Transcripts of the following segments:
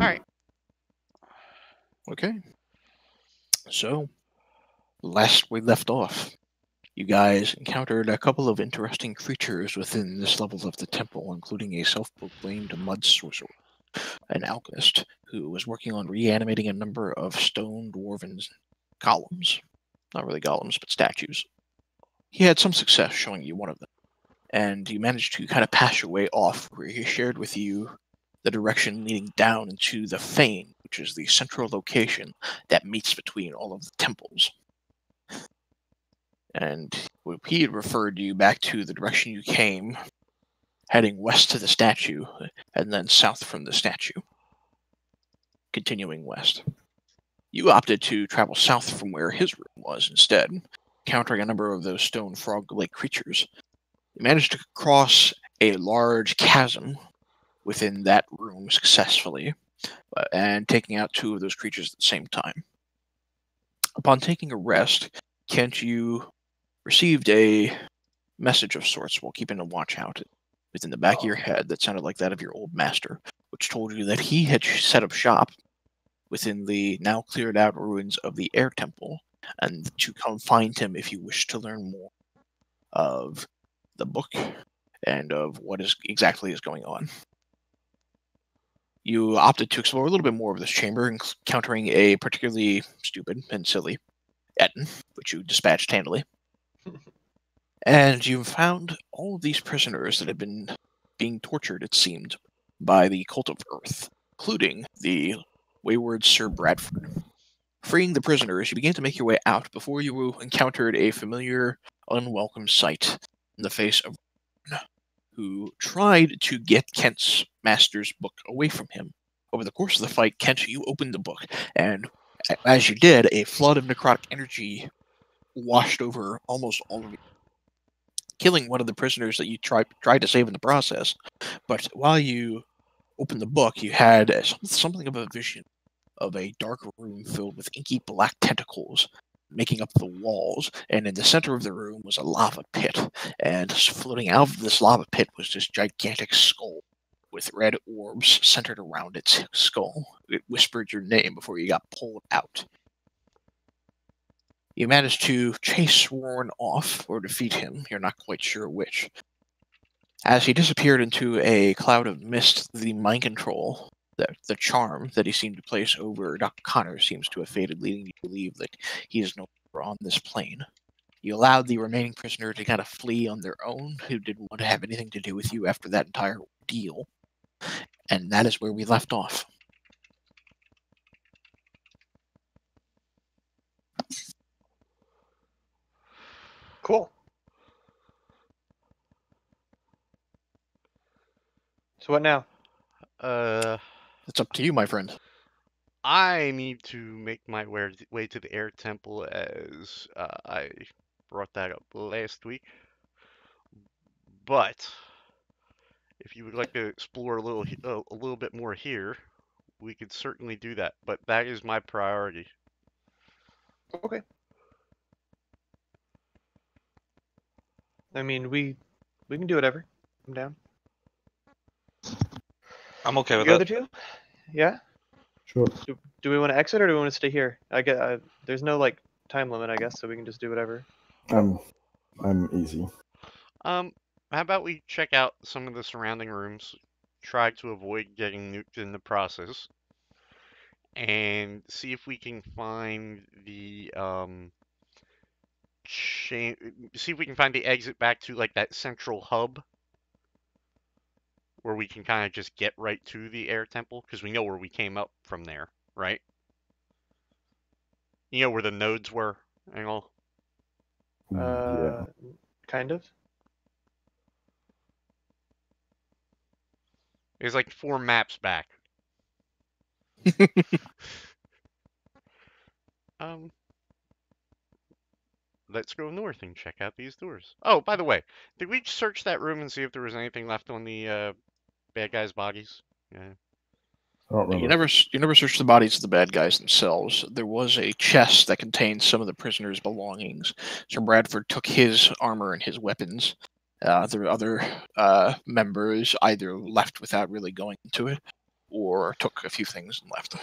Alright. Okay. So, last we left off, you guys encountered a couple of interesting creatures within this level of the temple, including a self-proclaimed mud sorcerer, an alchemist, who was working on reanimating a number of stone dwarven golems. Not really golems, but statues. He had some success showing you one of them, and you managed to kind of pass your way off, where he shared with you the direction leading down into the Fane, which is the central location that meets between all of the temples. And he had referred you back to the direction you came, heading west to the statue, and then south from the statue, continuing west. You opted to travel south from where his room was instead, encountering a number of those stone frog-like creatures. You managed to cross a large chasm within that room successfully, and taking out two of those creatures at the same time. Upon taking a rest, Kent, you received a message of sorts while keeping a watch out within the back of your head that sounded like that of your old master, which told you that he had set up shop within the now cleared out ruins of the Air Temple, and to come find him if you wish to learn more of the book and of what exactly is going on. You opted to explore a little bit more of this chamber, encountering a particularly stupid and silly Etten, which you dispatched handily. And you found all of these prisoners that had been being tortured, it seemed, by the Cult of Earth, including the wayward Sir Bradford. Freeing the prisoners, you began to make your way out before you encountered a familiar, unwelcome sight in the face of Ron, who tried to get Kent's master's book away from him. Over the course of the fight, Kent, you opened the book, and as you did, a flood of necrotic energy washed over almost all of you, killing one of the prisoners that you tried to save in the process. But while you opened the book, you had something of a vision of a dark room filled with inky black tentacles making up the walls, and in the center of the room was a lava pit, and floating out of this lava pit was this gigantic skull with red orbs centered around its skull. It whispered your name before you got pulled out. You managed to chase Warren off, or defeat him, you're not quite sure which. As he disappeared into a cloud of mist, the mind control, the charm that he seemed to place over Dr. Connor seems to have faded, leading you to believe that he is no longer on this plane. You allowed the remaining prisoner to kind of flee on their own, who didn't want to have anything to do with you after that entire ordeal. And that is where we left off. Cool. So what now? It's up to you, my friend. I need to make my way to the Air Temple, as I brought that up last week. But if you would like to explore a little bit more here, we could certainly do that. But that is my priority. Okay. I mean, we can do whatever. I'm down. I'm okay with You that. other two? Yeah. Sure. Do we want to exit or do we want to stay here? There's no like time limit, I guess, so we can just do whatever. I'm easy. How about we check out some of the surrounding rooms, try to avoid getting nuked in the process, and see if we can find the see if we can find the exit back to like that central hub where we can kind of just get right to the Air Temple, because we know where we came up from there, right? You know where the nodes were and all? Yeah. Kind of. There's like 4 maps back. Let's go north and check out these doors. Oh, by the way, did we search that room and see if there was anything left on the bad guys' bodies? Yeah. I don't remember. You never searched the bodies of the bad guys themselves. There was a chest that contained some of the prisoners' belongings. Sir Bradford took his armor and his weapons. There were other members either left without really going into it, or took a few things and left.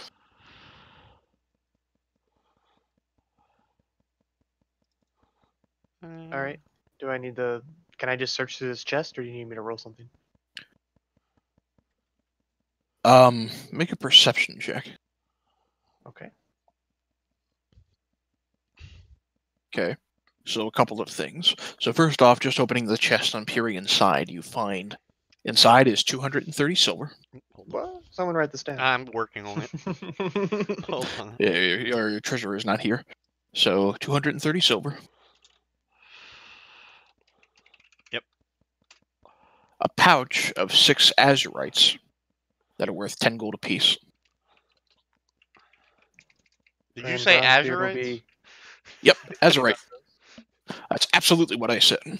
All right. Do I need the? Can I just search through this chest, or do you need me to roll something? Make a perception check. Okay. Okay. So a couple of things. So first off, just opening the chest and peering inside, you find inside is 230 silver. Well, someone write this down. I'm working on it. Hold on. Your treasurer is not here. So 230 silver. Yep. A pouch of 6 azurites that are worth 10 gold apiece. Did you And say Bronzebeard will azurites? be- Yep, azurite. That's absolutely what I said.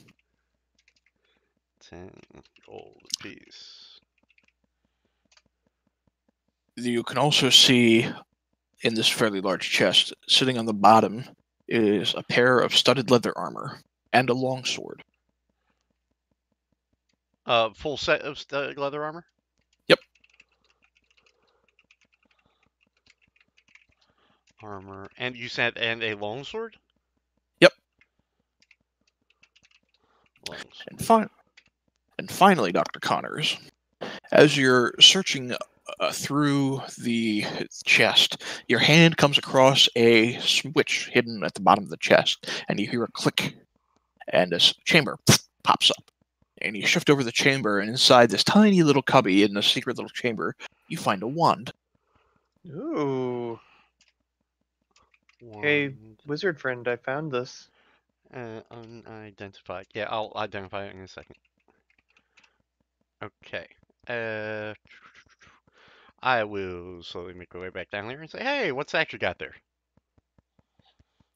10 gold apiece. You can also see in this fairly large chest, sitting on the bottom, is a pair of studded leather armor and a longsword. Full set of leather armor? Yep. Armor. And you said, and a longsword? Yep. Longsword. And finally, Dr. Connors, as you're searching through the chest, your hand comes across a switch hidden at the bottom of the chest, and you hear a click, and this chamber pops up. And you shift over the chamber, and inside this tiny little cubby in the secret little chamber, you find a wand. Ooh. Hey, wizard friend, I found this. Unidentified. Yeah, I'll identify it in a second. Okay. I will slowly make my way back down there and say, hey, what's that you got there?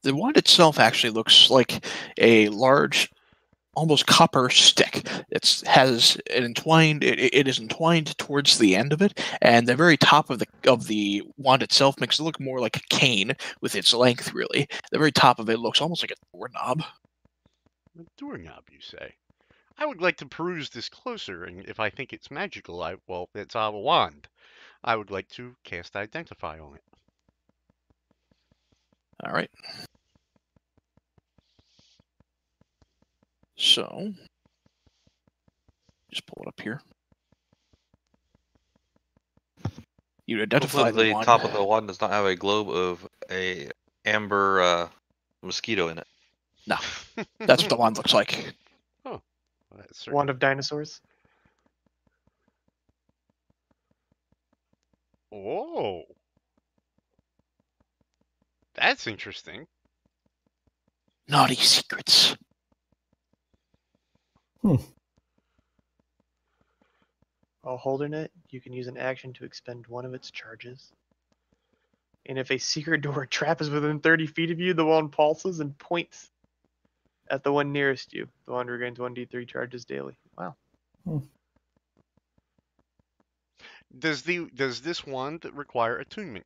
The wand itself actually looks like a large, almost copper stick. It has an entwined. It is entwined towards the end of it, and the very top of the wand itself makes it look more like a cane with its length. Really, the very top of it looks almost like a doorknob. A doorknob, you say? I would like to peruse this closer, and if I think it's magical, it's a wand. I would like to cast Identify on it. All right. So, just pull it up here. You identify Hopefully the the wand. top of the wand does not have a globe of a amber mosquito in it. No, that's what the wand looks like. Oh, well, that's Wand of dinosaurs. Oh, that's interesting. Naughty secrets. While holding it, you can use an action to expend one of its charges. And if a secret door or trap is within 30 feet of you, the wand pulses and points at the one nearest you. The wand regains 1d3 charges daily. Wow. Does this wand require attunement?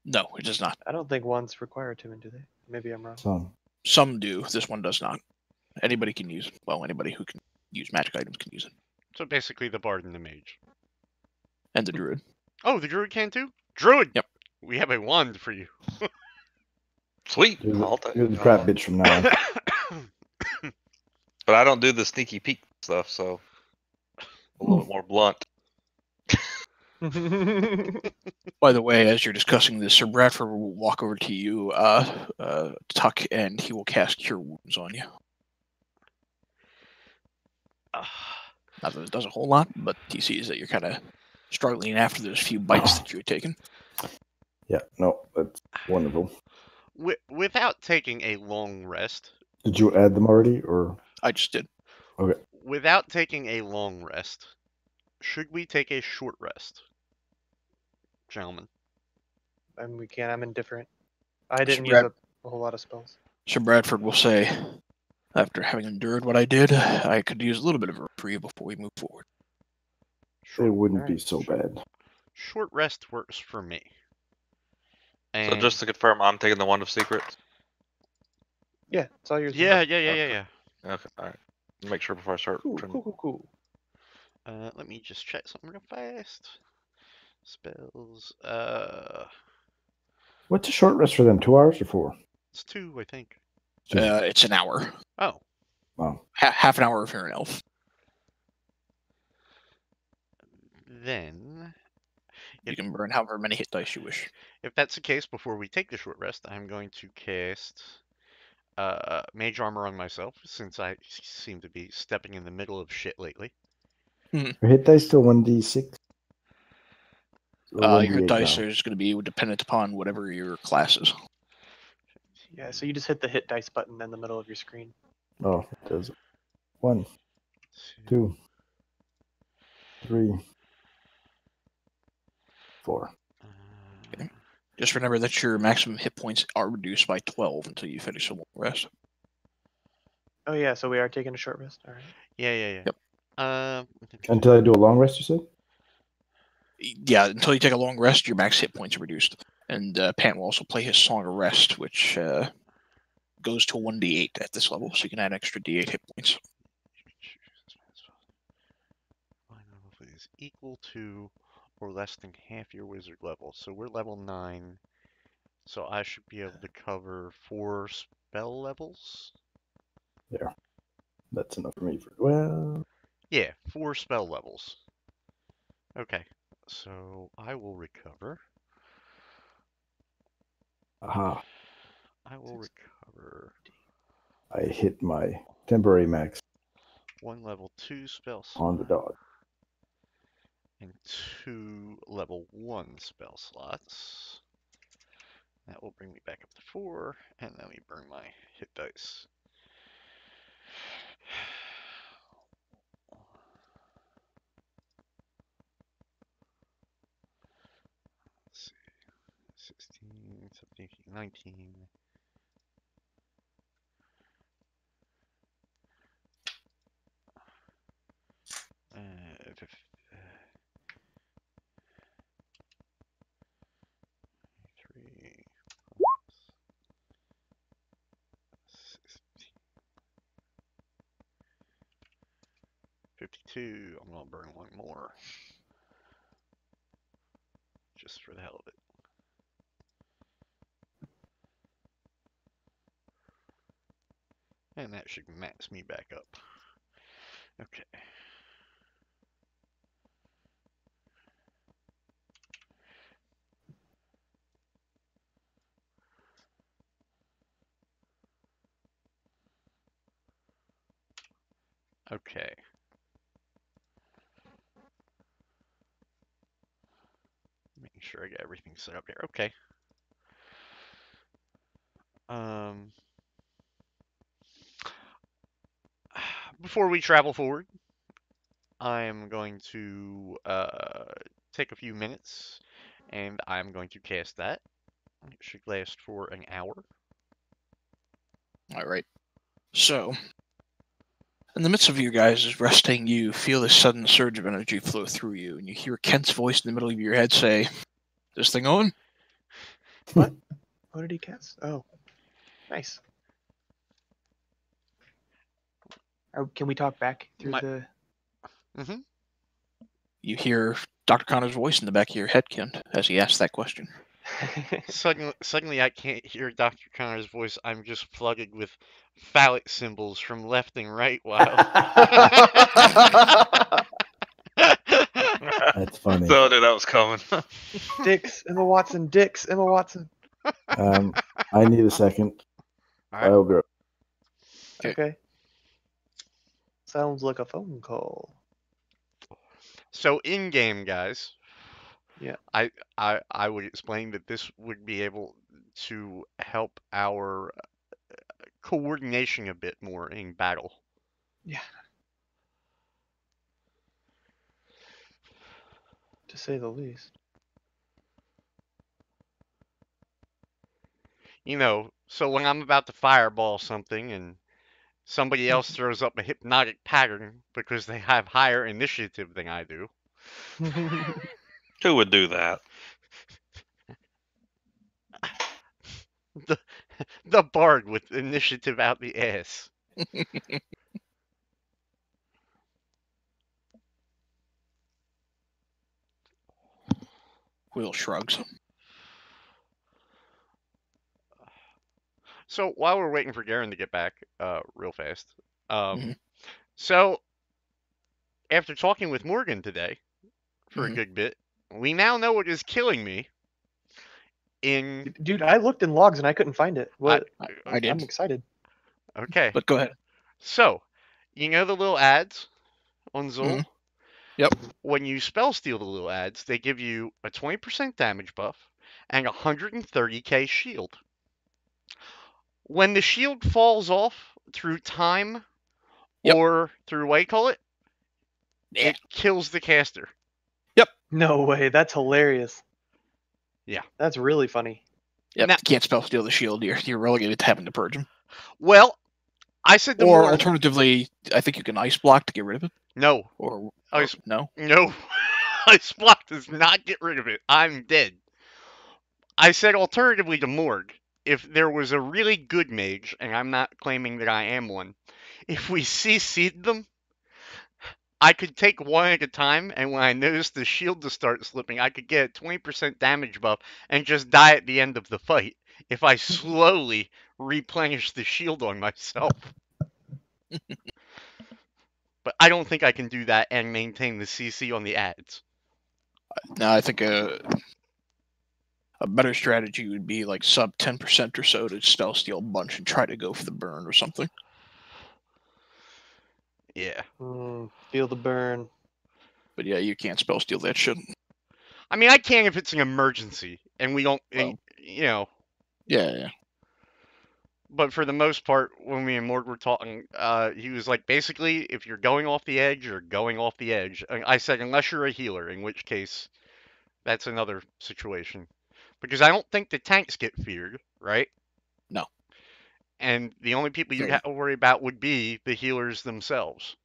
No, it does not. I don't think wands require attunement, do they? Maybe I'm wrong. Some do. This one does not. Anybody can use. Well, anybody who can use magic items can use it. So basically, the bard and the mage. And the druid. Oh, the druid can too. Druid. Yep. We have a wand for you. Sweet. You're I'll take the crap bitch from now on. But I don't do the sneaky peek stuff, so a little bit more blunt. By the way, as you're discussing this, Sir Bradford will walk over to you, Tuck, and he will cast Cure Wounds on you. Not that it does a whole lot, but he sees that you're kind of struggling after those few bites that you had taken. Yeah, no, that's wonderful. Without taking a long rest. Did you add them already, or? I just did. Okay. Without taking a long rest, should we take a short rest, gentlemen? And we can. I'm indifferent. I didn't Sir use a whole lot of spells. Sir Bradford will say, after having endured what I did, I could use a little bit of a reprieve before we move forward. It wouldn't be Alright. so bad. Short rest works for me. So And just to confirm, I'm taking the wand of secrets. Yeah, it's all yours. yeah. Okay, alright. Make sure before I start. Cool, trimming. cool, cool, cool. Let me just check something real fast. Spells. What's a short rest for them? 2 hours or 4? It's 2, I think. It's an hour. Oh, Wow. Half an hour if you're an elf. then You can burn however many hit dice you wish. if that's the case, before we take the short rest, I'm going to cast Mage Armor on myself, since I seem to be stepping in the middle of shit lately. Your hit dice still 1d6? Or Your hit 1d8 dice now? is going to be dependent upon whatever your class is. Yeah, so you just hit the hit dice button in the middle of your screen. Oh, it does. 1, 2, 3, 4. Uh, Just remember that your maximum hit points are reduced by 12 until you finish a long rest. Oh yeah, so we are taking a short rest. All right. yeah. Yep. Until I do a long rest, you said? Yeah, until you take a long rest, your max hit points are reduced. And Pant will also play his Song of Rest, which goes to 1d8 at this level, so you can add an extra d8 hit points. My level is equal to or less than half your wizard level. So we're level 9. So I should be able to cover 4 spell levels. There. That's enough for me. Well, Yeah, 4 spell levels. Okay, so I will recover. aha. I will recover I hit my temporary max 1 level 2 spell on the slot dog. and 2 level 1 spell slots. That will bring me back up to 4, and then we burn my hit dice. Let's see. 16, 17, 18, 19. Uh, 3, 16, 52. I'm gonna burn 1 more. Just for the hell of it. And that should max me back up. Okay. Okay. Making sure I get everything set up here. Okay. Before we travel forward, I'm going to take a few minutes, and I'm going to cast that. It should last for an hour. All right. So, in the midst of you guys resting, you feel this sudden surge of energy flow through you, and you hear Kent's voice in the middle of your head say, "This thing on?" What did he cast? Oh, nice. Can we talk back through the? Mm-hmm. You hear Dr. Connor's voice in the back of your head, Kent, as he asks that question. Suddenly, I can't hear Dr. Connor's voice. I'm just flooded with phallic symbols from left and right. Wow. That's funny. So that was coming. Dix, Emma Watson. Dix, Emma Watson. I need a second. All right. I'll go. Okay. Okay. Sounds like a phone call. So in game, guys. Yeah. I would explain that this would be able to help our coordination a bit more in battle. Yeah. To say the least. You know, so when I'm about to fireball something and somebody else throws up a hypnotic pattern because they have higher initiative than I do. Who would do that? The bard with initiative out the ass. Quill shrugs. So while we're waiting for Garen to get back, real fast. Mhm. So after talking with Morgan today for a Mhm. good bit, we now know what is killing me. Dude, I looked in logs and I couldn't find it. What? I did. I'm excited. Okay. But go ahead. So, you know the little ads on Zul? Mhm. Yep. When you spell steal the little ads, they give you a 20% damage buff and 130k shield. When the shield falls off through time Yep. or through what you call it, Yeah. it kills the caster. No way. That's hilarious. Yeah. That's really funny. Yep. Now- You can't spell steal the shield. You're relegated to having to purge him. Well, I said to Or Morgan, alternatively, I think you can ice block to get rid of it. no, Or Ice- no. no, Ice Block does not get rid of it. I'm dead. I said alternatively to Morg, if there was a really good mage, and I'm not claiming that I am one, if we CC'd them, I could take one at a time, and when I noticed the shield to start slipping, I could get a 20% damage buff and just die at the end of the fight if I slowly replenish the shield on myself. But I don't think I can do that and maintain the CC on the ads. No, I think a better strategy would be like sub 10% or so to spell steal a bunch and try to go for the burn or something. Yeah. Feel the burn. But yeah, you can't spell steal that shit. I mean, I can if it's an emergency, and we don't, Well. you know. Yeah. But for the most part, when me and Morg were talking, he was like, basically, if you're going off the edge, you're going off the edge. And I said, unless you're a healer, in which case, that's another situation. Because I don't think the tanks get feared, right? No. And the only people you'd No. have to worry about would be the healers themselves.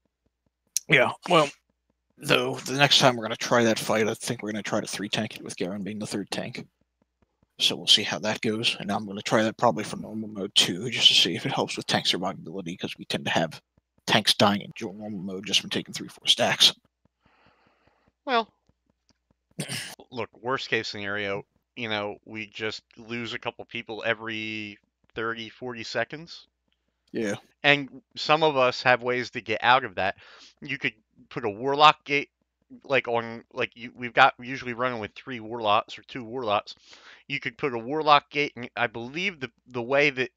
Yeah, well, though, the next time we're going to try that fight, I think we're going to try to 3-tank it with Garen being the third tank. So we'll see how that goes. And I'm going to try that probably for normal mode too, just to see if it helps with tank survivability, because we tend to have tanks dying in normal mode just from taking 3-4 stacks. Well, look, worst case scenario, we just lose a couple people every 30, 40 seconds. Yeah. And some of us have ways to get out of that. You could put a warlock gate, we've got usually running with 3 warlocks or 2 warlocks. You could put a warlock gate, and I believe the way that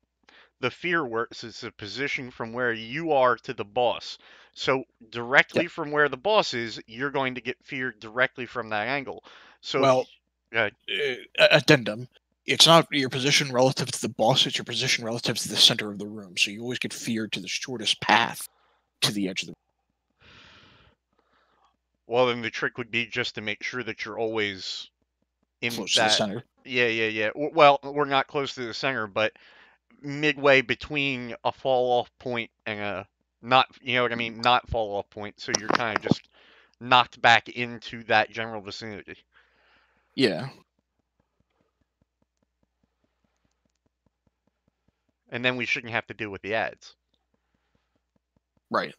the fear works is a position from where you are to the boss. So directly from where the boss is, you're going to get feared directly from that angle. So well, addendum. It's not your position relative to the boss, it's your position relative to the center of the room. So you always get feared to the shortest path to the edge of the room. Well, then the trick would be just to make sure that you're always in close to the center. Yeah. Well, we're not close to the center, but midway between a fall off point and a not, you know what I mean, not fall off point. So you're kind of just knocked back into that general vicinity. Yeah. And then we shouldn't have to deal with the ads. Right.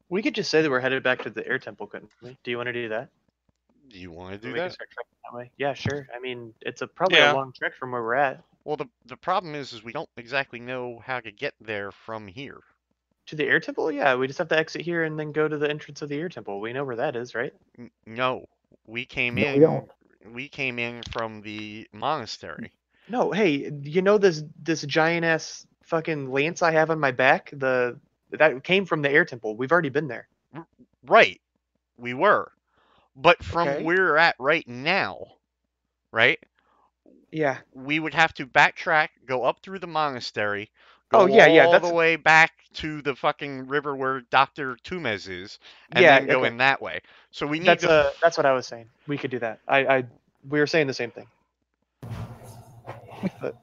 We could just say that we're headed back to the air temple, couldn't we? Do you want to do that? Do you want to do We can that? start trekking that way. Yeah, sure. I mean, it's probably Yeah. a long trek from where we're at. Well, the problem is we don't exactly know how to get there from here. To the air temple? Yeah, we just have to exit here and then go to the entrance of the air temple. We know where that is, right? No, we came No, in. we don't. We came in from the monastery. No, hey, you know this giant ass fucking lance I have on my back? That came from the air temple. We've already been there. Right, we were, but from Okay. where we're at right now, right? Yeah. We would have to backtrack, go up through the monastery, go Oh yeah, all that's the way back to the fucking river where Dr. Tumes is, and yeah, then go okay. in that way. So we need That's what I was saying. We could do that. We were saying the same thing. But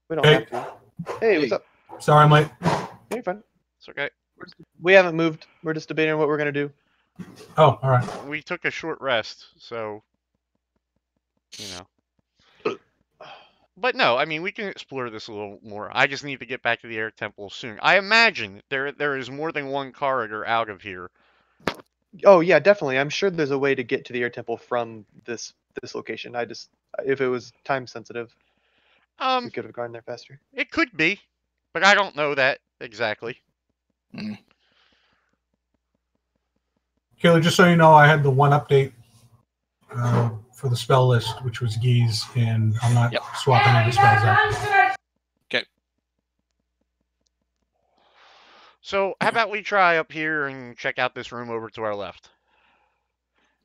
we don't Hey. have to. Hey, what's up? Sorry, I'm late. You're fine. It's okay. We haven't moved. We're just debating what we're gonna do. Oh, all right. We took a short rest, so you know. But no, I mean, we can explore this a little more. I just need to get back to the air temple soon. I imagine there is more than one corridor out of here. Oh yeah, definitely. I'm sure there's a way to get to the air temple from this location. If it was time sensitive, we could have gone there faster. It could be, but I don't know that exactly. Kayla, just so you know, I had the one update for the spell list, which was Geese, and I'm not swapping any spells out. Okay. So, how about we try up here and check out this room over to our left?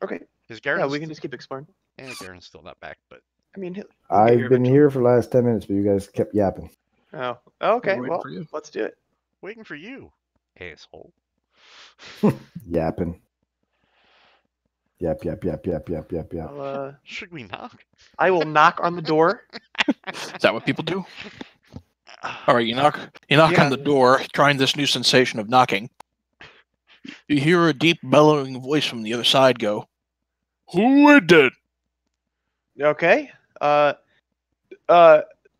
Okay. Is Garen? Yeah, we can just keep exploring. And Garen's still not back, but I mean, I've been here for the last 10 minutes, but you guys kept yapping. Oh, okay. We're waiting Well, for you. let's do it. waiting for you, asshole. Yapping. Yap, yap, yap, yap, yap, yap, yap. Should we knock? I will knock on the door. Is that what people do? All right, you knock on the door, trying this new sensation of knocking. You hear a deep bellowing voice from the other side go, "Who is it?" Okay.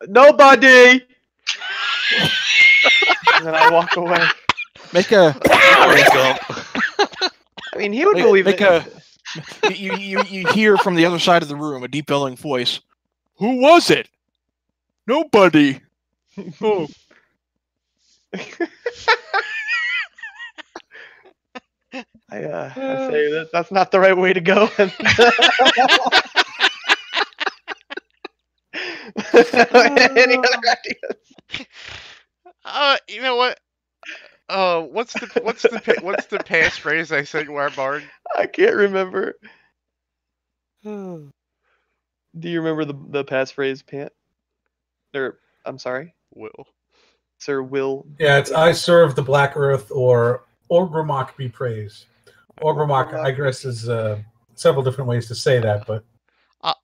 Nobody. And then I walk away. Make a. I mean, he would believe it. You hear from the other side of the room a deep bellowing voice. Who was it? Nobody. Oh. I say that's not the right way to go. Any other ideas? You know what? What's the passphrase I said, Warbard? I can't remember. Do you remember the passphrase, Pant? Or I'm sorry, Will. Sir Will. Yeah, it's I serve the Black Earth, or Ogremock be praised. Ogremock, I guess, is several different ways to say that, but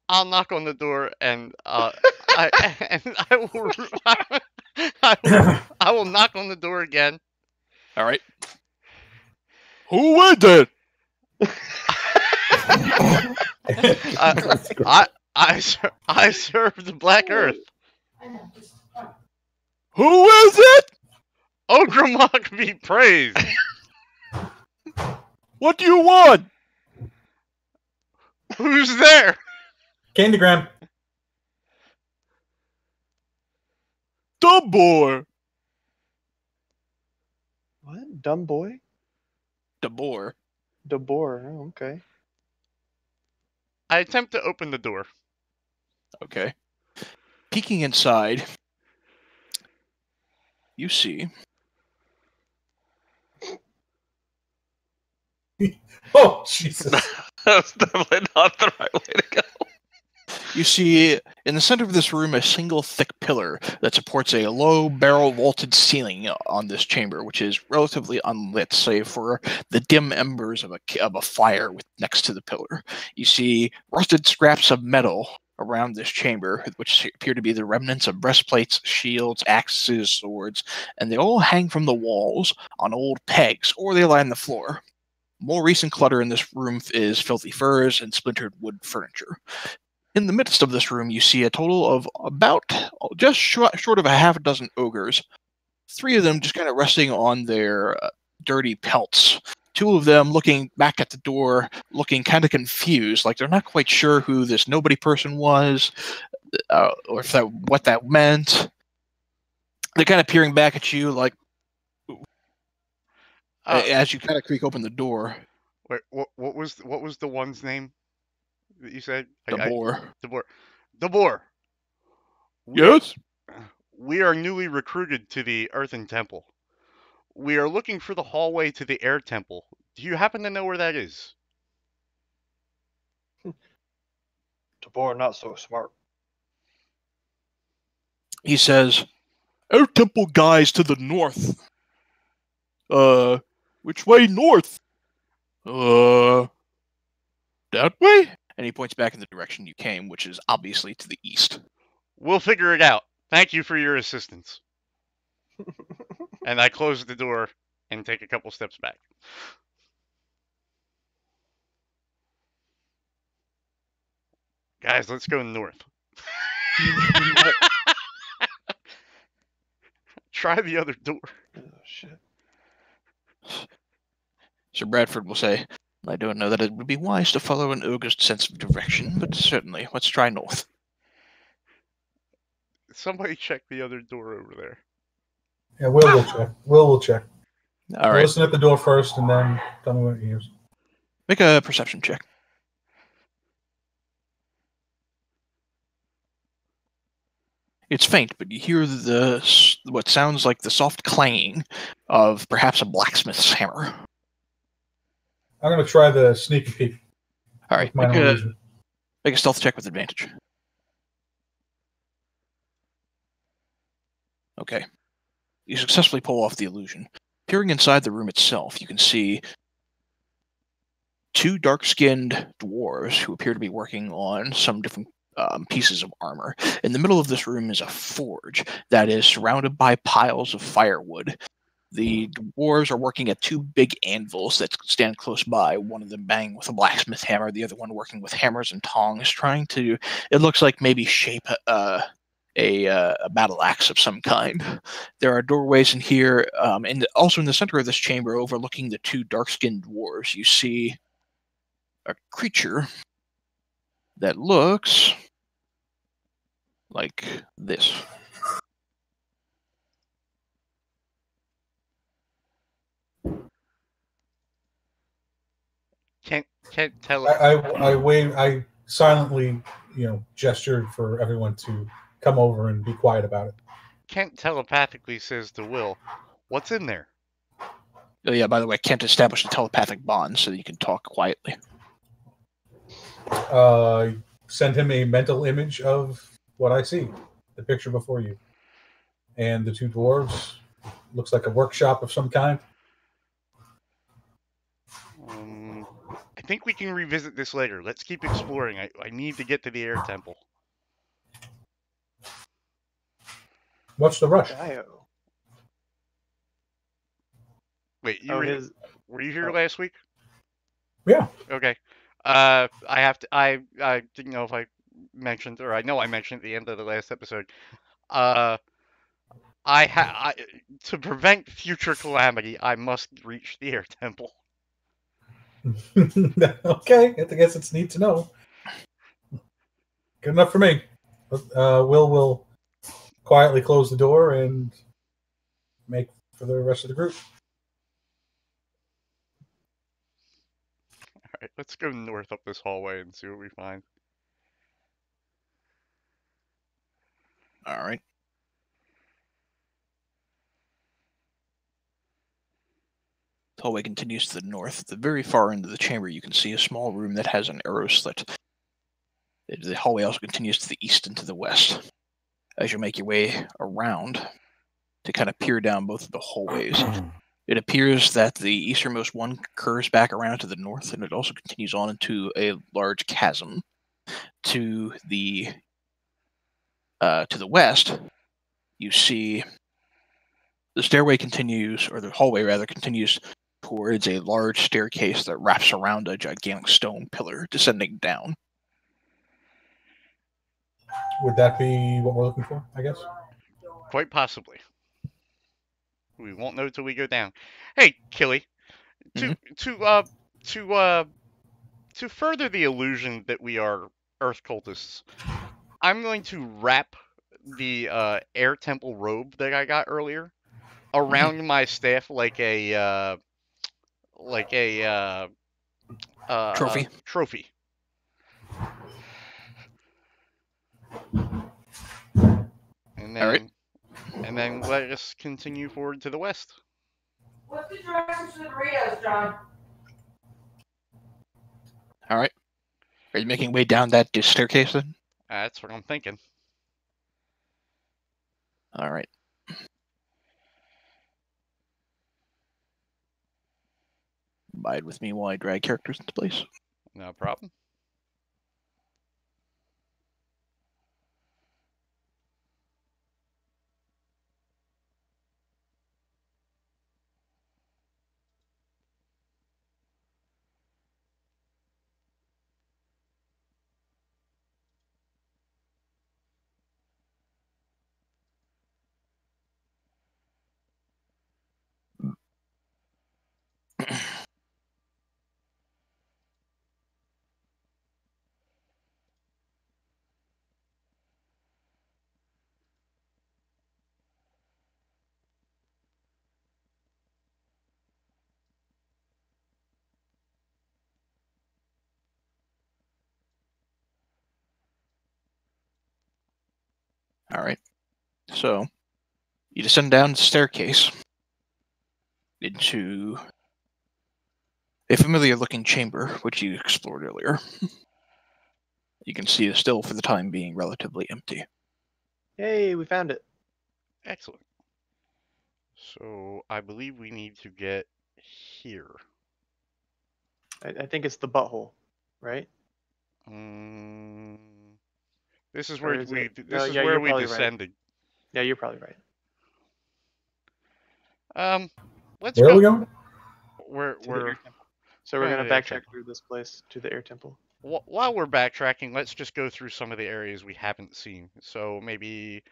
I'll knock on the door and I will knock on the door again. All right. Who is it? I serve the Black Earth. Who is it? Ogremock be praised. What do you want? Who's there? Candygram. Dumb boy. What? Dumb boy? DeBoer. DeBoer. Oh, okay. I attempt to open the door. Okay. Peeking inside, you see. Oh, Jesus. That's definitely not the right way to go. You see, in the center of this room, a single thick pillar that supports a low barrel vaulted ceiling on this chamber, which is relatively unlit, save for the dim embers of a fire next to the pillar. You see rusted scraps of metal around this chamber, which appear to be the remnants of breastplates, shields, axes, swords, and they all hang from the walls on old pegs, or they lie on the floor. More recent clutter in this room is filthy furs and splintered wood furniture. In the midst of this room, you see a total of about just short of a half a dozen ogres. 3 of them just kind of resting on their dirty pelts. 2 of them looking back at the door, looking kind of confused, like they're not quite sure who this nobody person was, or if what that meant. They're kind of peering back at you, like as you kind of creak open the door. Wait, what was the one's name that you said? DeBoer. DeBoer. Yes? We are newly recruited to the Earthen Temple. We are looking for the hallway to the Air Temple. Do you happen to know where that is? DeBoer, not so smart. He says, Air Temple guys to the north. Which way north? That way? And he points back in the direction you came, which is obviously to the east. We'll figure it out. Thank you for your assistance. And I close the door and take a couple steps back. Guys, let's go north. Try the other door. Oh shit. Sir Bradford will say, I don't know that it would be wise to follow an ogre's sense of direction, but certainly, let's try north. Somebody check the other door over there. Yeah, Will will check. Will will check. All right, Listen at the door first, and then tell me what he hears. make a perception check. It's faint, but you hear what sounds like the soft clanging of perhaps a blacksmith's hammer. I'm going to try the sneaky peek. All right, with my illusion. make a stealth check with advantage. Okay. You successfully pull off the illusion. Peering inside the room itself, you can see two dark-skinned dwarves who appear to be working on some different pieces of armor. In the middle of this room is a forge that is surrounded by piles of firewood. The dwarves are working at two big anvils that stand close by, one of them banging with a blacksmith hammer, the other one working with hammers and tongs, trying to, it looks like maybe shape a battle axe of some kind. There are doorways in here, and also in the center of this chamber, overlooking the two dark-skinned dwarves, you see a creature that looks like this. Can't tell. I wave. I silently, gestured for everyone to come over and be quiet about it. Kent telepathically says to Will, "What's in there?" Oh yeah, by the way, Kent established a telepathic bond so that you can talk quietly. Send him a mental image of what I see, the picture before you, and the two dwarves. Looks like a workshop of some kind. I think we can revisit this later. Let's keep exploring. I need to get to the air temple. What's the rush? Dio. Wait, were you here oh. last week? Yeah. Okay. I have to. I didn't know if I mentioned, or I know I mentioned at the end of the last episode. To prevent future calamity, I must reach the air temple. Okay, I guess it's neat to know. Good enough for me. Will quietly close the door and make for the rest of the group. All right, let's go north up this hallway and see what we find. All right. The hallway continues to the north. At the very far end of the chamber, you can see a small room that has an arrow slit. The hallway also continues to the east and to the west. As you make your way around to kind of peer down both of the hallways, it appears that the easternmost one curves back around to the north, and it also continues on into a large chasm. To the west, you see the stairway continues, or the hallway rather, continues towards a large staircase that wraps around a gigantic stone pillar descending down. Would that be what we're looking for, I guess? Quite possibly. We won't know till we go down. Hey, Killy, to further the illusion that we are Earth cultists, I'm going to wrap the air temple robe that I got earlier around my staff like a Trophy. Trophy. And then, all right. And then let us continue forward to the west. What's the directions to the Doritos, John? All right. Are you making way down that staircase then? That's what I'm thinking. All right. Abide with me while I drag characters into place. No problem. All right. So you descend down the staircase into a familiar-looking chamber, which you explored earlier. You can see it's still, for the time being, relatively empty. Hey, we found it. Excellent. So I believe we need to get here. I think it's the butthole, right? Mm, this is Or where is we. it- This no, is yeah, where you're we probably right. descended. Yeah, you're probably right. Let's Where go. are we going? We're To the air temple. So we're going gonna to the air backtrack temple. through this place to the air temple. While we're backtracking, let's just go through some of the areas we haven't seen. So maybe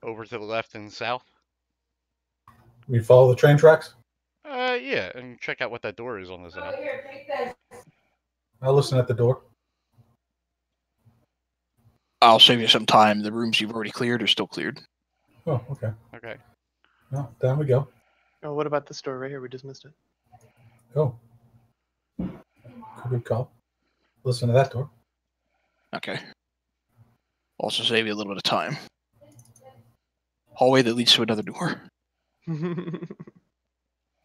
over to the left and south. We follow the train tracks? Yeah, and check out what that door is on the south. Here, take this. I'll listen at the door. I'll save you some time. The rooms you've already cleared are still cleared. Oh, okay. Okay. Well, down we go. Oh, what about this door right here? We just missed it. Oh. Good call. Listen to that door. Okay. Also save you a little bit of time. Hallway that leads to another door.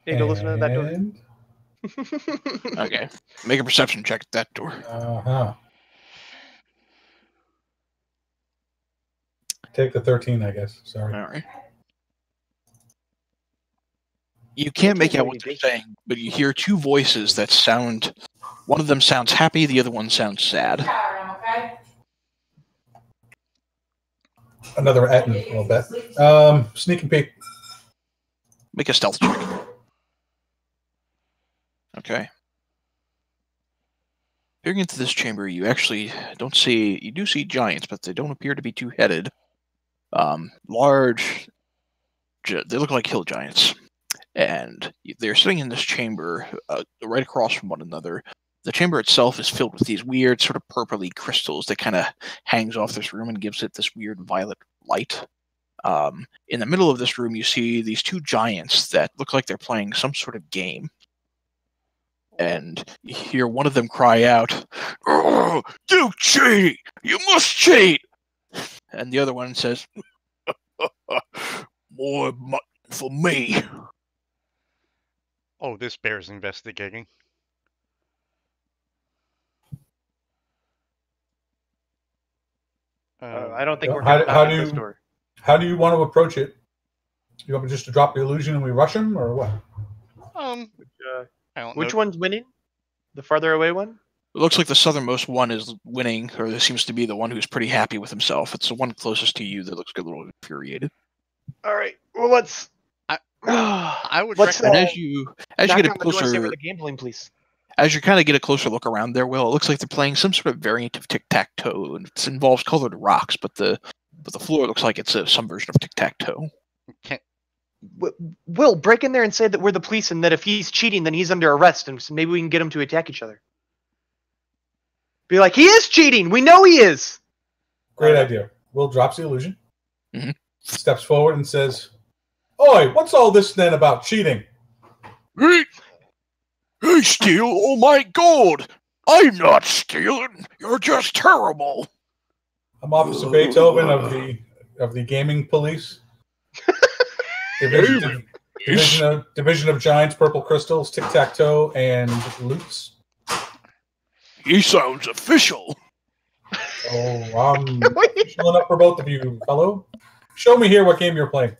Hey, go listen to that door. And- Okay. Make a perception check at that door. Uh-huh. Take the 13, I guess. Sorry. All right. You can't make out what they're Maybe. saying, but you hear two voices that sound. One of them sounds happy, the other one sounds sad. Okay. Another Etten, I'll bet. Sneak and peek. Make a stealth check. Okay. Peering into this chamber, you actually don't see. You do see giants, but they don't appear to be two-headed. Large. They look like hill giants. And they're sitting in this chamber right across from one another. The chamber itself is filled with these weird sort of purpley crystals that kind of hangs off this room and gives it this weird violet light. In the middle of this room, you see these two giants that look like they're playing some sort of game. And you hear one of them cry out, "Oh, you cheat! You must cheat!" And the other one says, "More mutton for me." Oh, this bears investigating. I don't think Yeah, we're how- gonna how knock do at this you- door. How do you want to approach it? You want me just to drop the illusion and we rush him, or what? I don't Which know. one's winning? The farther away one? It looks like the southernmost one is winning, or there seems to be the one who's pretty happy with himself. It's the one closest to you that looks a little infuriated. All right. Well, let's. I would Let's. And recommend. as you knock get a on the door and say closer, where the gambling, please. as you kind of get a closer look around there, Will, it looks like they're playing some sort of variant of tic-tac-toe, and it involves colored rocks, but the floor looks like it's some version of tic-tac-toe. Will, break in there and say that we're the police, and that if he's cheating, then he's under arrest, and so maybe we can get him to attack each other. Be like, he is cheating. We know he is. Great idea. Will drops the illusion, Mhm. steps forward and says, "Oi, what's all this then about cheating?" Hey, steal all my gold! I'm not stealing. You're just terrible. I'm Officer Beethoven of the gaming police. Division of Giants, Purple Crystals, Tic Tac Toe, and Loots. He sounds official. Oh, I'm showing up for both of you, fellow. Show me here what game you're playing.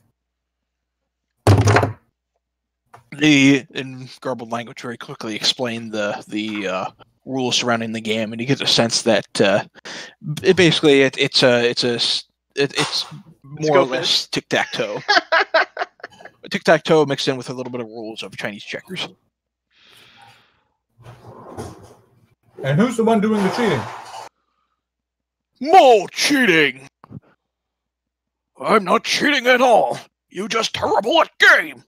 In garbled language, very quickly explain the rules surrounding the game, and you get a sense that it's more or less tic tac toe. Tic tac toe mixed in with a little bit of rules of Chinese checkers. And who's the one doing the cheating? More cheating! I'm not cheating at all. You're just terrible at game.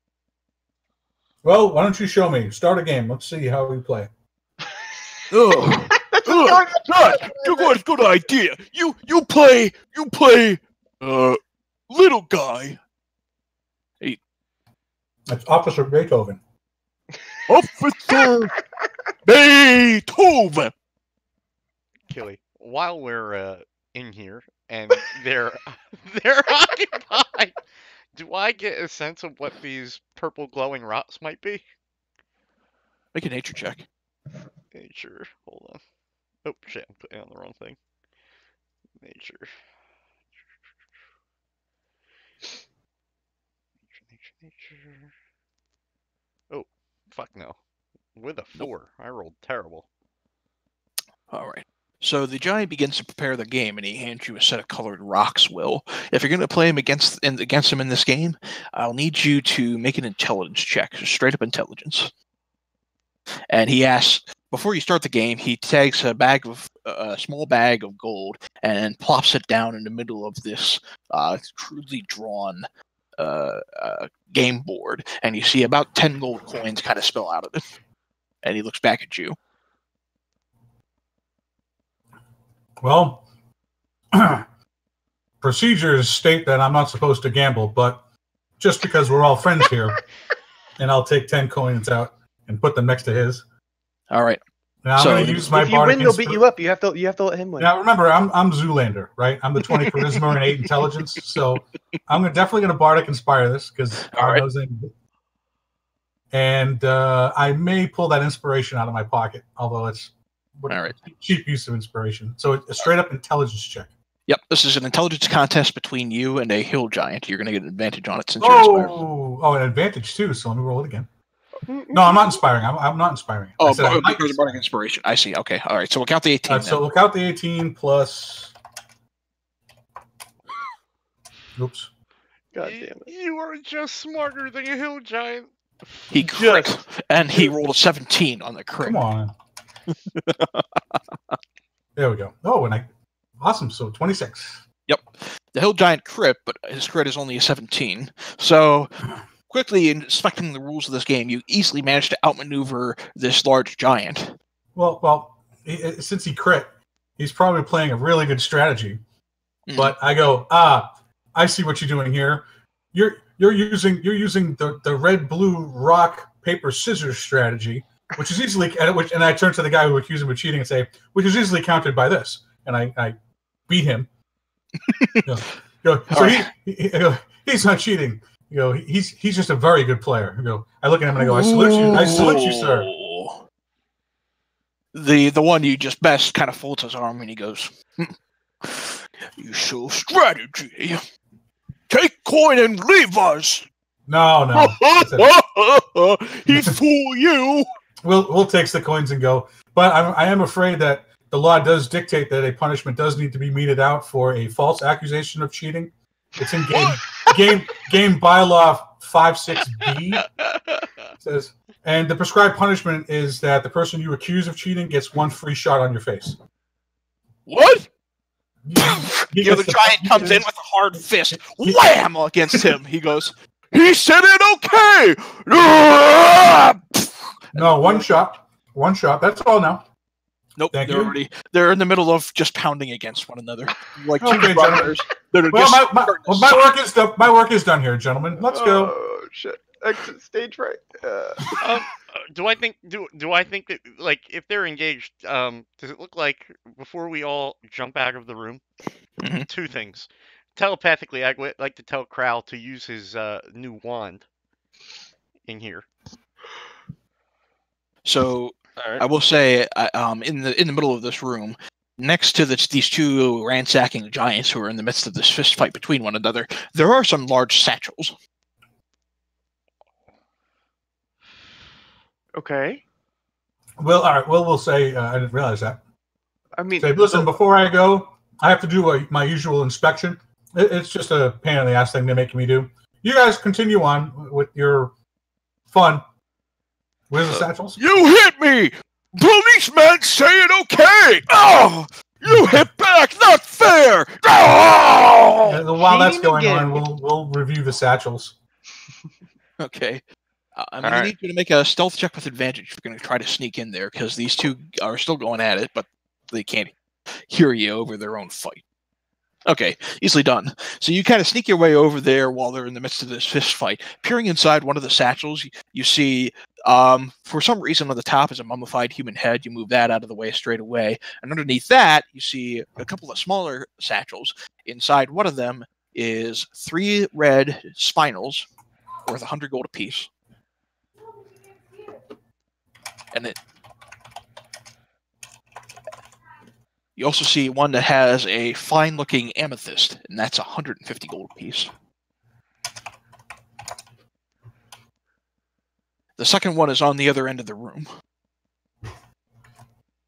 Well, why don't you show me? Start a game. Let's see how we play. Oh, good idea. You play, little guy. It's Officer Beethoven. Officer Beethoven. Killy, while we're in here, and they're they're occupied. Do I get a sense of what these purple glowing rocks might be? Make a nature check. Nature. Hold on. Oh shit! I'm putting on the wrong thing. Nature. Nature. Oh, fuck no. With a 4. I rolled terrible. All right. So the giant begins to prepare the game, and he hands you a set of colored rocks. Will, if you're going to play him against him in this game, I'll need you to make an intelligence check, just straight up intelligence. And he asks, before you start the game, he takes a small bag of gold and plops it down in the middle of this crudely drawn game board, and you see about 10 gold coins kind of spill out of it. And he looks back at you. Well, procedures state that I'm not supposed to gamble, but just because we're all friends here, and I'll take 10 coins out and put them next to his. All right. And I'm So, going to use my If you bardic win, they'll beat you up. You have to let him win. Now remember, I'm Zoolander, right? I'm the 20 charisma and 8 intelligence, so I'm definitely going to bardic inspire this because God knows anything. And I may pull that inspiration out of my pocket, although it's cheap use of inspiration. So a straight up intelligence check. Yep, this is an intelligence contest between you and a hill giant. You're going to get an advantage on it since you're inspired. Oh, an advantage too. So let me roll it again. No, I'm not inspiring. I'm not inspiring. Oh, because of bardic inspiration. I see. Okay, all right. So we'll count the 18. So we'll count the 18 plus. Oops. God damn it! You are just smarter than a hill giant. He crit, and he rolled a 17 on the crit. Come on. There we go. Oh, awesome. So 26. Yep. The hill giant crit, but his crit is only a 17. So, quickly inspecting the rules of this game, you easily managed to outmaneuver this large giant. Well, since he crit, he's probably playing a really good strategy. But I go, I see what you're doing here. You're using the red blue rock paper scissors strategy, which is easily and I turn to the guy who accused him of cheating and say, which is easily countered by this, and I beat him. He's not cheating. He's just a very good player. I look at him and I go, I salute you, sir. The one you just best kind of folds his arm and he goes, you show strategy. Take coin and leave us. No. He fool you. Will takes the coins and go. But I am afraid that the law does dictate that a punishment does need to be meted out for a false accusation of cheating. It's in game bylaw 56B. Says, and the prescribed punishment is that the person you accuse of cheating gets 1 free shot on your face. What? The other giant comes in with a hard fist, wham against him. He goes, he said it okay. No, one shot. That's all now. Nope, they're in the middle of just pounding against one another, like two brothers. My work is done here, gentlemen. Let's go. Oh shit! Exit stage right. Do I think that, like, if they're engaged, does it look like before we all jump out of the room? Mm-hmm. 2 things. Telepathically, I'd like to tell Crow to use his new wand in here. So I will say, in the middle of this room, next to these 2 ransacking giants who are in the midst of this fist fight between one another, there are some large satchels. Okay. Well, all right. Well, we'll say I didn't realize that. I mean, say, listen, before I go, I have to do my usual inspection. It's just a pain in the ass thing they're making me do. You guys continue on with your fun. Where's the satchels? You hit me! Policeman saying okay! Oh! You hit back! Not fair! Oh! While that's going on, we'll review the satchels. Okay. I'm going to need you to make a stealth check with advantage if you're going to try to sneak in there, because these 2 are still going at it, but they can't hear you over their own fight. Okay, easily done. So you kind of sneak your way over there while they're in the midst of this fist fight. Peering inside one of the satchels, you see For some reason, on the top is a mummified human head. You move that out of the way straight away. And underneath that, you see a couple of smaller satchels. Inside one of them is 3 red spinels worth 100 gold apiece. And you also see one that has a fine-looking amethyst, and that's 150 gold apiece. The second one is on the other end of the room.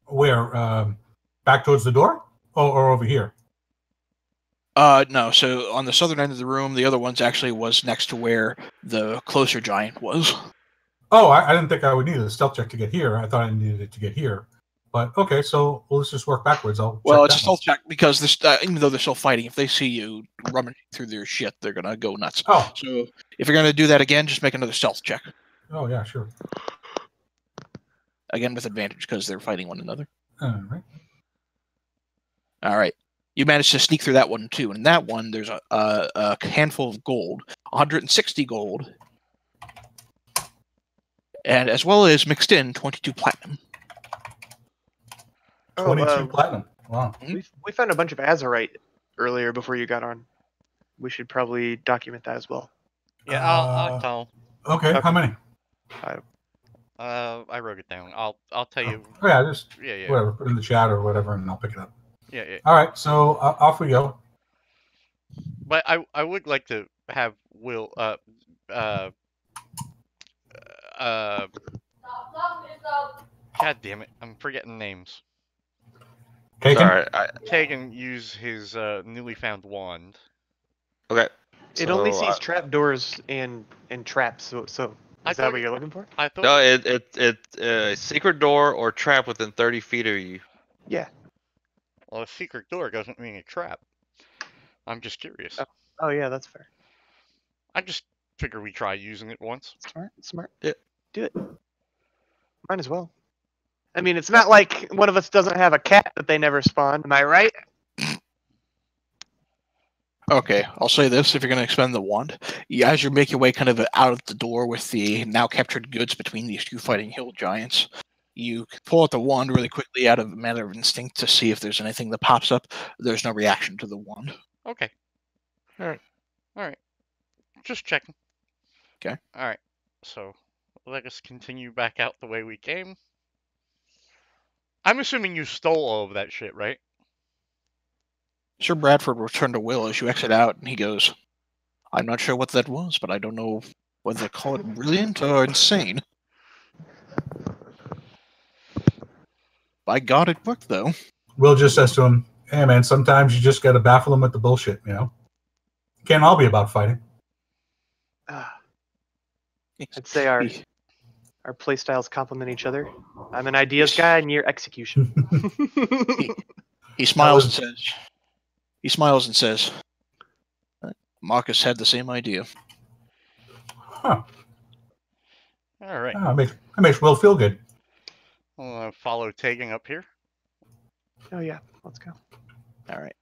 Where? Back towards the door? Or over here? No, so on the southern end of the room, the other one's actually was next to where the closer giant was. Oh, I didn't think I would need a stealth check to get here. I thought I needed it to get here. But okay, so let's just work backwards. Well, it's a stealth check because even though they're still fighting, if they see you rummaging through their shit, they're gonna go nuts. Oh. So if you're gonna do that again, just make another stealth check. Oh yeah, sure. Again with advantage because they're fighting one another. All right. All right. You managed to sneak through that one too, and in that one there's a handful of gold, 160 gold, and as well as mixed in 22 platinum. 22 platinum. Wow. We found a bunch of azurite earlier before you got on. We should probably document that as well. Yeah, I'll tell. Okay, how many? I wrote it down. I'll tell you. Oh, yeah, just Yeah. whatever. Put it in the chat or whatever, and I'll pick it up. Yeah. All right, so off we go. But I would like to have Will God damn it, I'm forgetting names. Kagan? Sorry. Kagan use his newly found wand. Okay. It only sees trapdoors and traps. So is that what you're looking for? I thought. No, it's secret door or trap within 30 feet of you. Yeah. Well, a secret door doesn't mean a trap. I'm just curious. Oh yeah, that's fair. I just figure we try using it once. Smart. Yeah. Do it. Might as well. I mean, it's not like one of us doesn't have a cat that they never spawned. Am I right? Okay, I'll say this: if you're going to expend the wand, as you make your way kind of out of the door with the now captured goods between these two fighting hill giants, you pull out the wand really quickly out of a matter of instinct to see if there's anything that pops up. There's no reaction to the wand. Okay. All right. Just checking. Okay. All right. So let us continue back out the way we came. I'm assuming you stole all of that shit, right? Sir Bradford will turn to Will as you exit out, and he goes, "I'm not sure what that was, but I don't know whether to call it brilliant or insane. By God, it worked, though." Will just says to him, "Hey, man, sometimes you just got to baffle them with the bullshit, you know? It can't all be about fighting." I'd say our playstyles complement each other. I'm an ideas guy, and you're execution. He smiles and says, "Marcus had the same idea." Huh. All right. That makes Will feel good. I'll follow Tegan up here. Oh yeah, let's go. All right.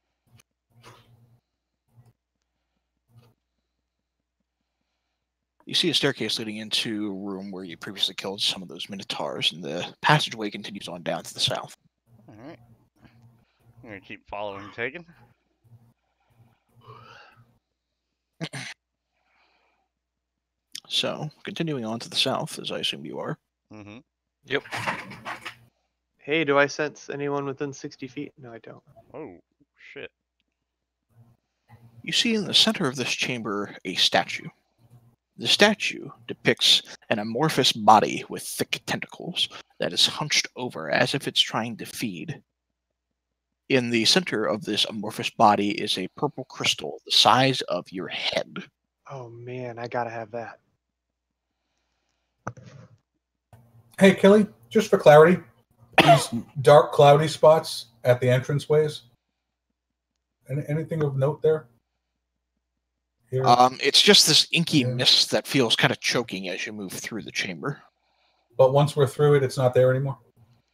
You see a staircase leading into a room where you previously killed some of those minotaurs, and the passageway continues on down to the south. All right. I'm gonna keep following Tegan. So, continuing on to the south, as I assume you are. Mm-hmm. Yep. Hey, do I sense anyone within 60 feet? No, I don't. Oh, shit. You see in the center of this chamber a statue. The statue depicts an amorphous body with thick tentacles that is hunched over as if it's trying to feed. In the center of this amorphous body is a purple crystal the size of your head. Oh man, I gotta have that. Hey, Kelly, just for clarity, these dark, cloudy spots at the entranceways, anything of note there? Here? It's just this inky Yeah. mist that feels kind of choking as you move through the chamber. But once we're through it, it's not there anymore?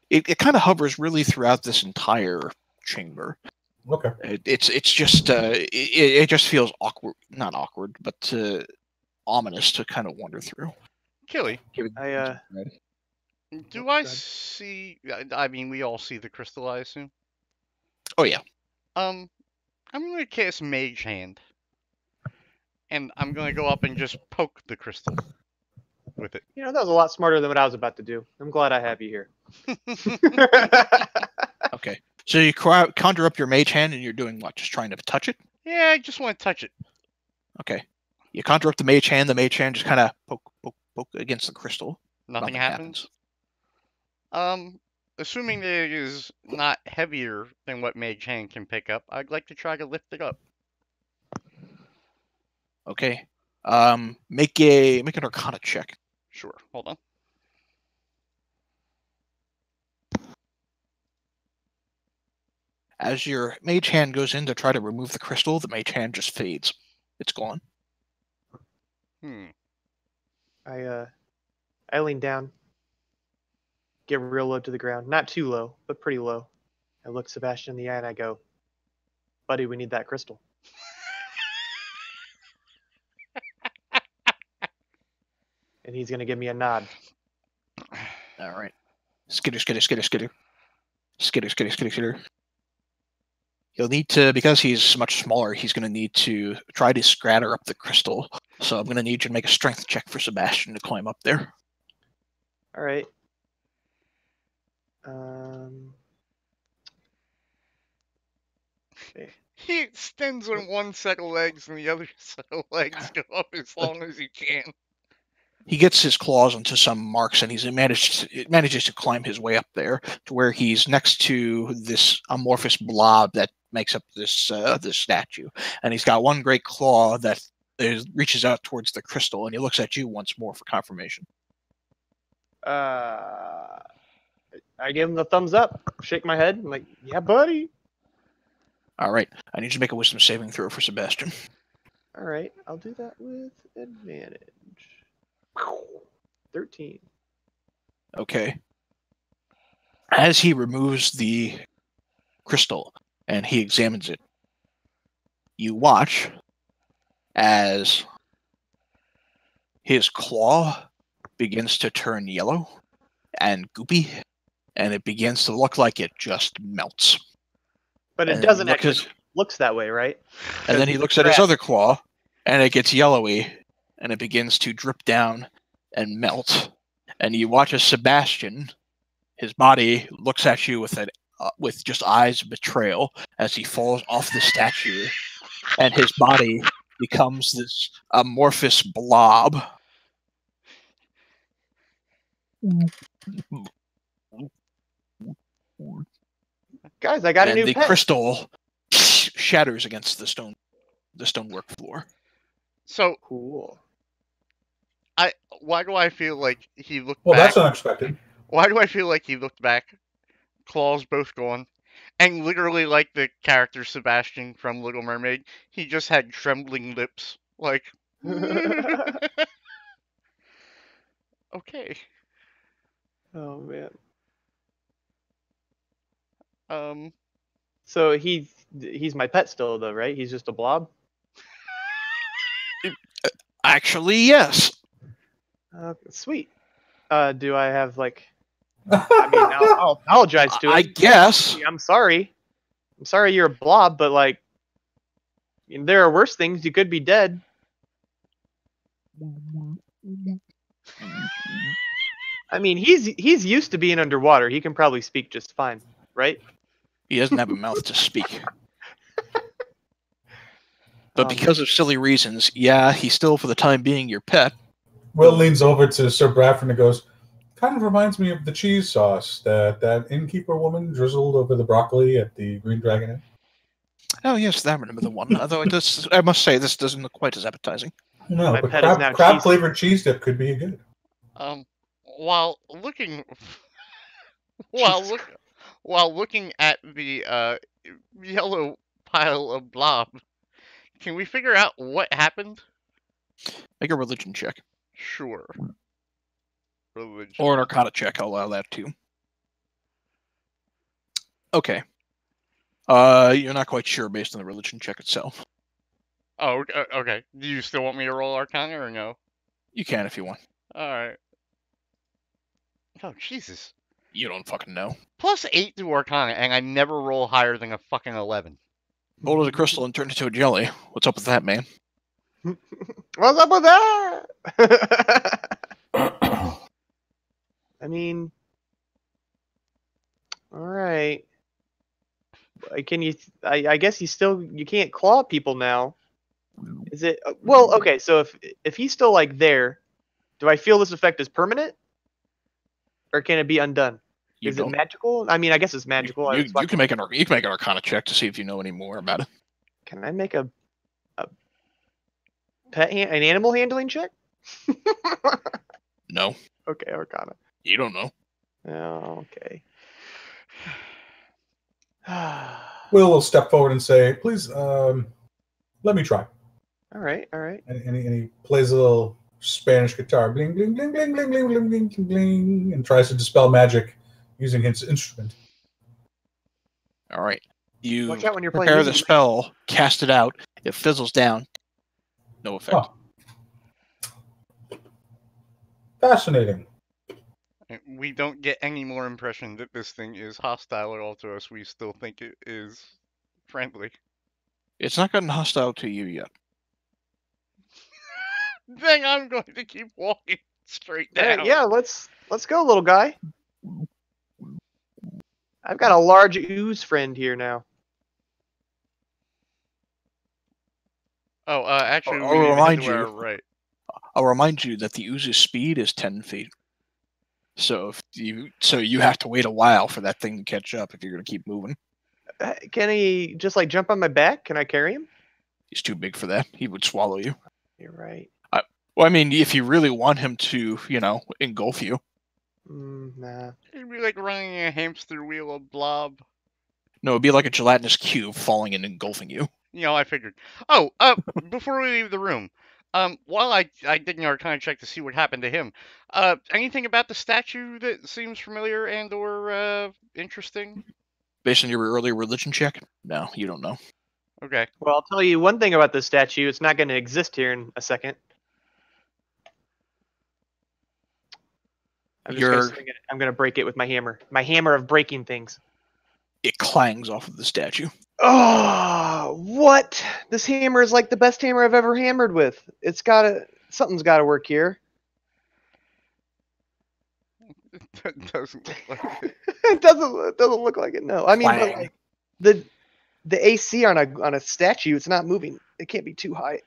It kind of hovers really throughout this entire chamber. Okay. It's just it just feels awkward, not awkward, but ominous to kind of wander through. Killy, I do Oh, I go ahead. see? I mean, we all see the crystal, I assume. Oh yeah. I'm going to cast Mage Hand, and I'm going to go up and just poke the crystal with it. that was a lot smarter than what I was about to do. I'm glad I have you here. Okay. So you conjure up your mage hand, and you're doing what? Just trying to touch it? Yeah, I just want to touch it. Okay. You conjure up the mage hand. The mage hand just kind of poke, poke, poke against the crystal. Nothing happens. Assuming that it is not heavier than what Mage Hand can pick up, I'd like to try to lift it up. Okay. Make an Arcana check. Sure, hold on. As your mage hand goes in to try to remove the crystal, the mage hand just fades. It's gone. I lean down, get real low to the ground. Not too low, but pretty low. I look Sebastian in the eye and I go, buddy, we need that crystal. And he's going to give me a nod. All right. Skitter, skitter, skitter, skitter. Skitter, skitter, skitter, skitter. He'll need to, because he's much smaller, he's going to need to try to scatter up the crystal. So I'm going to need you to make a strength check for Sebastian to climb up there. All right. Okay. He extends on one set of legs and the other set of legs go up as long as he can. He gets his claws into some marks, and he manages to climb his way up there to where he's next to this amorphous blob that makes up this this statue. And he's got one great claw that reaches out towards the crystal, and he looks at you once more for confirmation. I give him the thumbs up, shake my head. I'm like, yeah, buddy. All right. I need you to make a wisdom saving throw for Sebastian. All right. I'll do that with advantage. 13. Okay. As he removes the crystal and he examines it, you watch as his claw begins to turn yellow and goopy, and it begins to look like it just melts. But it And doesn't look actually looks that way, right? And then he looks at his other claw, and it gets yellowy, and it begins to drip down and melt. And you watch as Sebastian, his body looks at you with just eyes of betrayal as he falls off the statue, and his body becomes this amorphous blob. Guys, I got a And new the pet. crystal shatters against the stonework floor. So, Cool. why do I feel like he looked Well, back? that's unexpected. Why do I feel like he looked back? Claws both gone. And literally like the character Sebastian from Little Mermaid, he just had trembling lips. Like, okay. Oh man. So he's my pet still though, right? He's just a blob. Actually, yes. Sweet. Do I have like? I mean, I'll apologize to him. I guess. I'm sorry. I'm sorry you're a blob, but like, there are worse things. You could be dead. I mean, he's used to being underwater. He can probably speak just fine, right? He doesn't have a mouth to speak. But because of silly reasons, yeah, he's still, for the time being, your pet. Will leans over to Sir Bradford and goes, kind of reminds me of the cheese sauce that innkeeper woman drizzled over the broccoli at the Green Dragon Inn. Oh, yes, I remember the one. Although I must say, this doesn't look quite as appetizing. No, My but pet is now crab cheese. flavored cheese dip could be good. while looking while looking at the yellow pile of blob, can we figure out what happened? Make a religion check. Sure. Religion. Or an Arcana check, I'll allow that too. Okay. You're not quite sure based on the religion check itself. Oh, okay. Do you still want me to roll Arcana or no? You can if you want. Alright. Oh, Jesus. You don't fucking know. +8 to Arcana, and I never roll higher than a fucking 11. Rolled as a crystal and turned into a jelly. What's up with that, man? What's up with that? I mean, all right. Can you? I guess you can't claw people now. Is it? Well, okay. So if he's still like there, do I feel this effect is permanent, or can it be undone? You Is don't. it magical? I mean, I guess it's magical. You can make an Arcana check to see if you know any more about it. Can I make a an animal handling check? No, Okay, Arcana. you don't know. Oh, okay. Will step forward and say, "Please, let me try." All right, all right. And he plays a little Spanish guitar, bling bling bling bling bling bling bling bling bling, bling, and tries to dispel magic using his instrument. All right. You Watch out when you're playing prepare the music. spell, cast it out. It fizzles down. No effect. Huh. Fascinating. We don't get any more impression that this thing is hostile at all to us. We still think it is friendly. It's not gotten hostile to you yet. Then I'm going to keep walking straight All down. right, yeah, let's go, little guy. I've got a large ooze friend here now. Oh, actually, I'll we need to head remind to you. our right. I'll remind you that the ooze's speed is 10 feet. So you have to wait a while for that thing to catch up if you're going to keep moving. Can he just like jump on my back? Can I carry him? He's too big for that. He would swallow you. You're right. Well, I mean, if you really want him to, engulf you. Nah. It'd be like running a hamster wheel of blob. No, it'd be like a gelatinous cube falling and engulfing you. I figured. Oh, before we leave the room, while I did an Arcana check to see what happened to him, anything about the statue that seems familiar and or interesting? Based on your earlier religion check? No, you don't know. Okay. Well, I'll tell you one thing about this statue. It's not going to exist here in a second. I'm just gonna swing it. I'm going to break it with my hammer. My hammer of breaking things. It clangs off of the statue. Oh, what? This hammer is like the best hammer I've ever hammered with. Something's got to work here. That doesn't look like it. It doesn't look like it. No, I mean, but Clang. like the AC on a statue, it's not moving. It can't be too high.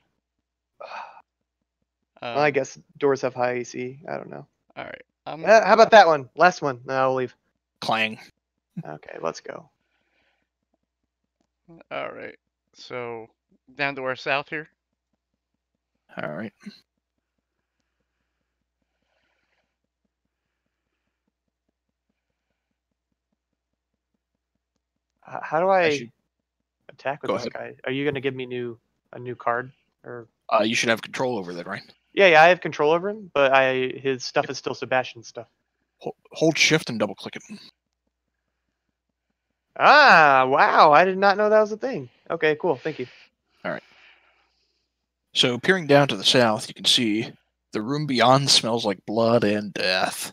Well, I guess doors have high AC. I don't know. All right. How about that one? Last one. No, I'll leave. Clang. Okay, let's go. All right. So down to our south here. All right. How do I As you- attack with Go this ahead. guy? Are you gonna give me a new card? Or You should have control over that, right? yeah, I have control over him, but his stuff is still Sebastian's stuff. Hold shift and double click it. Ah, wow! I did not know that was a thing. Okay, cool. Thank you. So, peering down to the south, you can see the room beyond smells like blood and death.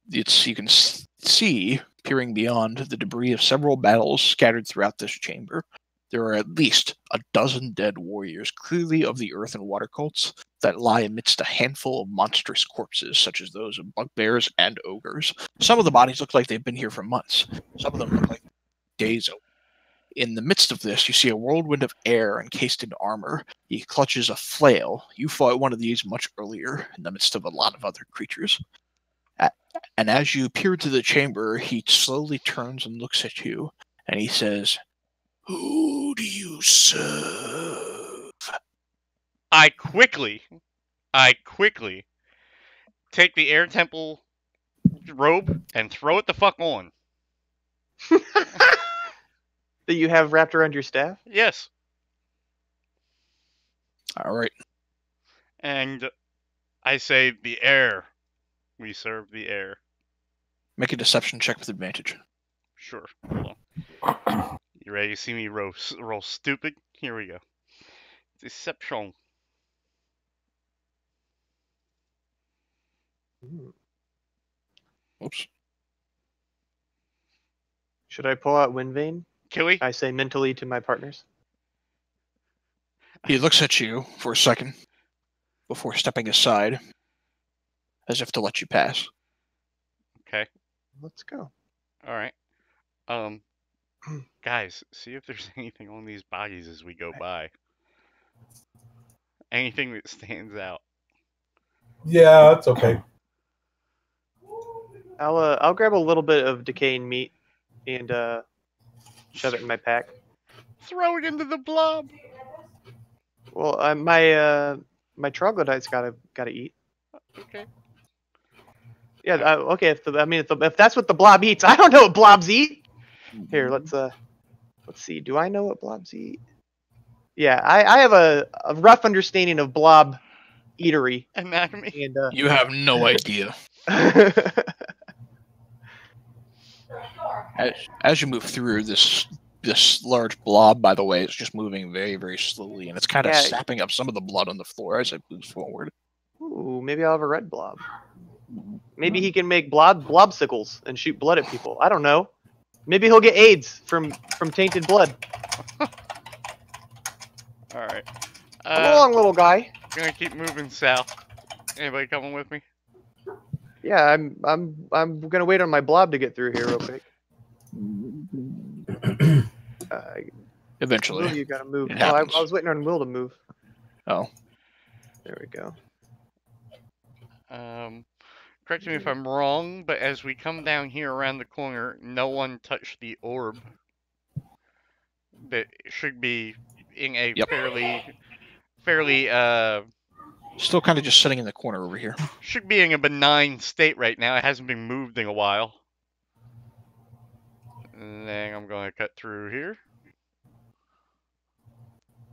You can see, peering beyond, the debris of several battles scattered throughout this chamber. There are at least a dozen dead warriors, clearly of the earth and water cults, that lie amidst a handful of monstrous corpses, such as those of bugbears and ogres. Some of the bodies look like they've been here for months. Some of them look like days old. In the midst of this, you see a whirlwind of air encased in armor. He clutches a flail. You fought one of these much earlier, in the midst of a lot of other creatures. And as you peer into the chamber, he slowly turns and looks at you, and he says, "Who do you serve?" I quickly take the air temple robe and throw it the fuck on. That you have wrapped around your staff? Yes. All right. And I say, the air. We serve the air. Make a deception check with advantage. Sure. Hold on. You ready to see me roll stupid? Here we go. Deception. Oops. Should I pull out Wind Vane? Killy? I say mentally to my partners. He looks at you for a second before stepping aside, as if to let you pass. Okay. Let's go. All right. Guys, see if there's anything on these bodies as we go by. Anything that stands out. Yeah, that's okay. I'll grab a little bit of decaying meat and shove it in my pack. Throw it into the blob. Well, my troglodytes gotta eat. Okay. Yeah. Okay. If that's what the blob eats, I don't know what blobs eat. Here, let's see. Do I know what blobs eat? Yeah, I have a rough understanding of blob eatery. Anatomy. And You have no idea. As you move through this large blob, by the way, it's just moving very, very slowly, and it's kind of Yeah. sapping up some of the blood on the floor as it moves forward. Ooh, maybe I'll have a red blob. Maybe he can make blobsicles and shoot blood at people. I don't know. Maybe he'll get AIDS from tainted blood. All right. Come along, little guy. Gonna keep moving south. Anybody coming with me? Yeah, I'm gonna wait on my blob to get through here real quick. Eventually. Will, you gotta move. It Oh, I happens. was waiting on Will to move. Oh. There we go. Correct me if I'm wrong, but as we come down here around the corner, no one touched the orb. That should be in a Yep. fairly Still kind of just sitting in the corner over here. should be in a benign state right now. It hasn't been moved in a while. And then I'm going to cut through here.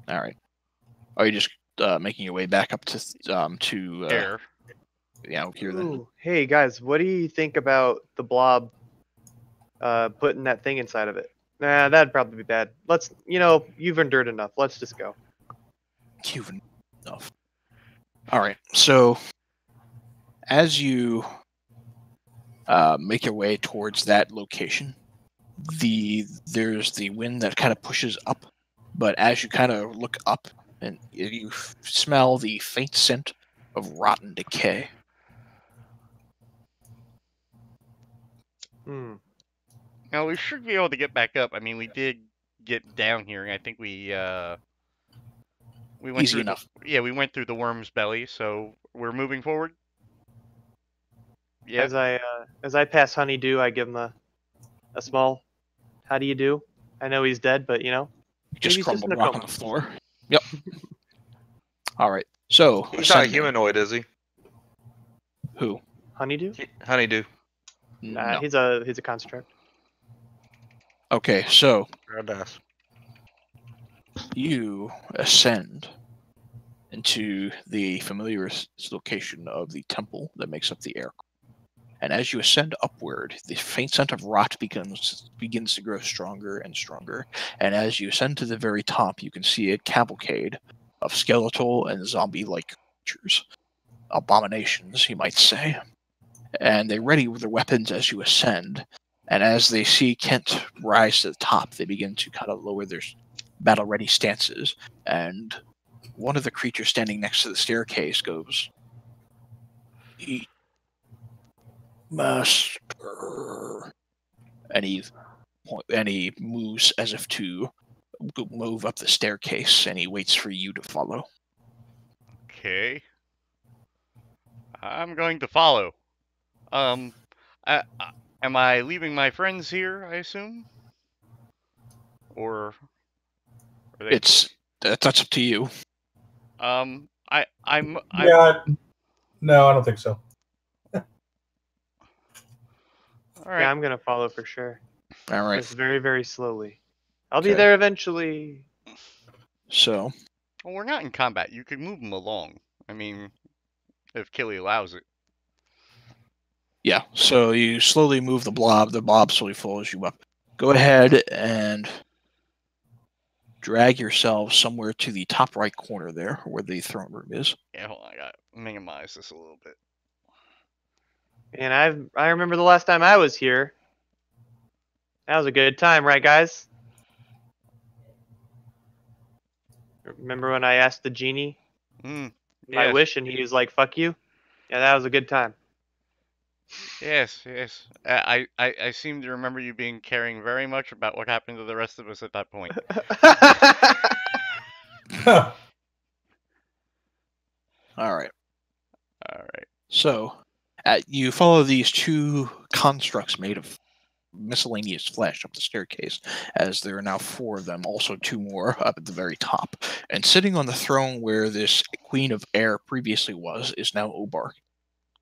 All right. Are you just making your way back up to Here. yeah, here then? Ooh, hey guys, what do you think about the blob putting that thing inside of it? Nah, that'd probably be bad. You've endured enough. Let's just go. You've enough. All right. So, as you make your way towards that location, there's the wind that kind of pushes up, but as you kind of look up, and you smell the faint scent of rotten decay. Hmm. Now we should be able to get back up. I mean, we did get down here, and I think we went Easy through enough. we went through the worm's belly, so we're moving forward. Yeah. As I pass Honeydew, I give him a small how do you do? I know he's dead, but Just maybe he's crumbled in a rock on coma. the floor. Yep. All right. So He's not a ascending. humanoid, is he? Who? Honeydew? Honeydew. Nah, No. he's a construct. Okay, so I'd ask. you ascend into the familiar location of the temple that makes up the air. And as you ascend upward, the faint scent of rot begins to grow stronger and stronger. And as you ascend to the very top, you can see a cavalcade of skeletal and zombie-like creatures. Abominations, you might say. And they ready with their weapons as you ascend. And as they see Kent rise to the top, they begin to kind of lower their battle-ready stances. And one of the creatures standing next to the staircase goes, "Eat, master." And he moves as if to move up the staircase, and he waits for you to follow. Okay. I'm going to follow. Am I leaving my friends here, I assume? Or are they... That's up to you. I'm Yeah. No, I don't think so. all right. Yeah, I'm gonna follow for sure. All right. Just very, very slowly. I'll be Okay. there eventually. So Well, we're not in combat. You can move them along. I mean, if Killy allows it. yeah, so you slowly move the blob. The blob slowly follows you up. Go ahead and drag yourself somewhere to the top right corner there, where the throne room is. Yeah, hold on. I gotta minimize this a little bit. And I remember the last time I was here. That was a good time, right, guys? Remember when I asked the genie my Yes, wish, and he was like, "Fuck you"? Yeah, that was a good time. yes. I seem to remember you being caring very much about what happened to the rest of us at that point. All right. All right. So, you follow these two constructs made of miscellaneous flesh up the staircase, as there are now 4 of them, also 2 more up at the very top. And sitting on the throne where this Queen of Air previously was is now Obark,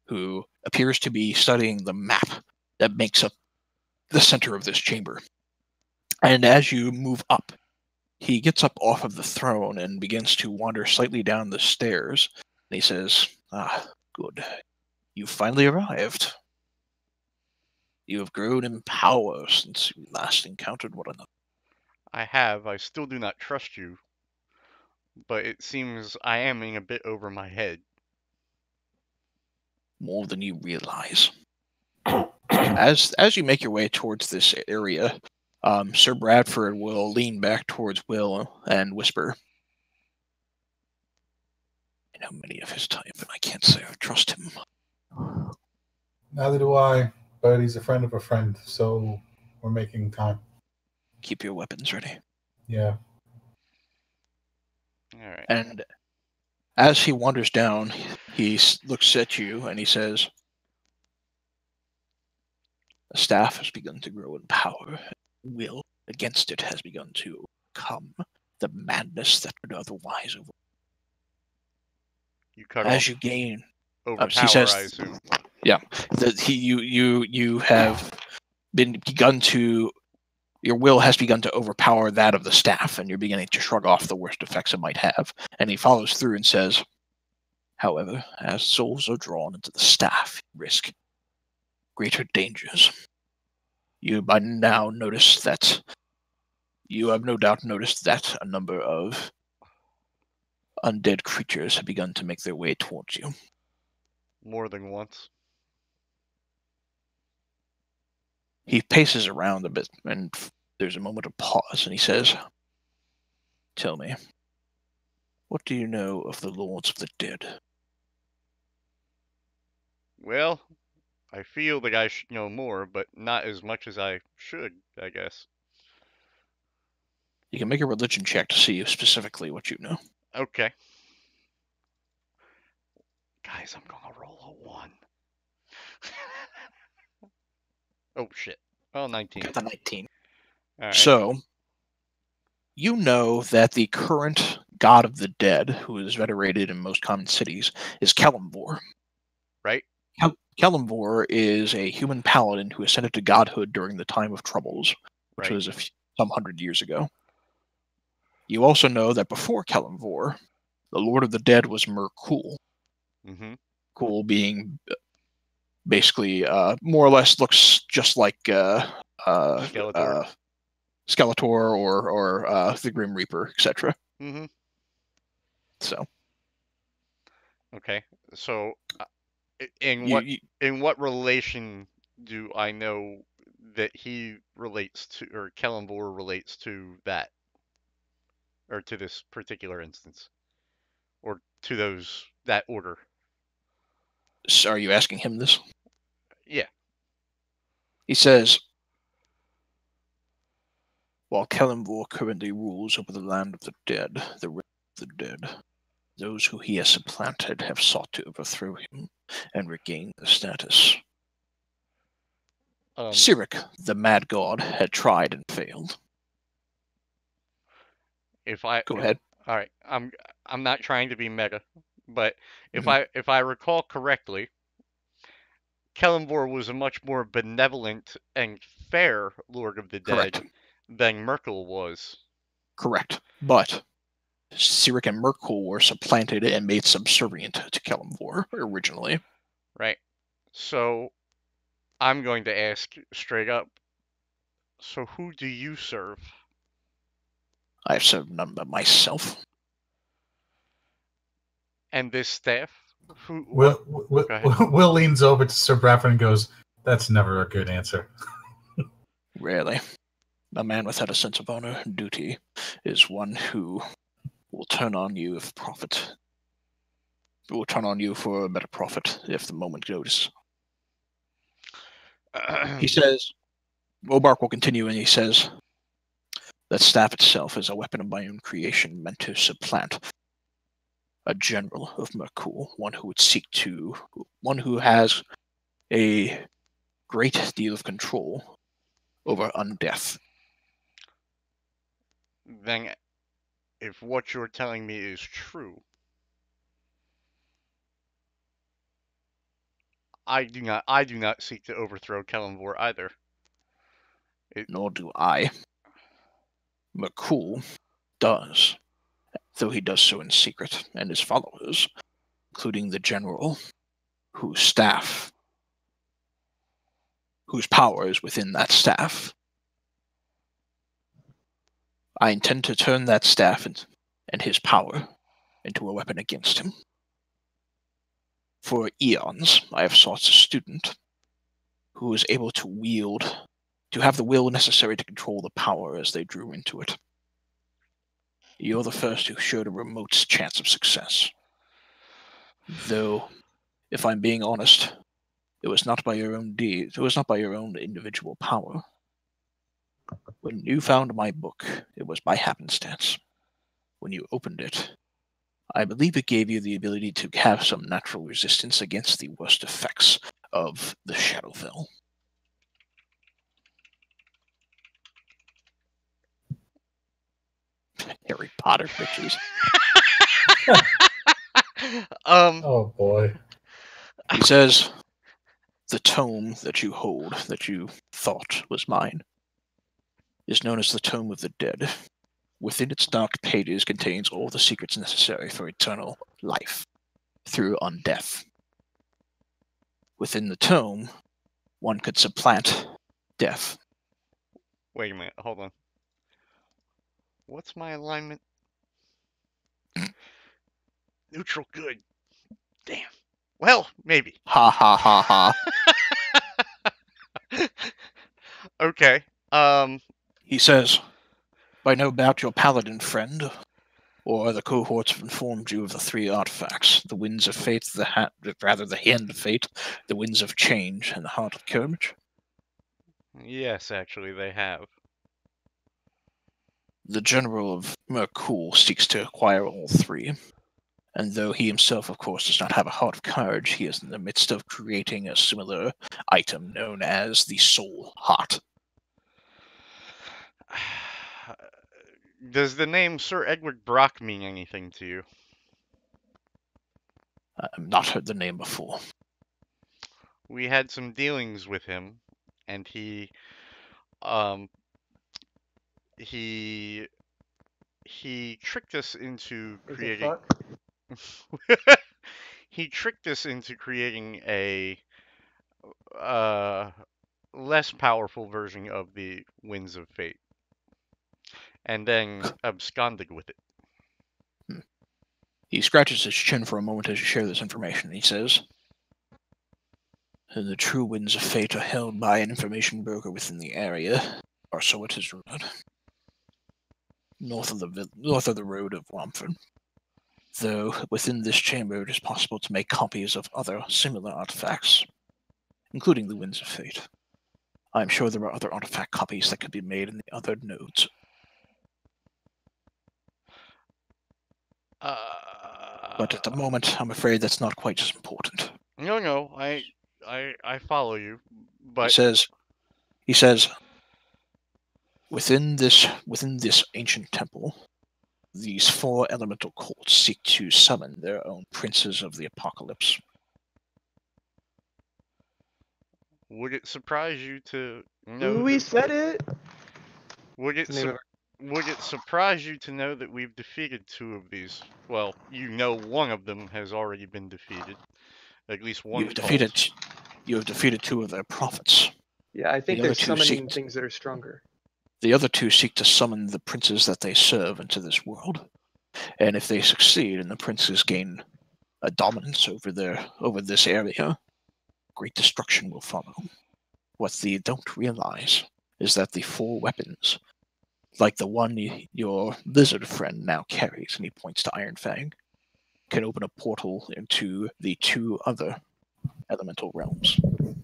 who appears to be studying the map that makes up the center of this chamber. And as you move up, he gets up off of the throne and begins to wander slightly down the stairs. And he says, "Ah, good. You finally arrived. You have grown in power since we last encountered one another. I still do not trust you, but it seems I am in a bit over my head. More than you realize." As you make your way towards this area, Sir Bradford will lean back towards Will and whisper, "I know many of his type, and I can't say I trust him. Neither do I, but he's a friend of a friend, so we're making time. Keep your weapons ready." Yeah. All right. And as he wanders down, he looks at you and he says, "The staff has begun to grow in power. Will against it has begun to come the madness that would otherwise over. You cut As off you gain." He overpower, says, I assume. "Yeah, that you have begun to. Your will has begun to overpower that of the staff, and you're beginning to shrug off the worst effects it might have." And he follows through and says, "However, as souls are drawn into the staff, you risk greater dangers. You by now notice that you have no doubt noticed that a number of undead creatures have begun to make their way towards you." More than once. He paces around a bit, and there's a moment of pause, and he says, "Tell me, what do you know of the Lords of the Dead?" Well, I feel that I should know more, but not as much as I should, I guess. You can make a religion check to see specifically what you know. Okay. Guys, I'm gonna roll a 1. Oh, shit. Oh, 19. Got the 19. All right. So, you know that the current god of the dead, who is venerated in most common cities, is Kalimvor. Right? Kalimvor is a human paladin who ascended to godhood during the time of Troubles, which Right. was some 100 years ago. You also know that before Kalimvor, the Lord of the Dead was Merkul. Mm-hmm. Kul being basically more or less looks just like Skeletor. Skeletor or the Grim Reaper, etc. Mm-hmm. So Okay. So, in you what relation do I know that he relates to, or Kellenvor relates to that, or to this particular instance, or to that order? are you asking him this? Yeah. He says, "While Kalimvor currently rules over the land of the dead, the realm of the dead, those who he has supplanted have sought to overthrow him and regain the status. Cyric, the mad god, had tried and failed." If I Go ahead. All right, I'm not trying to be meta, but if Mhm. if I recall correctly, Kellenvor was a much more benevolent and fair Lord of the Correct. Dead than Merkel was. Correct. But Cyric and Merkul were supplanted and made subservient to Kalimvor originally. Right. So I'm going to ask straight up. So who do you serve? I have served none but myself. And this staff? Will Go ahead. Will leans over to Sir Braffin and goes, "That's never a good answer." Rarely. A man without a sense of honor and duty is one who will turn on you if profit. Will turn on you for a better profit if the moment goes. He says, Obark will continue, and he says, that staff itself is a weapon of my own creation meant to supplant a general of Merkul, one who has a great deal of control over undeath. Then, if what you're telling me is true, I do not seek to overthrow Kellenvor either. Nor do I. Merkul does, though he does so in secret, and his followers, including the general, whose power is within that staff. I intend to turn that staff and his power into a weapon against him. For eons, I have sought a student who is able to have the will necessary to control the power as they drew into it. You're the first who showed a remote chance of success. Though, if I'm being honest, it was not by your own deeds, it was not by your own individual power. When you found my book, it was by happenstance. When you opened it, I believe it gave you the ability to have some natural resistance against the worst effects of the Shadowfell. Harry Potter bitches. Oh boy. He says, the tome that you hold, that you thought was mine, is known as the Tome of the Dead. Within its dark pages contains all the secrets necessary for eternal life through undeath. Within the tome, one could supplant death. Wait a minute, hold on. What's my alignment? Neutral good. Damn. Well, maybe. Ha ha ha ha. Okay. He says, by no doubt your paladin friend, or other cohorts have informed you of the three artifacts, the Winds of Fate, the Hand of Fate, the Winds of Change, and the Heart of Courage. Yes, actually, they have. The General of Merkul seeks to acquire all three, and though he himself, of course, does not have a Heart of Courage, he is in the midst of creating a similar item known as the Soul Heart. Does the name Sir Edward Brock mean anything to you? I've not heard the name before. We had some dealings with him, and he tricked us into creating. He tricked us into creating a less powerful version of the Winds of Fate, and then absconded with it. He scratches his chin for a moment as you share this information. He says, the true Winds of Fate are held by an information broker within the area, or so it is rumored, north of the road of Romford. Though within this chamber it is possible to make copies of other similar artifacts, including the Winds of Fate. I am sure there are other artifact copies that could be made in the other nodes. But at the moment, I'm afraid that's not quite as important. No, I follow you, but he says, within this ancient temple, these four elemental cults seek to summon their own princes of the apocalypse. Would it surprise you to know? We said it. Would it surprise you to know that we've defeated two of these? Well, one of them has already been defeated. At least one. You have defeated two of their prophets. Yeah, I think they're summoning things that are stronger. The other two seek to summon the princes that they serve into this world. And if they succeed and the princes gain a dominance over this area, great destruction will follow. What they don't realize is that the 4 weapons, like the one your lizard friend now carries, and he points to Iron Fang, can open a portal into the 2 other elemental realms.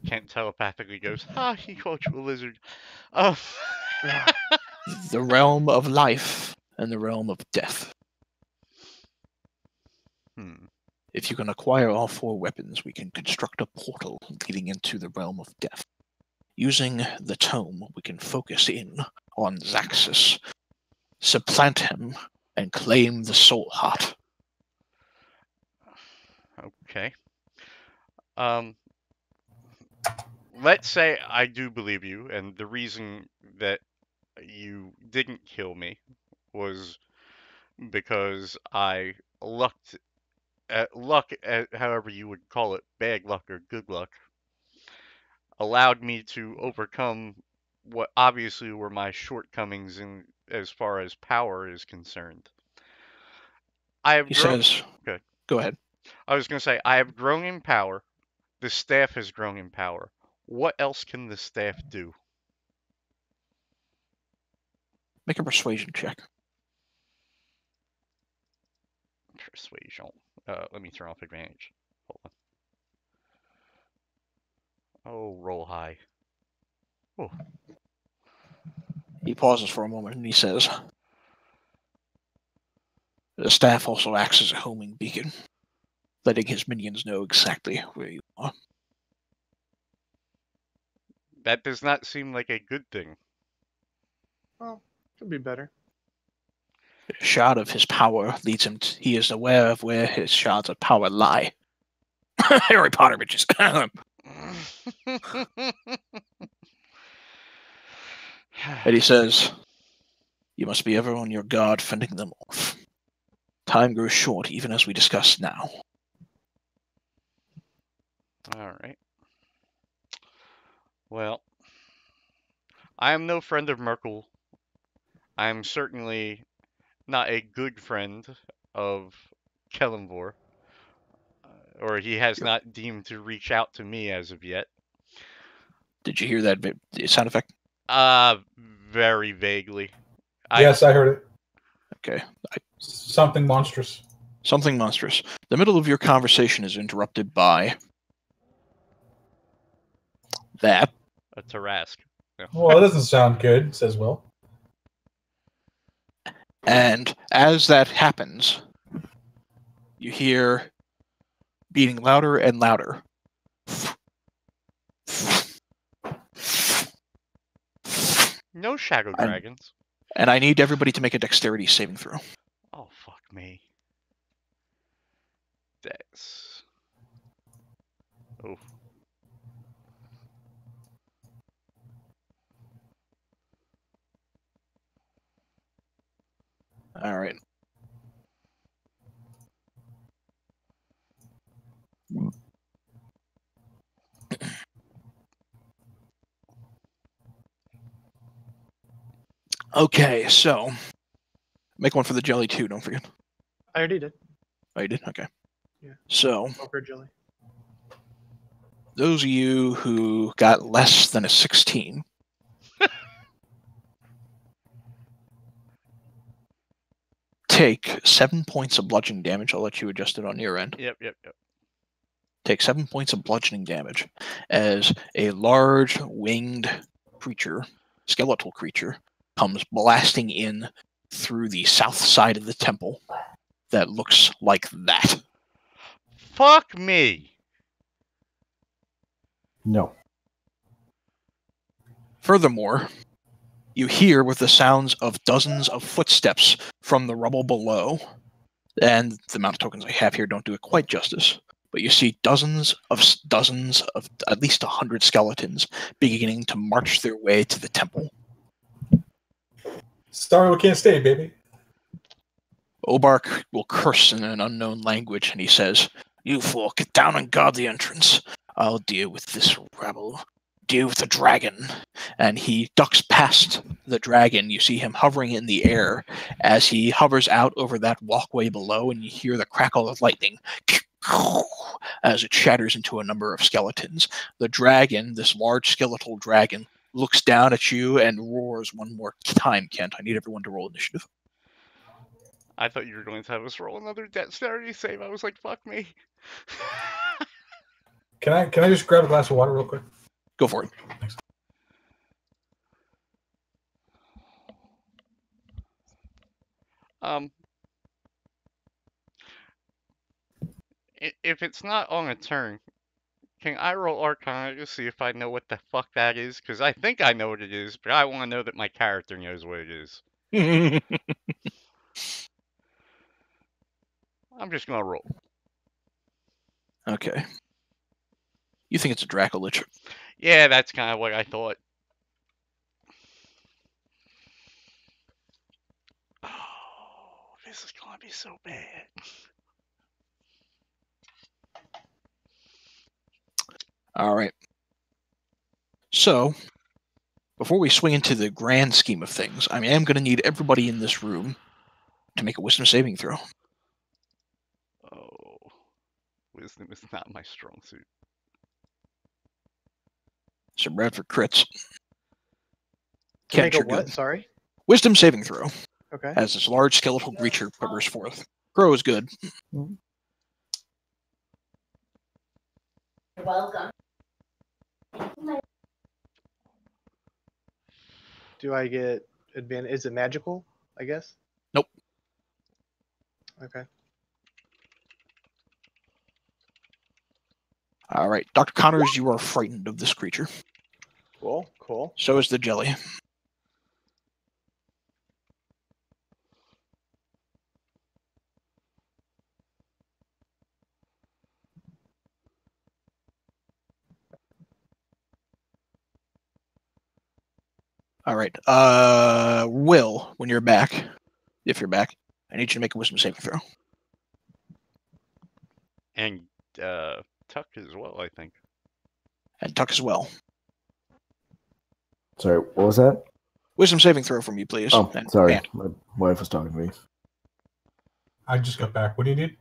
Kent telepathically goes, he called you a lizard. Oh. The realm of life and the realm of death. If you can acquire all 4 weapons, we can construct a portal leading into the realm of death. Using the tome, we can focus in on Zaxxas, supplant him, and claim the soul heart. Okay. Let's say I do believe you, and the reason that you didn't kill me was because I lucked at however you would call it, bad luck or good luck, allowed me to overcome what obviously were my shortcomings in as far as power is concerned. He says, okay. Go ahead. I was going to say, I have grown in power. The staff has grown in power. What else can the staff do? Make a persuasion check. Persuasion. Let me turn off advantage. Hold on. Oh, roll high. Oh. He pauses for a moment and he says, the staff also acts as a homing beacon, letting his minions know exactly where you are. That does not seem like a good thing. Well, could be better. A shard of his power leads him he is aware of where his shards of power lie. Harry Potter bitches. And he says, you must be ever on your guard fending them off. Time grows short, even as we discuss now. Alright. Well, I am no friend of Merkel. I am certainly not a good friend of Kellenvor. Or he has not deemed to reach out to me as of yet. Did you hear that sound effect? Very vaguely. Yes, I heard it. Okay. Something monstrous. Something monstrous. The middle of your conversation is interrupted by that. A Tarask. No. Well, it doesn't sound good, says Will. And as that happens, you hear beating louder and louder. No shadow dragons. And I need everybody to make a dexterity saving throw. Oh, fuck me. Dex. Oh. All right. Okay, so make one for the jelly too, don't forget. I already did. Oh, you did? Okay. Yeah. So, Poker jelly. those of you who got less than a 16, take 7 points of bludgeoning damage. I'll let you adjust it on your end. Yep. Take 7 points of bludgeoning damage as a large winged creature, skeletal creature, comes blasting in through the south side of the temple that looks like that. Fuck me! No. Furthermore, you hear with the sounds of dozens of footsteps from the rubble below, and the amount of tokens I have here don't do it quite justice, but you see dozens of at least 100 skeletons beginning to march their way to the temple. Sorry, we can't stay, baby. Obark will curse in an unknown language, and he says, "You fool, get down and guard the entrance. I'll deal with this rabble. Deal with the dragon." And he ducks past the dragon. You see him hovering in the air as he hovers out over that walkway below, and you hear the crackle of lightning. as it shatters into a number of skeletons. The dragon, this large skeletal dragon, looks down at you and roars one more time, Kent. I need everyone to roll initiative. I thought you were going to have us roll another dexterity save. I was like, fuck me. Can I just grab a glass of water real quick? Go for it. Thanks. If it's not on a turn, can I roll Arcana to see if I know what the fuck that is? Because I think I know what it is, but I want to know that my character knows what it is. I'm just gonna roll. Okay. You think it's a Dracolich? Yeah, that's kind of what I thought. Oh, this is gonna be so bad. All right. So, before we swing into the grand scheme of things, I am going to need everybody in this room to make a wisdom saving throw. Oh, wisdom is not my strong suit. So, Bradford crits. To make a you're what? good. Sorry. Wisdom saving throw. Okay. As this large skeletal creature quivers forth. Crow is good. You're welcome. Do I get advantage? Is it magical? I guess. Nope. Okay. All right. Dr. Connors, you are frightened of this creature. Cool. Cool. So is the jelly. All right. Will, when you're back, if you're back, I need you to make a wisdom saving throw. And Tuck as well, I think. And Tuck as well. Sorry, what was that? Wisdom saving throw from you, please. Oh, And sorry. man, My wife was talking to me. I just got back. What do you need?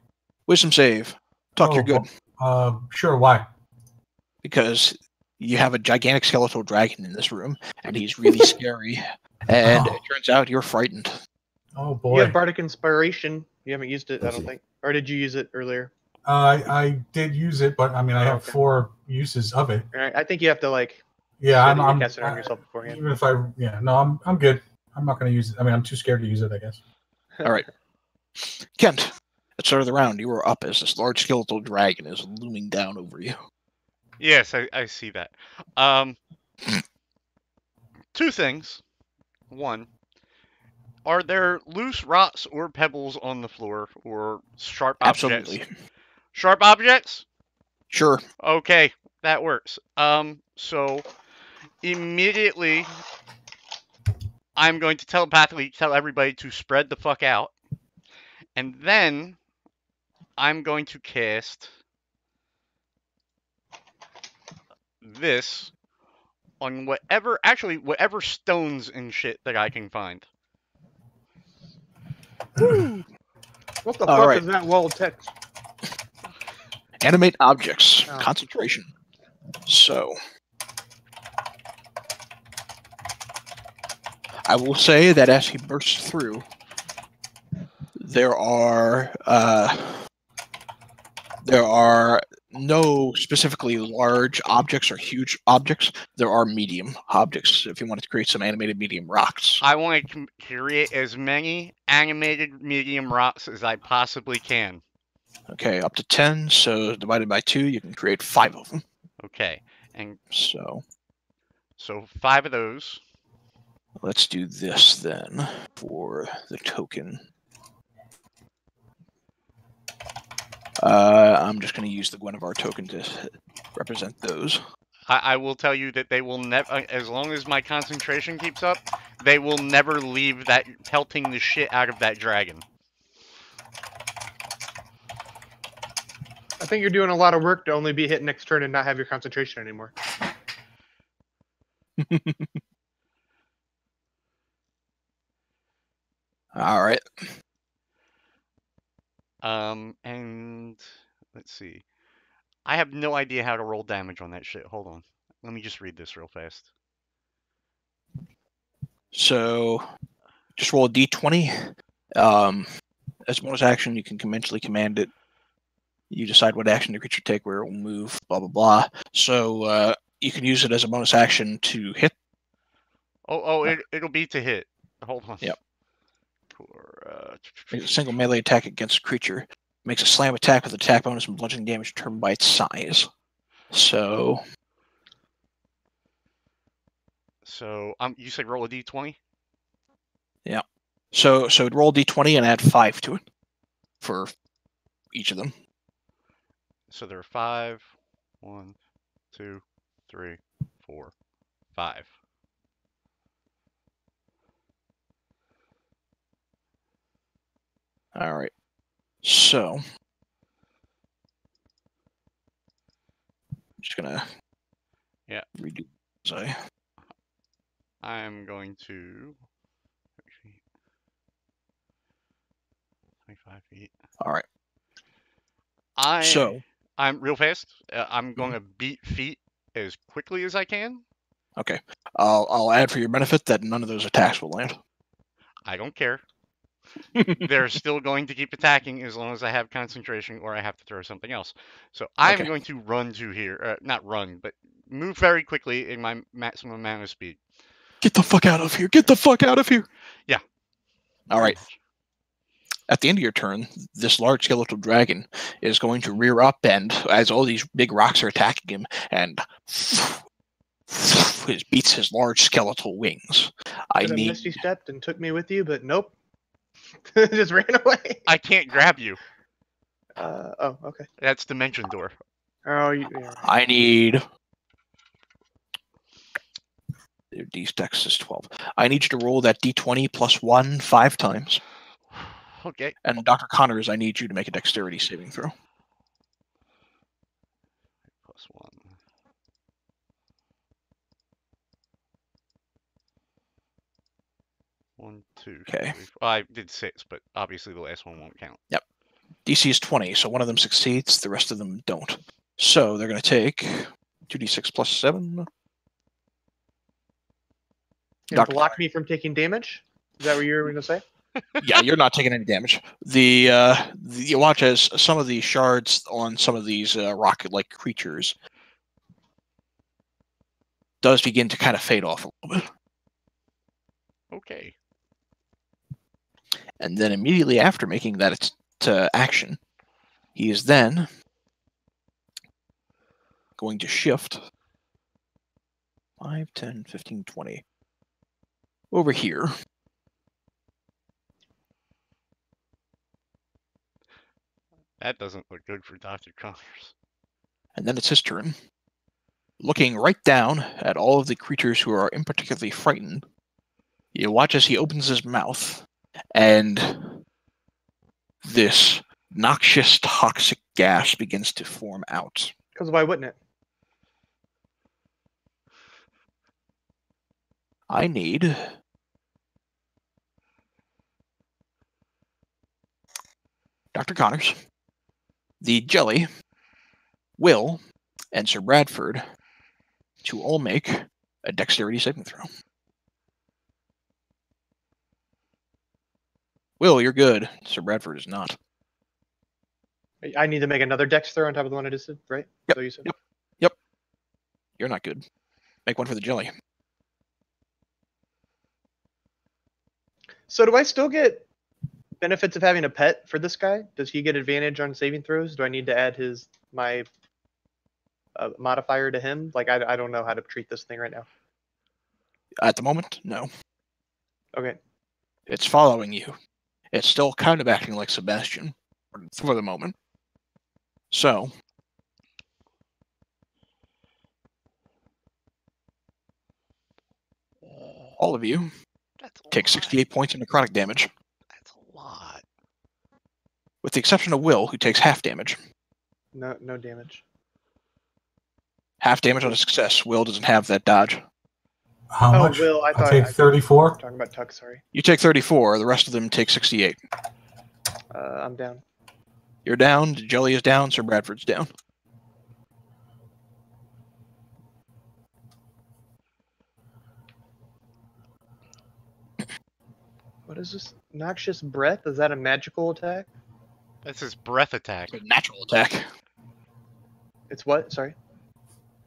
wisdom save. Tuck, you're good. Sure. Why? Because you have a gigantic skeletal dragon in this room, and he's really scary. And it turns out you're frightened. Oh You boy. have bardic inspiration. You haven't used it, I Let's don't see. think. Or did you use it earlier? I did use it, but I mean, I have Okay. 4 uses of it. All right. I think you have to like. Yeah, so I'm. that you I'm cast it on yourself beforehand. Even if I'm good. I'm not going to use it. I mean, I'm too scared to use it, I guess. All right. Kent, at the start of the round, you were up as this large skeletal dragon is looming down over you. Yes, I see that. 2 things. 1, are there loose rocks or pebbles on the floor or sharp objects? Absolutely. Sharp objects? Sure. Okay, that works. So immediately I'm going to telepathically tell everybody to spread the fuck out. And then I'm going to cast this on whatever stones and shit that I can find. What the All fuck right. is that wall of text? Animate objects. Oh. Concentration. So, I will say that as he bursts through, there are no specifically large objects or huge objects. There are medium objects. If you wanted to create some animated medium rocks, I want to create as many animated medium rocks as I possibly can. okay, up to 10. So divided by 2, you can create 5 of them. Okay, and So 5 of those. let's do this then for the token. I'm just going to use the Guinevere token to represent those. I will tell you that they will never, as long as my concentration keeps up, they will never leave that pelting the shit out of that dragon. I think you're doing a lot of work to only be hit next turn and not have your concentration anymore. All right. And Let's see. I have no idea how to roll damage on that shit. Hold on. Let me just read this real fast. So, just roll a d20. As a bonus action, you can conventionally command it. You decide what action the creature take, where it will move, blah, blah, blah. So, you can use it as a bonus action to hit. It'll be to hit. Hold on. Yep. For, Makes a single melee attack against a creature. Makes a slam attack with attack bonus and bludgeoning damage determined by its size. So, you said roll a d20? yeah. So roll d20 and add 5 to it for each of them. So there are 5. 1, 2, 3, 4, 5. All right. So, I'm just gonna redo. Sorry. I'm going to 25 feet. All right. I'm real fast. I'm going to beat feet as quickly as I can. Okay. I'll add for your benefit that none of those attacks will land. I don't care. They're still going to keep attacking as long as I have concentration or I have to throw something else. So I'm going to run to here. Not run, but move very quickly in my maximum amount of speed. Get the fuck out of here. Get the fuck out of here. Yeah. All right. At the end of your turn, this large skeletal dragon is going to rear up and as all these big rocks are attacking him and beats his large skeletal wings. I misty stepped and took me with you, but nope. Just ran away. I can't grab you. Oh, okay. That's dimension door. Oh, yeah. I need... D-Dex is 12. I need you to roll that D20 plus 1 5 times. Okay. And Dr. Connors, I need you to make a dexterity saving throw. Plus 1. One, two, okay. 3, 4. I did 6, but obviously the last one won't count. Yep. DC is 20, so one of them succeeds, the rest of them don't. So they're going to take 2d6 plus 7. Block me from taking damage? Is that what you were going to say? Yeah, you're not taking any damage. You watch as some of the shards on some of these rocket-like creatures does begin to kind of fade off a little bit. Okay. And then immediately after making that action, he is then going to shift 5, 10, 15, 20 over here. That doesn't look good for Dr. Connors. And then it's his turn. Looking right down at all of the creatures who are particularly frightened, you watch as he opens his mouth, and this noxious, toxic gas begins to form out. Because why wouldn't it? I need Dr. Connors, the Jelly, Will, and Sir Bradford to all make a dexterity saving throw. Will, you're good. Sir Bradford is not. I need to make another dex throw on top of the one I just did, right? Yep. So you said? Yep. You're not good. Make one for the Jelly. So do I still get benefits of having a pet for this guy? Does he get advantage on saving throws? Do I need to add my modifier to him? Like, I don't know how to treat this thing right now. At the moment, no. Okay. It's following you. It's still kind of acting like Sebastian for the moment. So, all of you take 68 points of necrotic damage. That's a lot. With the exception of Will, who takes half damage. No damage. Half damage on a success. Will doesn't have that dodge. How much? Will, I take 34. Talking about Tuck, sorry. You take 34. The rest of them take 68. I'm down. You're down. Jelly is down. Sir Bradford's down. What is this? Noxious breath? Is that a magical attack? That's his breath attack. It's a natural attack. It's what? Sorry.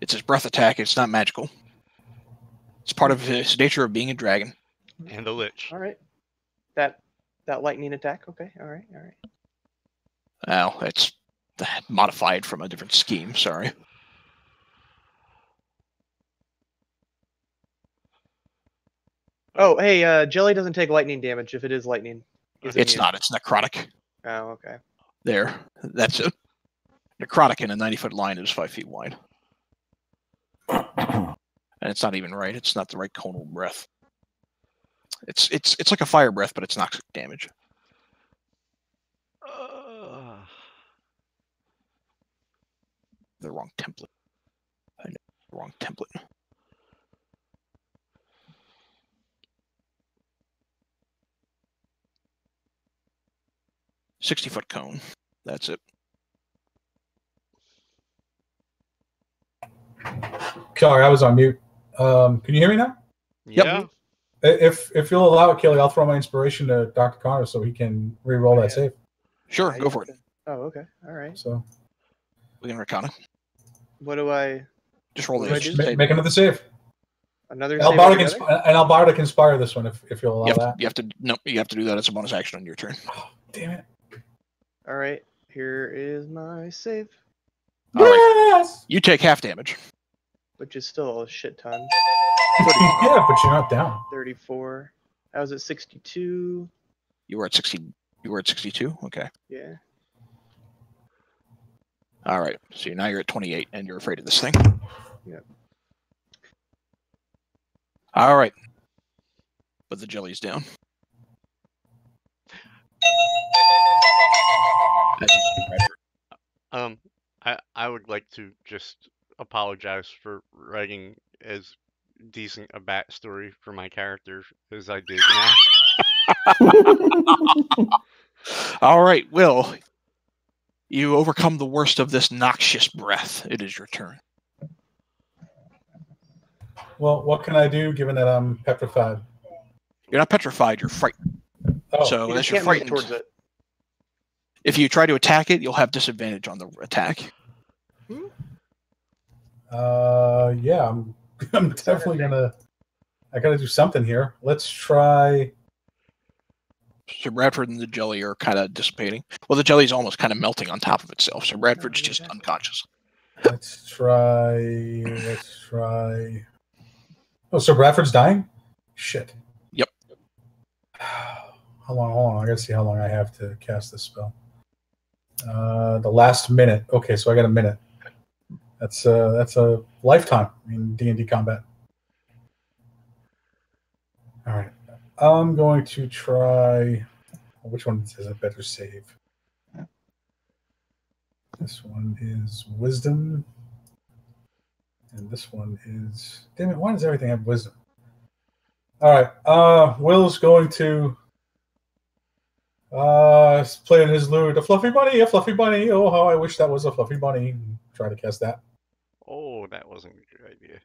It's his breath attack. It's not magical. It's part of his nature of being a dragon. And a lich. All right. That lightning attack. Okay. All right. All right. Well, it's modified from a different scheme. Sorry. Oh, hey, Jelly doesn't take lightning damage if it is lightning. He's It's immune. not. It's necrotic. Oh, okay. There. That's it. Necrotic in a 90-foot line is 5 feet wide. And it's not even right. It's not the right conal breath. It's like a fire breath, but it's not damage. The wrong template. I know the wrong template. $60-foot cone. That's it. Sorry, I was on mute. Can you hear me now? Yeah. If you'll allow it, Kelly, I'll throw my inspiration to Dr. Connor so he can re-roll that save. Sure, go for it. Oh, okay. All right. So We can Arcana. What do I? Just roll What do I the do? make another save. Another And save altogether? I'll Bardic Inspire this one if you'll allow that. You have to do that as a bonus action on your turn. Oh, damn it. All right. Here is my save, All right. Yes! You take half damage. which is still a shit ton. Yeah, but you're not down. 34. I was at 62. You were at 60. You were at 62. Okay. Yeah. All right. So now you're at 28, and you're afraid of this thing. Yep. All right. But the jelly's down. I would like to just apologize for writing as decent a backstory for my character as I did now. All right, Will. You overcome the worst of this noxious breath. It is your turn. Well, what can I do given that I'm petrified? You're not petrified. You're frightened. Oh, So You as just you're can't move frightened, towards it. if you try to attack it, you'll have disadvantage on the attack. yeah, I'm definitely gonna. I gotta do something here. Let's try. Sir Bradford and the jelly are kind of dissipating. Well, the jelly's almost kind of melting on top of itself. Sir Bradford's just unconscious. Let's try. Oh, so Bradford's dying? Shit. Yep. How long? Hold on. I gotta see how long I have to cast this spell. The last minute. Okay, so I got a minute. That's a lifetime in D&D combat. All right. I'm going to try. Which one is a better save? This one is Wisdom. And this one is... Damn it, why does everything have Wisdom? All right. Will's going to play on his lute. A fluffy bunny, a fluffy bunny. Oh, how I wish that was a fluffy bunny. Try to cast that. Oh, that wasn't a good idea.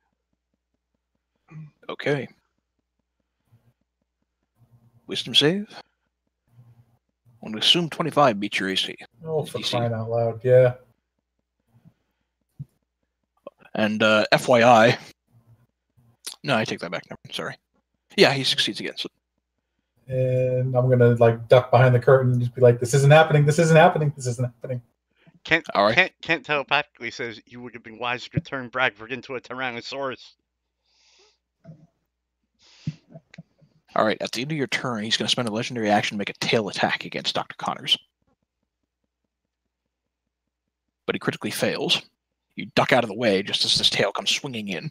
Okay. Wisdom save. I'm going to assume 25 beats your AC. Oh, for DC. crying out loud. Yeah. And FYI... No, I take that back. No, sorry. Yeah, he succeeds against it. And I'm going to duck behind the curtain and just be like, this isn't happening. This isn't happening. This isn't happening. All right. Kent telepathically says you would have been wiser to turn Bradford into a Tyrannosaurus. All right, at the end of your turn, he's going to spend a legendary action to make a tail attack against Dr. Connors. But he critically fails. You duck out of the way just as this tail comes swinging in.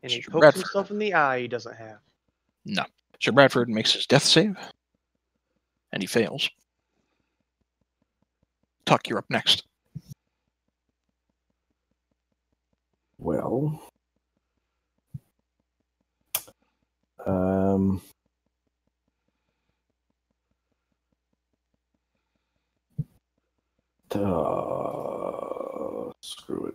And he Sir pokes Bradford. himself in the eye he doesn't have. No. Sir Bradford makes his death save, and he fails. Tuck, you're up next. Well, screw it.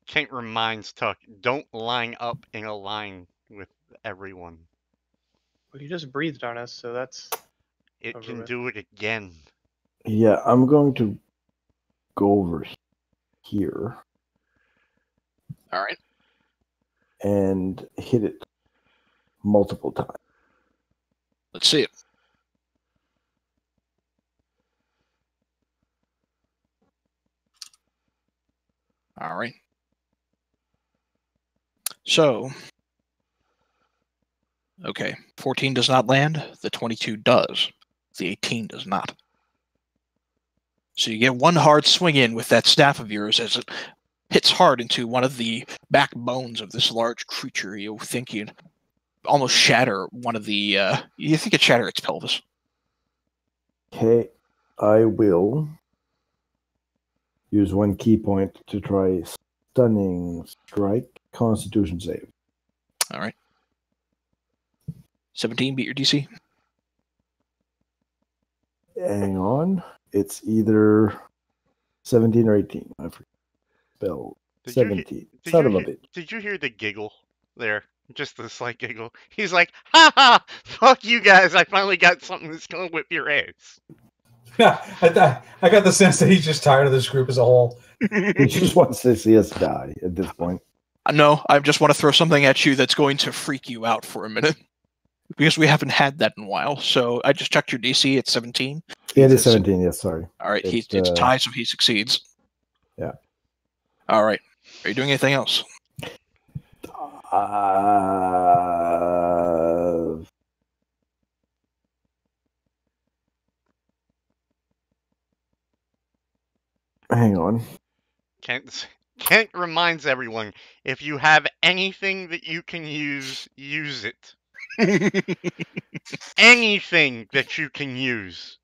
Kent reminds Tuck, don't line up in a line with everyone. Well, you just breathed on us, so that's It over can with. do it again. Yeah, I'm going to go over here All right. and hit it multiple times. Let's see it. All right. So, okay, 14 does not land. The 22 does. The 18 does not. So you get one hard swing in with that staff of yours as it hits hard into one of the backbones of this large creature. You think you'd almost shatter one of the. You think it'd shatter its pelvis. Okay, I will use one key point to try stunning strike. Constitution save. All right. 17 beat your DC. Hang on. It's either 17 or 18. I forget. Spell. Did you 17. Did Son you of a hear, bitch. did you hear the giggle there? Just the slight giggle. He's like, ha ha! Fuck you guys! I finally got something that's gonna whip your ass. Yeah, I got the sense that he's just tired of this group as a whole. He just wants to see us die at this point. No, I just want to throw something at you that's going to freak you out for a minute. Because we haven't had that in a while. So I just checked your DC at 17. Yeah, it is 17, yes, sorry. All right, It's, it's a tie, so he succeeds. Yeah. All right. Are you doing anything else? Hang on. Kent reminds everyone, if you have anything that you can use it. Anything that you can use.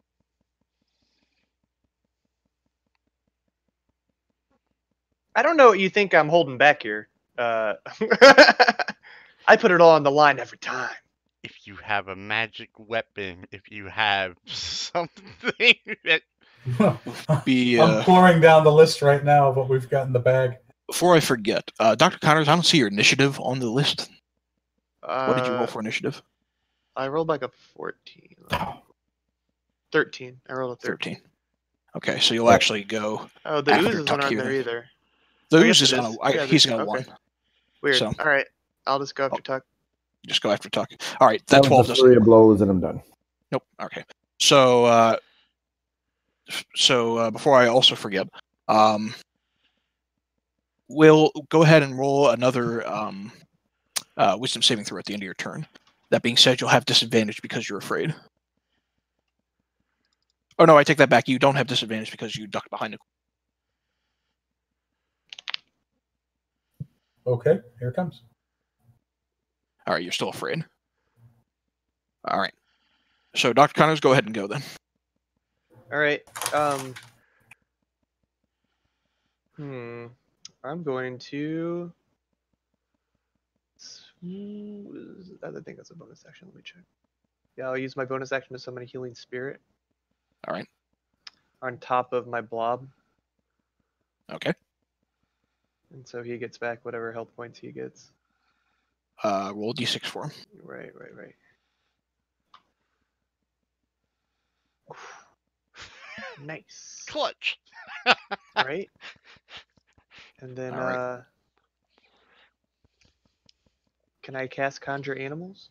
I don't know what you think I'm holding back here. I put it all on the line every time. If you have a magic weapon, if you have something that... I'm pouring down the list right now of what we've got in the bag. Before I forget, Dr. Connors, I don't see your initiative on the list. What did you roll for initiative? I rolled like a 14. 13. I rolled a 13. 13. Okay, so you'll actually go. Oh, the after oozes Tuck aren't here there then. either. The I ooze guess is it on is. a. Yeah, He's got a okay. 1. Weird. So- All right. I'll just go after Tuck. Just go after Tuck. All right, that That 12 was a doesn't. flurry of blows and I'm done. Nope. Okay. So, before I also forget, we'll go ahead and roll another wisdom saving throw at the end of your turn. That being said, you'll have disadvantage because you're afraid. Oh no, I take that back. You don't have disadvantage because you ducked behind the. Okay, here it comes. All right, you're still afraid. All right. So, Dr. Connors, go ahead and go then. All right. I'm going to. I think that's a bonus action. Let me check. Yeah, I'll use my bonus action to summon a healing spirit. All right. On top of my blob. Okay. And so he gets back whatever health points he gets. Roll d6 for him. Right. Nice. Clutch. Right? And then, All right. can I cast Conjure Animals?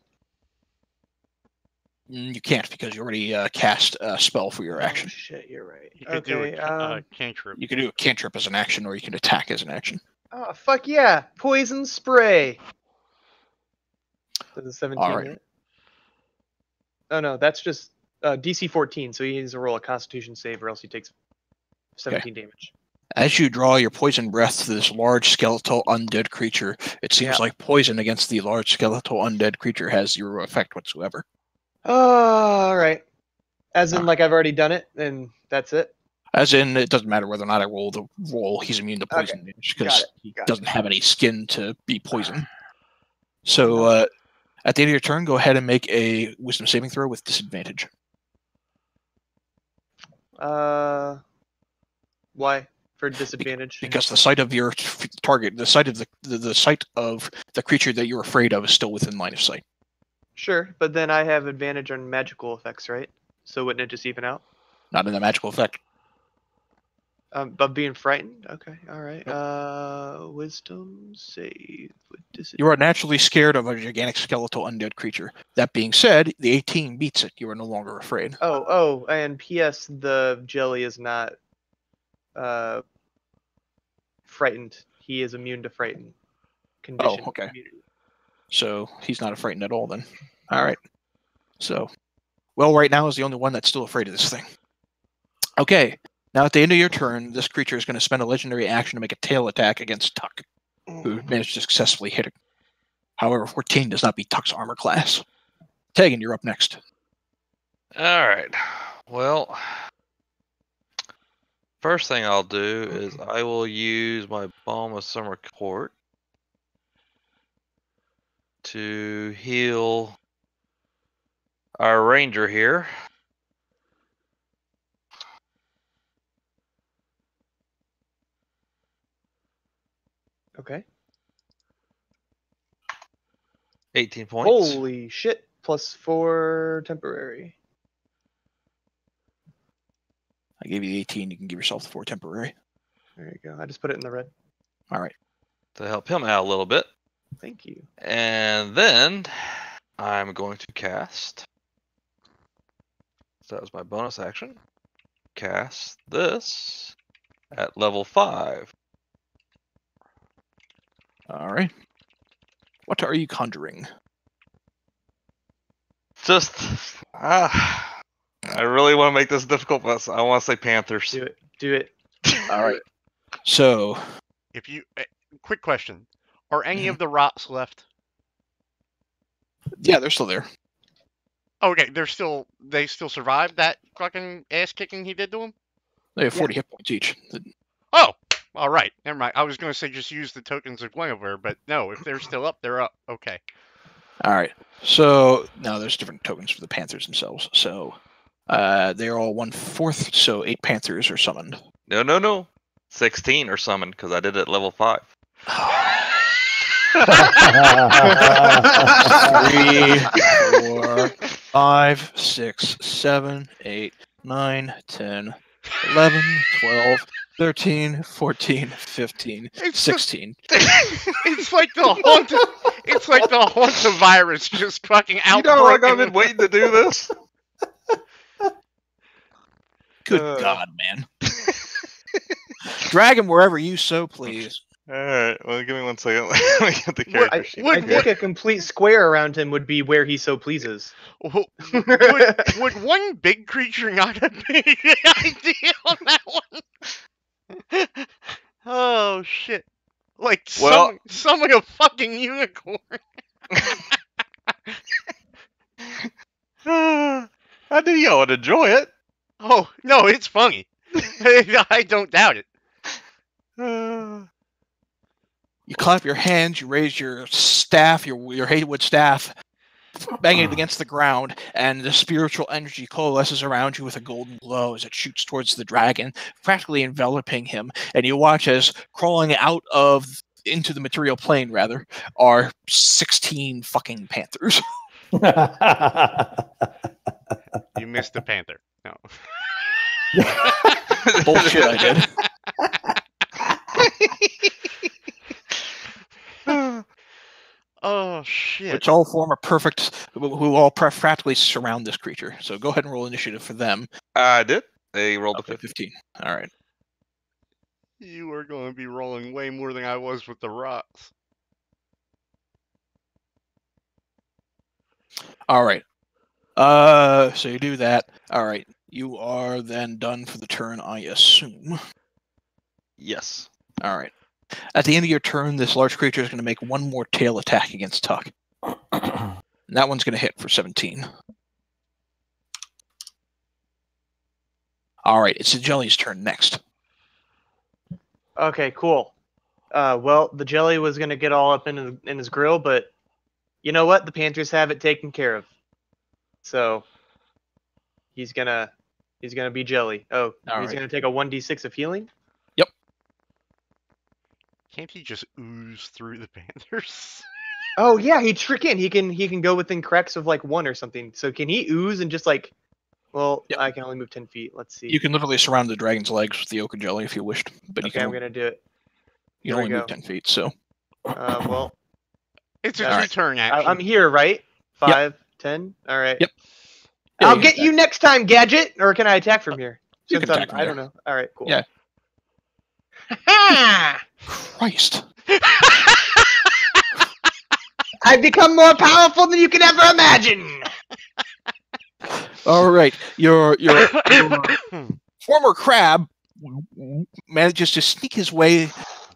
You can't because you already cast a spell for your action. Oh, shit, you're right. You could do Okay, a cantrip. You can do a cantrip as an action, or you can attack as an action. oh, fuck yeah! Poison Spray! Does a 17 All right. hit? Oh, no, that's just DC 14, so he needs to roll a Constitution save or else he takes 17 damage. As you draw your poison breath to this large skeletal undead creature, it seems like poison against the large skeletal undead creature has zero effect whatsoever. All right. As in, like, I've already done it, and that's it? As in, it doesn't matter whether or not I roll the roll, he's immune to poison damage because he doesn't have any skin to be poisoned. So, at the end of your turn, go ahead and make a wisdom saving throw with disadvantage. Why? For disadvantage? Because the sight of your target, the sight of the sight of the creature that you're afraid of is still within line of sight. Sure, but then I have advantage on magical effects, right? So wouldn't it just even out? Not in a magical effect. Of being frightened? Okay, alright. Wisdom save with disadvantage. You are naturally scared of a gigantic skeletal undead creature. That being said, the 18 beats it. You are no longer afraid. Oh, and P.S. the jelly is not frightened. He is immune to frightened condition. okay. Immunity. So he's not frightened at all then. Alright. So, Will right now is the only one that's still afraid of this thing. Okay. Now at the end of your turn, this creature is going to spend a legendary action to make a tail attack against Tuck, who managed to successfully hit it. However, 14 does not beat Tuck's armor class. Tegan, you're up next. All right. Well, first thing I'll do is I will use my Balm of Summer Court to heal our ranger here. Okay. 18 points. Holy shit. +4 temporary. I gave you the 18. You can give yourself the 4 temporary. There you go. I just put it in the red. All right. To help him out a little bit. Thank you. And then I'm going to cast. So that was my bonus action. Cast this at level 5. All right. What are you conjuring? Just, I really want to make this difficult, but I want to say Panthers. Do it. Do it. All right. So, If you, quick question: are any of the rots left? yeah, they're still there. Okay, they still survived that fucking ass kicking he did to him. They have 40 hit points each. Oh, all right, never mind. I was gonna say just use the tokens of Guinevere, but no, if they're still up, they're up. Okay. All right. So now there's different tokens for the Panthers themselves. So they're all 1/4. So 8 Panthers are summoned. No. 16 are summoned because I did it at level 5. 3, 4, 5, 6, 7, 8, 9, 10, 11, 12, 13, 14, 15, 16. It's like the haunted. It's like the haunted virus just fucking out. You know how long I've been waiting to do this? Good God, man. Drag him wherever you so please. Alright, well, give me 1 second. Let me get the character sheet. I think a complete square around him would be where he so pleases. Would one big creature not have been a good idea on that one? Oh shit! Like summon a fucking unicorn. I knew y'all would enjoy it. Oh no, it's funny. I don't doubt it. You clap your hands, you raise your staff, your Haywood staff, bang it against the ground, and the spiritual energy coalesces around you with a golden glow as it shoots towards the dragon, practically enveloping him. And you watch as crawling out of into the material plane, rather, are 16 fucking panthers. You missed the panther. No. Bullshit, I did. Oh shit! Which all form a perfect, who all practically surround this creature. So go ahead and roll initiative for them. I did. They rolled a 15. All right. You are going to be rolling way more than I was with the rots. All right. So you do that. All right. You are then done for the turn, I assume. Yes. All right. At the end of your turn, this large creature is going to make one more tail attack against Tuck. And that one's going to hit for 17. All right. It's the jelly's turn next. Okay, cool. Well, the jelly was gonna get all up in his grill, but you know what? The Panthers have it taken care of. So he's gonna He's gonna be jelly. Oh, All he's right. gonna take a 1d6 of healing. Can't he just ooze through the panthers? Oh yeah, he can. He can go within cracks of like 1 or something. So can he ooze and just like? Well, Yep. I can only move 10 feet. Let's see. You can literally surround the dragon's legs with the oak and jelly if you wished, but Okay, I'm gonna do it. you Here can we only move go. 10 feet. So Well, It's a All right. two-turn action. I'm here, right? 5, 10. All right. Yep. Yeah, I'll you get can you next time, Gadget. Or can I attack from here? You Since can attack from I don't know. All right, cool. Yeah. Ha! Christ. I've become more powerful than you can ever imagine. All right, your former crab manages to sneak his way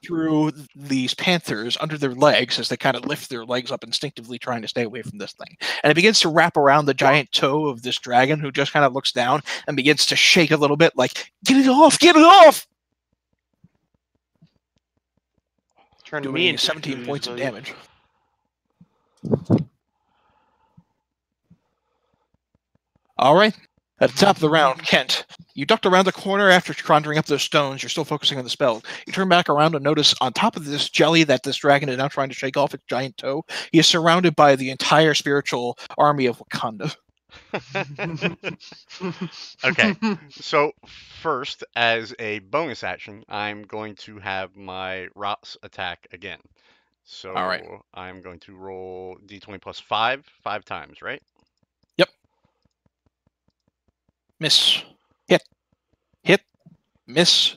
through these panthers under their legs as they kind of lift their legs up instinctively, trying to stay away from this thing. And it begins to wrap around the giant toe of this dragon, who just kind of looks down and begins to shake a little bit, like, "Get it off! Get it off!" Turn me Doing into 17 food, points of will you? damage. All right. At the top of the round, Kent, you ducked around the corner after conjuring up those stones. You're still focusing on the spell. You turn back around and notice on top of this jelly that this dragon is now trying to shake off its giant toe, he is surrounded by the entire spiritual army of Wakanda. Okay, so first, as a bonus action, I'm going to have my Rots attack again. So All right. I'm going to roll d20 plus 5 times, right? Miss. Hit. Hit. Miss.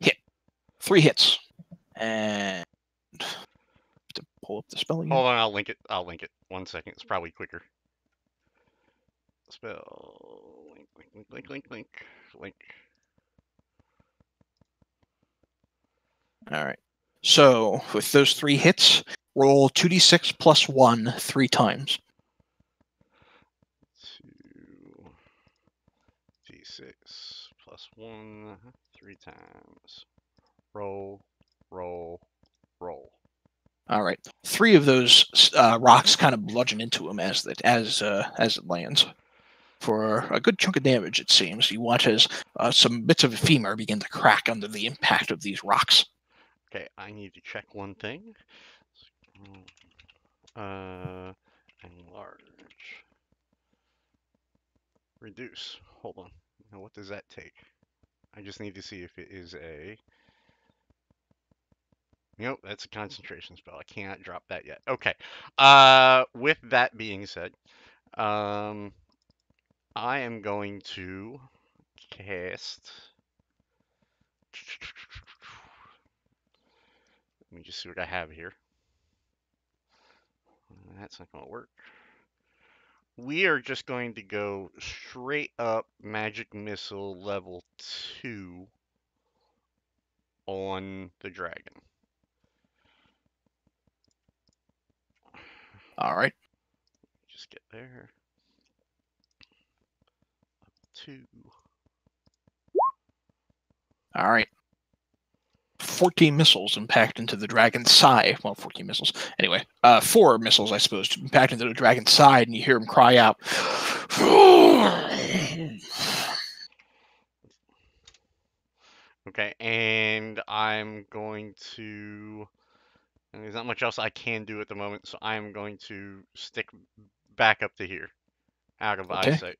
Hit. 3 hits. And to pull up the spell again. Hold on, I'll link it. 1 second. It's probably quicker. Spell. Link. All right. So with those 3 hits, roll 2d6 plus 1 3 times. 2d6 plus 1 3 times. Roll. All right. 3 of those rocks kind of bludgeon into him as it lands. For a good chunk of damage, it seems. You watch as some bits of femur begin to crack under the impact of these rocks. Okay, I need to check one thing. Enlarge. Reduce. Hold on. Now, what does that take? I just need to see if it is a... Nope, that's a concentration spell. I can't drop that yet. Okay. With that being said, I am going to cast... Let me just see what I have here. That's not going to work. We are just going to go straight up Magic Missile level 2 on the dragon. All right. Just get there. Up 2. All right. 14 missiles impact into the dragon's side. Well, 14 missiles. Anyway, 4 missiles, I suppose, impact into the dragon's side, and you hear him cry out. Okay, and I'm going to... And there's not much else I can do at the moment, so I'm going to stick back up to here, out of Okay. eyesight.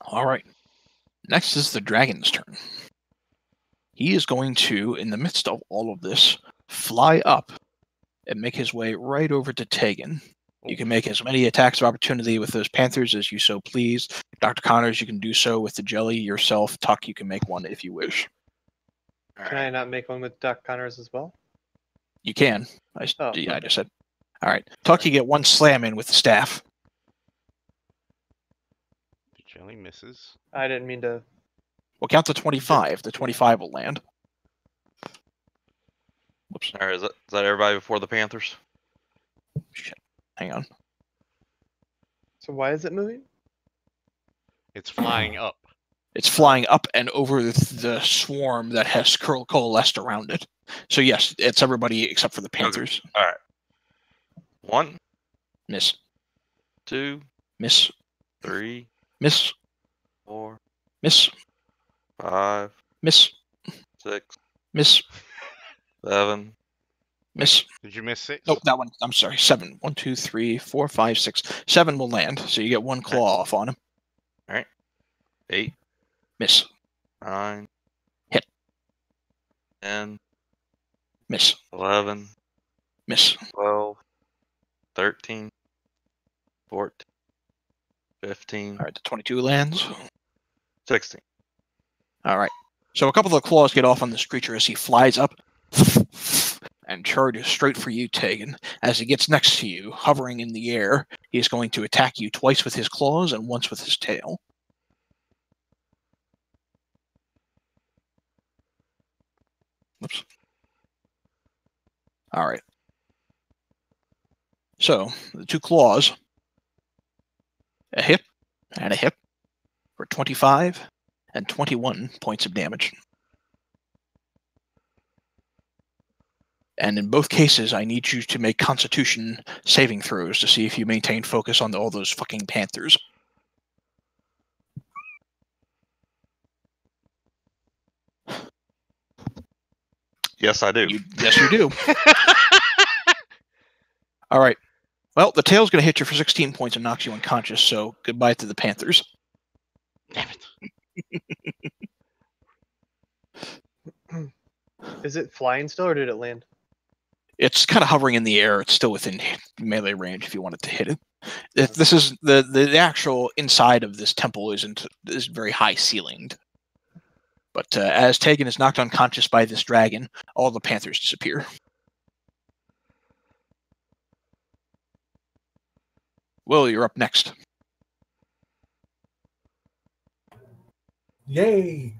All right. Next is the dragon's turn. He is going to, in the midst of all of this, fly up and make his way right over to Tegan. You can make as many attacks of opportunity with those panthers as you so please. Dr. Connors, you can do so with the jelly yourself. Tuck, you can make one if you wish. Can I not make one with Doc Connors as well? You can. I just said. All right. Tuck, you get 1 slam in with the staff. The jelly misses. I didn't mean to. We'll count to 25. The 25 will land. Whoops. All right, is that everybody before the Panthers? Shit. Hang on. So why is it moving? It's flying up. It's flying up and over the swarm that has coalesced around it. So yes, it's everybody except for the Panthers. All right. 1, Miss. 2, Miss. 3, Miss. 4, Miss. 5, Miss. 6, Miss. 7. Miss. Did you miss 6? Oh, that one. I'm sorry. 7. 1, 2, 3, 4, 5, 6. 7 will land, so you get 1 claw off on him. 8, Miss. 9. Hit. 10, Miss. 11, Miss. 12, 13, 14, 15, All right, the 22 lands. 16. All right. So a couple of the claws get off on this creature as he flies up and charges straight for you, Tegan. As he gets next to you, hovering in the air, he's going to attack you twice with his claws and once with his tail. Oops. All right. So the 2 claws, a hit and a hit for 25 and 21 points of damage. And in both cases, I need you to make Constitution saving throws to see if you maintain focus on all those fucking panthers. Yes, I do. Yes, you do. All right. Well, the tail's going to hit you for 16 points and knocks you unconscious, so goodbye to the panthers. Damn it. Is it flying still, or did it land? It's kind of hovering in the air. It's still within melee range if you wanted to hit it. This is the actual inside of this temple is very high ceilinged. But as Tegan is knocked unconscious by this dragon, all the panthers disappear. Will, you're up next. Yay!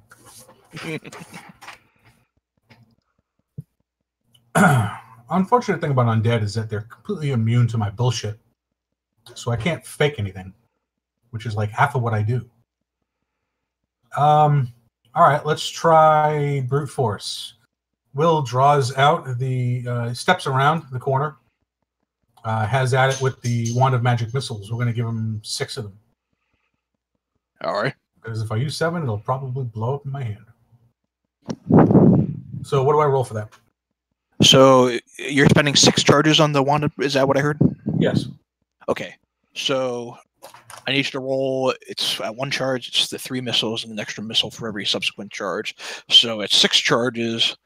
Unfortunate thing about Undead is that they're completely immune to my bullshit. So I can't fake anything, which is like half of what I do. All right, let's try brute force. Will draws out the steps around the corner, has at it with the wand of magic missiles. We're going to give him 6 of them. All right. Because if I use 7, it'll probably blow up in my hand. So what do I roll for that? So you're spending 6 charges on the wand. Is that what I heard? Yes. Okay. So I need you to roll. It's at 1 charge. It's the 3 missiles and an extra missile for every subsequent charge. So it's 6 charges.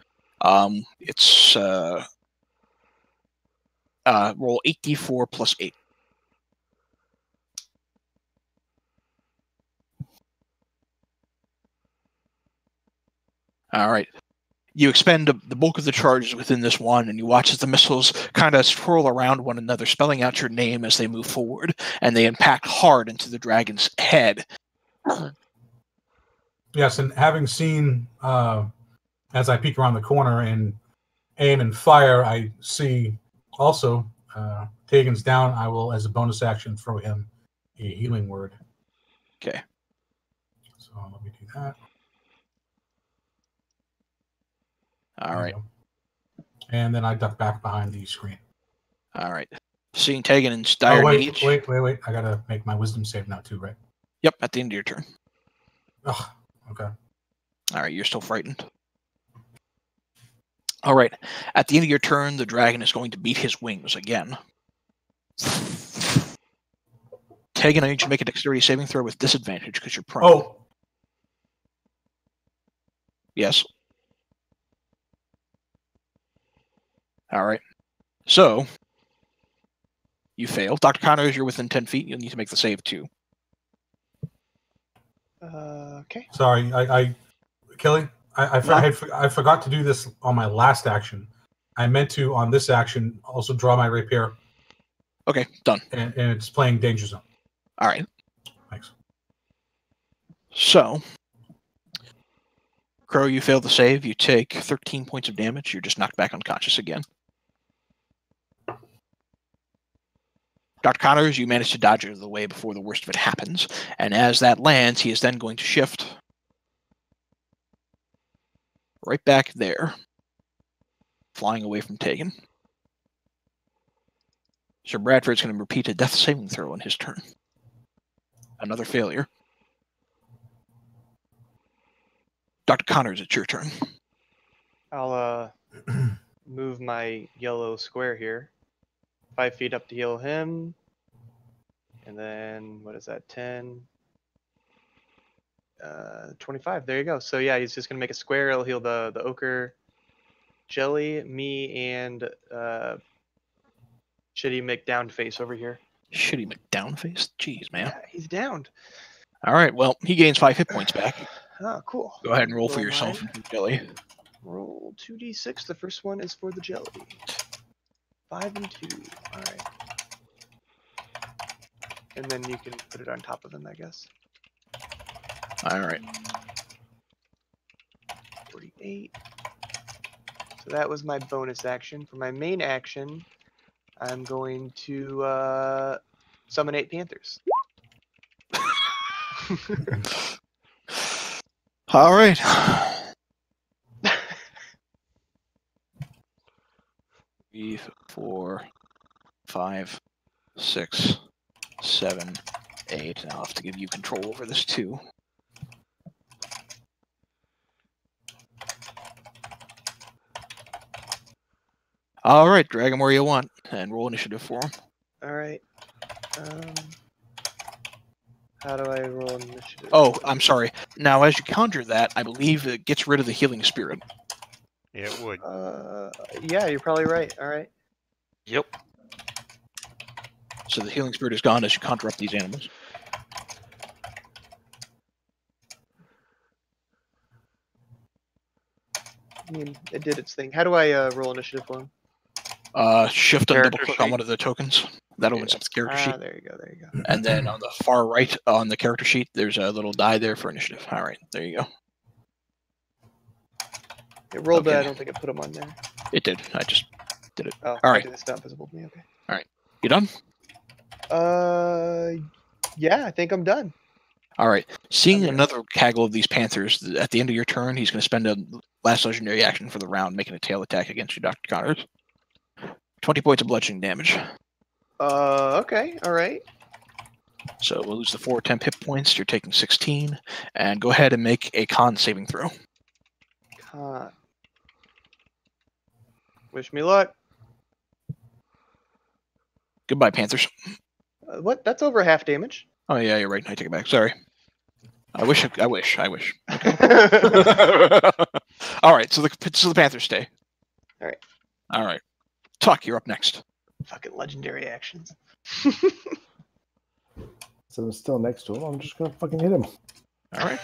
It's roll 8d4 plus 8. All right. You expend the bulk of the charges within this one, and you watch as the missiles kind of swirl around one another, spelling out your name as they move forward, and they impact hard into the dragon's head. Yes, and having seen, as I peek around the corner and aim and fire, I see also Tegan's down. I will, as a bonus action, throw him a healing word. Okay. So let me do that. All right. And then I duck back behind the screen. All right. Seeing Tegan in dire need. Wait. I gotta make my wisdom save now too, right? Yep, at the end of your turn. Ugh, okay. All right, you're still frightened. All right. At the end of your turn, the dragon is going to beat his wings again. Tegan, I need you to make a dexterity saving throw with disadvantage because you're prone. Oh, Yes. All right. So, you fail. Dr. Connors, you're within 10 feet. You'll need to make the save too. Okay. sorry. Kelly, I forgot to do this on my last action. I meant to, on this action, also draw my rapier, Okay, done. and it's playing Danger Zone. All right. Thanks. So, Crow, you fail the save. You take 13 points of damage. You're just knocked back unconscious again. Dr. Connors, you manage to dodge out of the way before the worst of it happens. And as that lands, he is then going to shift right back there, flying away from Tegan. Sir Bradford's going to repeat a death saving throw on his turn. Another failure. Dr. Connors, it's your turn. I'll move my yellow square here. 5 feet up to heal him. And then, what is that, 10? 25, there you go. So yeah, he's just going to make a square. He'll heal the ochre, Jelly, me, and Shitty McDown face over here. Shitty McDownface? Jeez, man. Yeah, he's downed. All right, well, he gains 5 hit points back. Oh, cool. Go ahead and roll for Roll yourself, mine. Jelly. Roll 2d6. The first one is for the jelly. 5 and 2. All right. And then you can put it on top of him, I guess. All right. 48. So that was my bonus action. For my main action, I'm going to summon 8 panthers. All right. 3, 4, 5, 6, 7, 8. I'll have to give you control over this too. All right, drag him where you want and roll initiative for him. All right. How do I roll initiative? Oh, I'm sorry. Now, as you conjure that, I believe it gets rid of the healing spirit. Yeah, it would. Yeah, you're probably right. All right. Yep. So the healing spirit is gone as you conjure up these animals. I mean, it did its thing. How do I roll initiative for him? Shift and double Character click on sheet. one of the tokens. That opens up the character sheet. There you go. There you go. And then on the far right on the character sheet, there's a little die there for initiative. All right, there you go. It rolled. Okay. I don't think it put them on there. It did. I just did it. Oh, All right. okay, that's not visible to me. Okay. You done? Yeah, I think I'm done. All right. Seeing Okay. another gaggle of these panthers, at the end of your turn, he's going to spend a last legendary action for the round, making a tail attack against you, Dr. Connors. 20 points of bludgeoning damage. Okay. All right. So we'll lose the 4 temp hit points. You're taking 16. And go ahead and make a con saving throw. Con. Wish me luck. Goodbye, Panthers. What? That's over half damage. Oh, yeah, you're right. I take it back. Sorry. I wish. All right, so the Panthers stay. All right. Tuck, you're up next. Fucking legendary actions. So I'm still next to him. I'm just gonna fucking hit him. All right.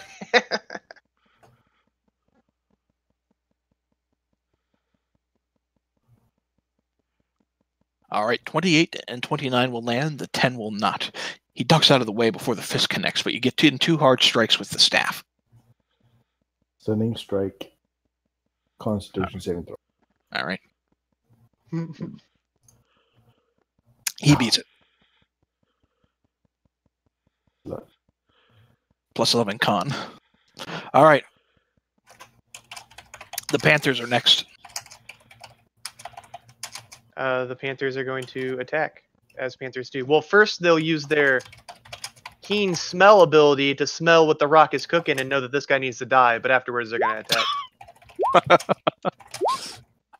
All right, 28 and 29 will land. The 10 will not. He ducks out of the way before the fist connects, but you get in 2 hard strikes with the staff. Stunning strike. Constitution saving throw. All right. He beats it. Look. Plus 11 con. All right. The Panthers are next. The Panthers are going to attack, as Panthers do. Well, first they'll use their keen smell ability to smell what the rock is cooking and know that this guy needs to die, but afterwards they're going to attack.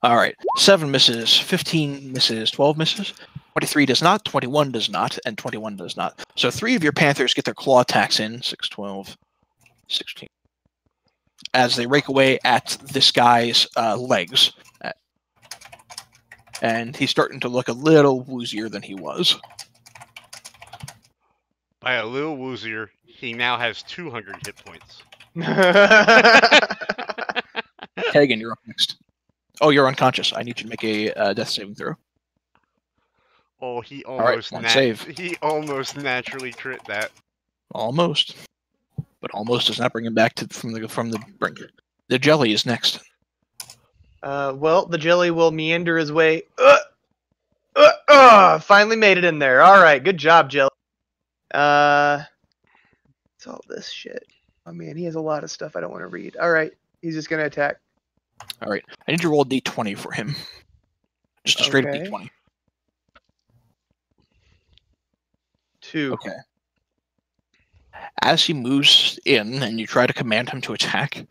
All right. 7 misses, 15 misses, 12 misses. 23 does not, 21 does not, and 21 does not. So 3 of your Panthers get their claw attacks in. 6, 12, 16. As they rake away at this guy's legs. And he's starting to look a little woozier than he was. By a little woozier, he now has 200 hit points. Hagen, you're up next. Oh, you're unconscious. I need you to make a death saving throw. Oh, he right, almost one save. he almost naturally crit that. Almost. But almost does not bring him back from the brink. The jelly is next. Well, the jelly will meander his way. Finally made it in there. All right, good job, jelly. It's all this shit. Oh man, he has a lot of stuff I don't want to read. All right, he's just gonna attack. All right, I need you to roll a d20 for him. Just a straight up Okay. d20. 2. Okay. As he moves in and you try to command him to attack,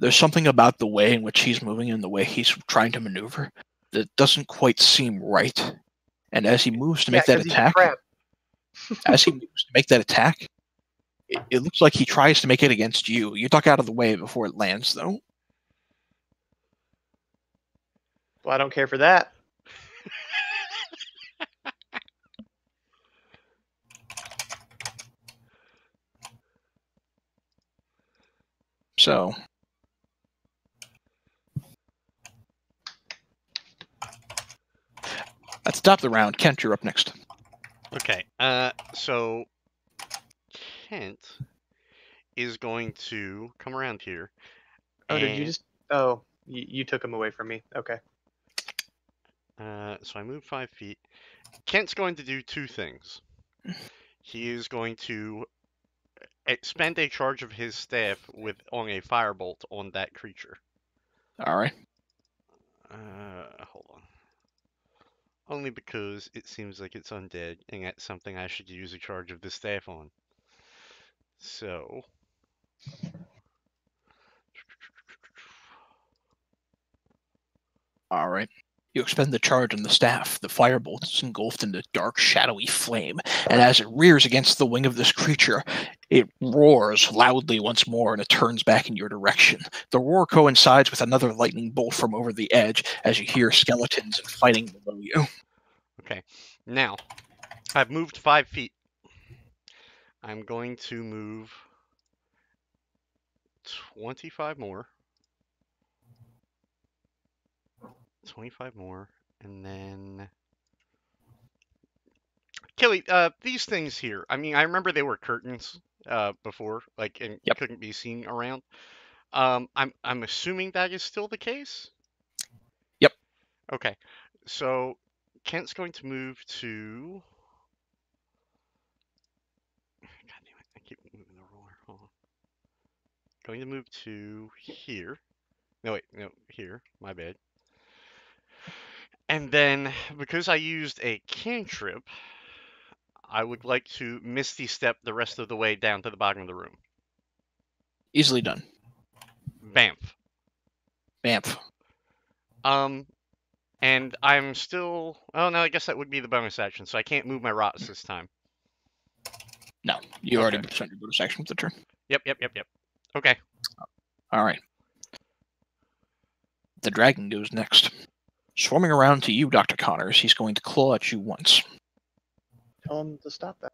there's something about the way in which he's moving and the way he's trying to maneuver that doesn't quite seem right. And as he moves to make that 'cause he's a attack, trap. as he moves to make that attack, it looks like he tries to make it against you. You duck out of the way before it lands, though. Well, I don't care for that. So at the top of the round, Kent, you're up next. Okay. So Kent is going to come around here. Oh, did you and- just? Oh, you took him away from me. Okay. So I move 5 feet. Kent's going to do two things. He is going to expend a charge of his staff on a firebolt on that creature. All right. Hold on. Only because it seems like it's undead, and that's something I should use a charge of the staff on. So. All right. You expend the charge on the staff. The firebolt is engulfed in a dark, shadowy flame, and as it rears against the wing of this creature, it roars loudly once more, and it turns back in your direction. The roar coincides with another lightning bolt from over the edge as you hear skeletons and fighting below you. Okay. Now, I've moved 5 feet. I'm going to move 25 more. 25 more, and then Kelly, these things here. I mean, I remember they were curtains before, like, and Yep. couldn't be seen around. I'm assuming that is still the case. Yep. Okay, so Kent's going to move to. God damn it! I keep moving the ruler. Hold on. Going to move to here. No, wait, no, here. My bad. And then, because I used a cantrip, I would like to Misty Step the rest of the way down to the bottom of the room. Easily done. Bamf. Bamf. And I'm still... Oh, no, I guess that would be the bonus action, so I can't move my rots this time. No, you already Okay. spent your bonus action with the turn. Yep. Okay. All right. The dragon goes next. Swarming around to you, Dr. Connors, he's going to claw at you once. Tell him to stop that.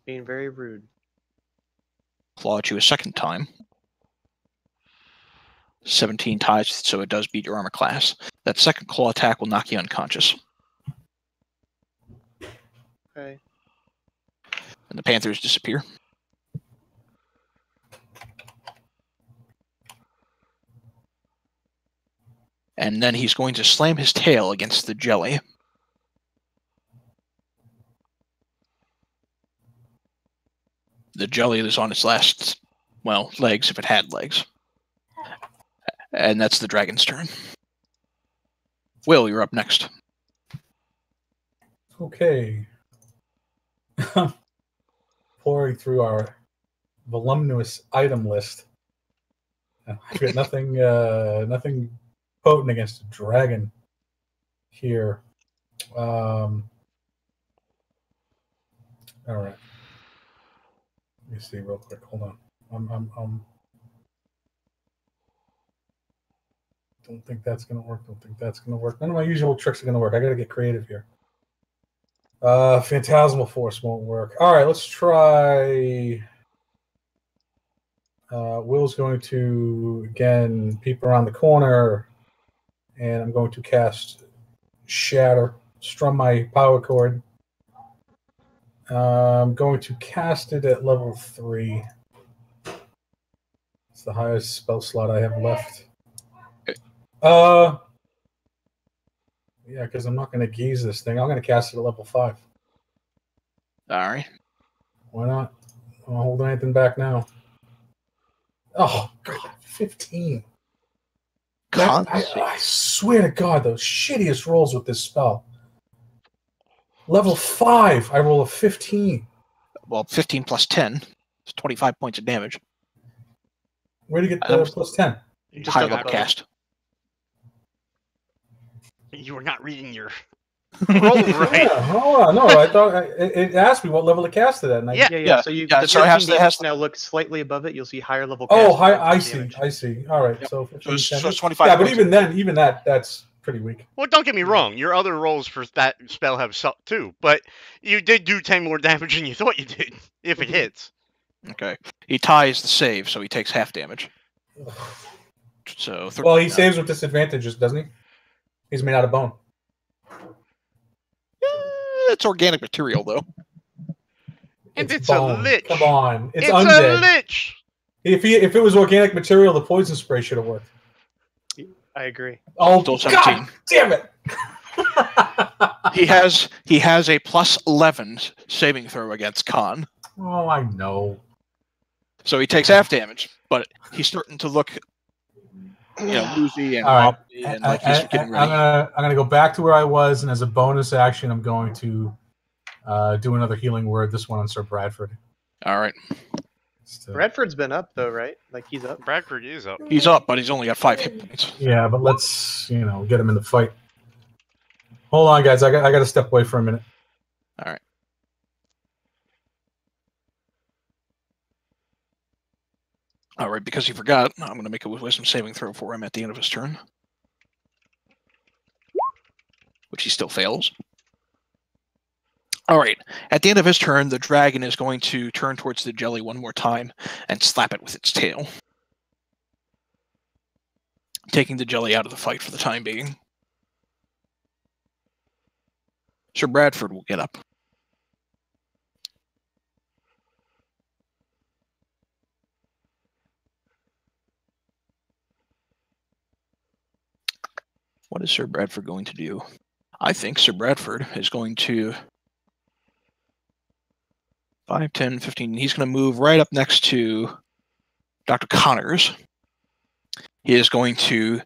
Being very rude. Claw at you a second time. 17 ties, so it does beat your armor class. That second claw attack will knock you unconscious. Okay. And the panthers disappear. And then he's going to slam his tail against the jelly. The jelly is on its last, well, legs, if it had legs. And that's the dragon's turn. Will, you're up next. Okay. Pouring through our voluminous item list. I've got nothing potent against a dragon here. All right. Let me see real quick. Hold on. Don't think that's gonna work. Don't think that's gonna work. None of my usual tricks are gonna work. I gotta get creative here. Phantasmal Force won't work. All right, let's try. Will's going to again peep around the corner, and I'm going to cast Shatter. Strum my power chord. I'm going to cast it at level 3. It's the highest spell slot I have left. Yeah, because I'm not going to geese this thing. I'm going to cast it at level 5. All right. Why not? I don't hold anything back now. Oh, God, 15. I swear to God, those shittiest rolls with this spell. Level 5, I roll a 15. well, 15 plus 10 is 25 points of damage. Where do you get the plus 10? You Just High up level above. cast. You were not reading your roll right. Yeah, hold on. No, I thought it asked me what level to cast it at. And I, Yeah. Yeah. So you Yeah, the so it 15 has to- it has to- now look slightly above it. You'll see higher level. Oh, cast, hi, 25 I see. damage. I see. All right. Yep. So 15, So 10. it's 25 Yeah, but points. even that's pretty weak. Well, don't get me wrong. Your other rolls for that spell have sucked too, but you did do 10 more damage than you thought you did, if it hits. Okay. He ties the save, so he takes half damage. So Well, he saves with disadvantages, doesn't he? He's made out of bone. It's organic material, though. And it's bone. a lich. Come on, it's a undead. lich. If it was organic material, the poison spray should have worked. I agree. Oh, Still God 17. damn it! He has a plus 11 saving throw against Khan, Oh, I know. so he takes half damage. But he's starting to look, woozy and All right. wobbly and like he's getting ready. I'm gonna go back to where I was, and as a bonus action, I'm going to do another healing word. This one on Sir Bradford. All right, Bradford's been up though, right? Like he's up. Bradford is up. he's up, but he's only got 5 hit points. Yeah, but let's get him in the fight. Hold on, guys. I got to step away for a minute. All right, because he forgot, I'm going to make a wisdom saving throw for him at the end of his turn, which he still fails. All right, at the end of his turn, the dragon is going to turn towards the jelly one more time and slap it with its tail, taking the jelly out of the fight for the time being. Sir Bradford will get up. What is Sir Bradford going to do? I think Sir Bradford is going to 5, 10, 15. He's going to move right up next to Dr. Connors. He is going to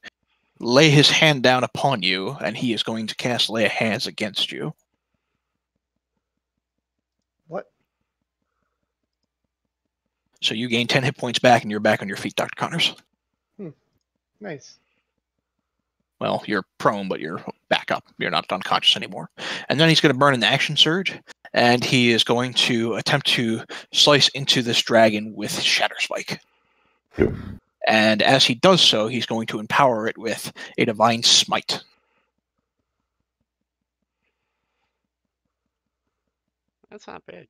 lay his hand down upon you, and he is going to cast Lay of Hands against you. What? So you gain 10 hit points back, and you're back on your feet, Dr. Connors. Nice. Well, you're prone, but you're back up. You're not unconscious anymore. And then he's going to burn an action surge, and he is going to attempt to slice into this dragon with Shatter Spike. And as he does so, he's going to empower it with a Divine Smite. That's not bad.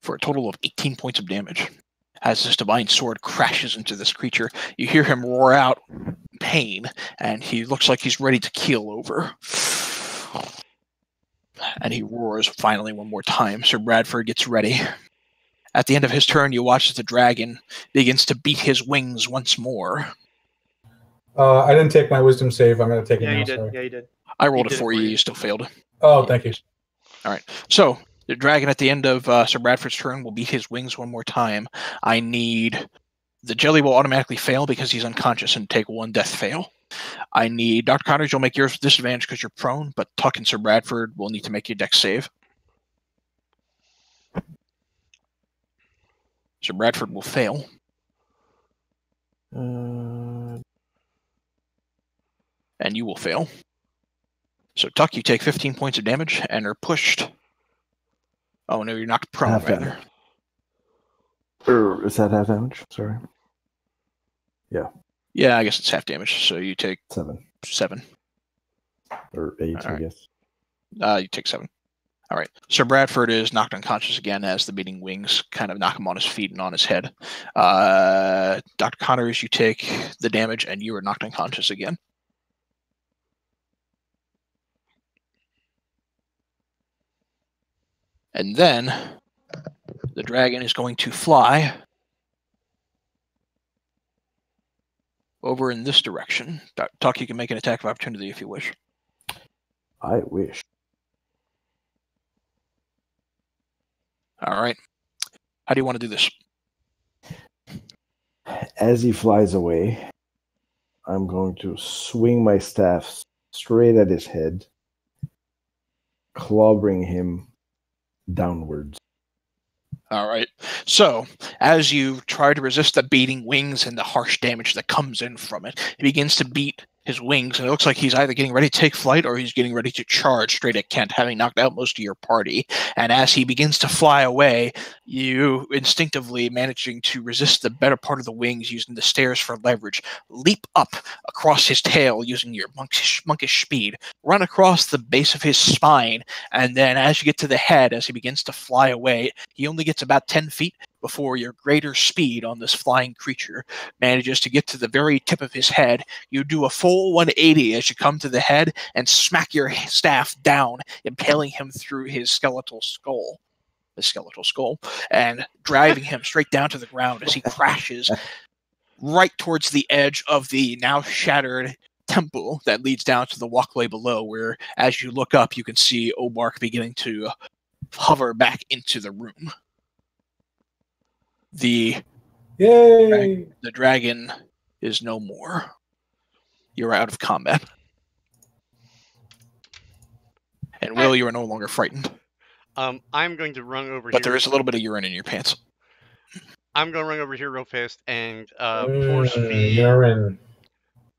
For a total of 18 points of damage. As this divine sword crashes into this creature, you hear him roar out in pain, and he looks like he's ready to keel over. And he roars finally one more time. Sir Bradford gets ready. At the end of his turn, you watch as the dragon begins to beat his wings once more. I didn't take my wisdom save. I'm going to take it Yeah, now. you did. Sorry. Yeah, you did. I rolled He it did for it you, for you. you still failed. Oh, thank you. All right. So, the dragon at the end of Sir Bradford's turn will beat his wings one more time. I need... The jelly will automatically fail because he's unconscious and take 1 death fail. I need... Dr. Connors, you'll make yours with disadvantage because you're prone, but Tuck and Sir Bradford will need to make your dex save. Sir Bradford will fail. And you will fail. So, Tuck, you take 15 points of damage and are pushed. Oh, no, you're knocked prone, Half rather. damage. Is that half damage? Sorry. Yeah, I guess it's half damage, so you take 7. 7. Or 8, All I right. guess. You take 7. All right. Sir Bradford is knocked unconscious again as the beating wings kind of knock him on his feet and on his head. Dr. Connors, you take the damage, and you are knocked unconscious again. And then the dragon is going to fly over in this direction. Tuck, you can make an attack of opportunity if you wish. I wish. All right. How do you want to do this? As he flies away, I'm going to swing my staff straight at his head, clobbering him downwards. All right. So, as you try to resist the beating wings and the harsh damage that comes in from it, he begins to beat his wings, and it looks like he's either getting ready to take flight or he's getting ready to charge straight at Kent, having knocked out most of your party. And as he begins to fly away, you instinctively, managing to resist the better part of the wings using the stairs for leverage, leap up across his tail using your monkish speed, run across the base of his spine, and then as you get to the head, as he begins to fly away, he only gets about 10 feet before your greater speed on this flying creature manages to get to the very tip of his head. You do a full 180 as you come to the head and smack your staff down, impaling him through his skeletal skull, and driving him straight down to the ground as he crashes right towards the edge of the now shattered temple that leads down to the walkway below, where as you look up, you can see Obark beginning to hover back into the room. The Yay! dragon is no more. You're out of combat. And Will, you are no longer frightened. I'm going to run over here. But there is a little bit of urine in your pants. I'm going to run over here real fast and force feed. Urine.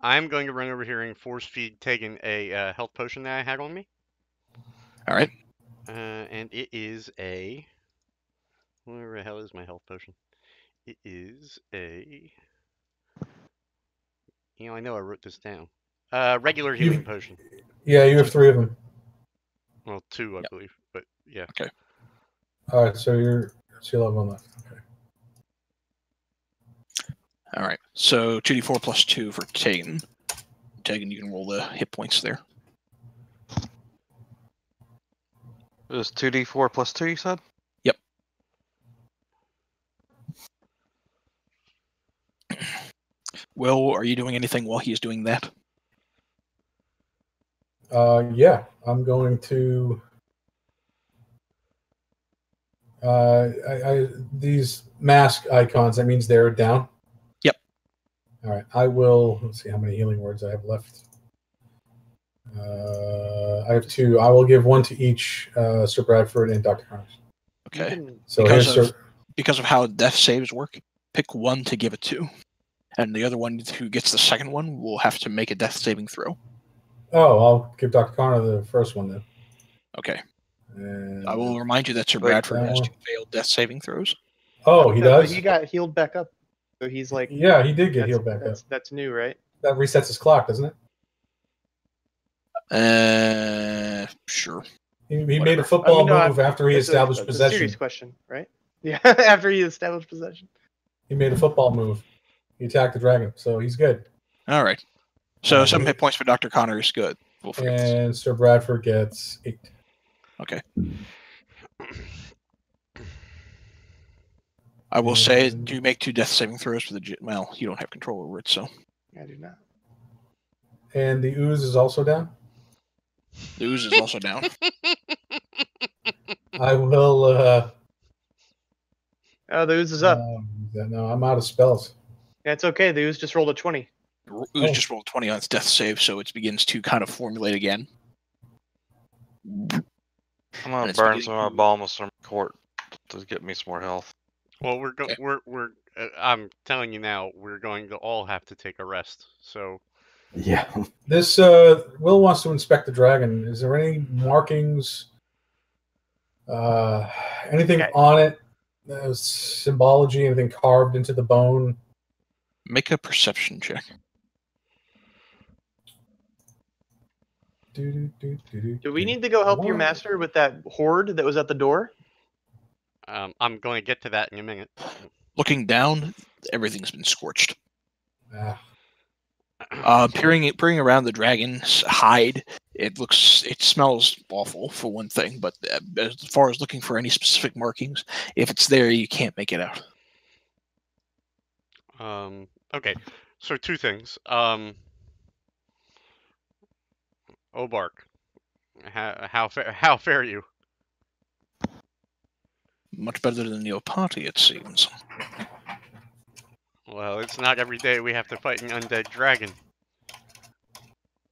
I'm going to run over here and force feed Tegan a health potion that I had on me. All right. And it is a... Where the hell is my health potion? It is a... I know I wrote this down. Regular healing potion. Yeah, you have 3 of them. Well, 2, I believe. But, yeah. Okay. All right, so you're level 1 left. Okay. All right. So 2d4 plus 2 for Tegan. Tegan, you can roll the hit points there. It was 2d4 plus 2, you said? Yep. Will, are you doing anything while he's doing that? Yeah, I'm going to. These mask icons, that means they're down? Yep. All right, I will. Let's see how many healing words I have left. I have 2. I will give 1 to each Sir Bradford and Dr. Connors. Okay. So because of how death saves work, pick 1 to give it to. And the other one who gets the second one will have to make a death saving throw. Oh, I'll give Dr. Connor the first one then. Okay. And I will remind you that Sir Wait, Bradford that has one? 2 failed death saving throws. Oh, he does? He got healed back up. So he's like... Yeah, he did get healed back up. That's new, right? That resets his clock, doesn't it? Sure. He made a football move after he established It's possession. a serious question, right? Yeah, after he established possession. He made a football move. He attacked the dragon, so he's good. All right. So 7 hit points for Dr. Connor is good. And Sir Bradford gets 8. Okay. I will say, do you make 2 death saving throws for the... Well, you don't have control over it, so... I do not. And the ooze is also down? The ooze is also down. I will... Oh, the ooze is up. No, I'm out of spells. Yeah, it's okay. The ooze just rolled a 20. Ooze just rolled 20 on its death save, so it begins to kind of formulate again. I'm gonna burn some of my balms from court to get me some more health. Well, I'm telling you now, we're going to all have to take a rest. So. Yeah. This Will wants to inspect the dragon. Is there any markings? Anything on it? Symbology? Anything carved into the bone? Make a perception check. Do we need to go help your master with that horde that was at the door? I'm going to get to that in a minute. Looking down, everything's been scorched. Ah. Peering around the dragon's hide, it smells awful for one thing. But as far as looking for any specific markings, if it's there, you can't make it out. Okay, so 2 things. Obark, how fare you? Much better than your party, it seems. Well, it's not every day we have to fight an undead dragon.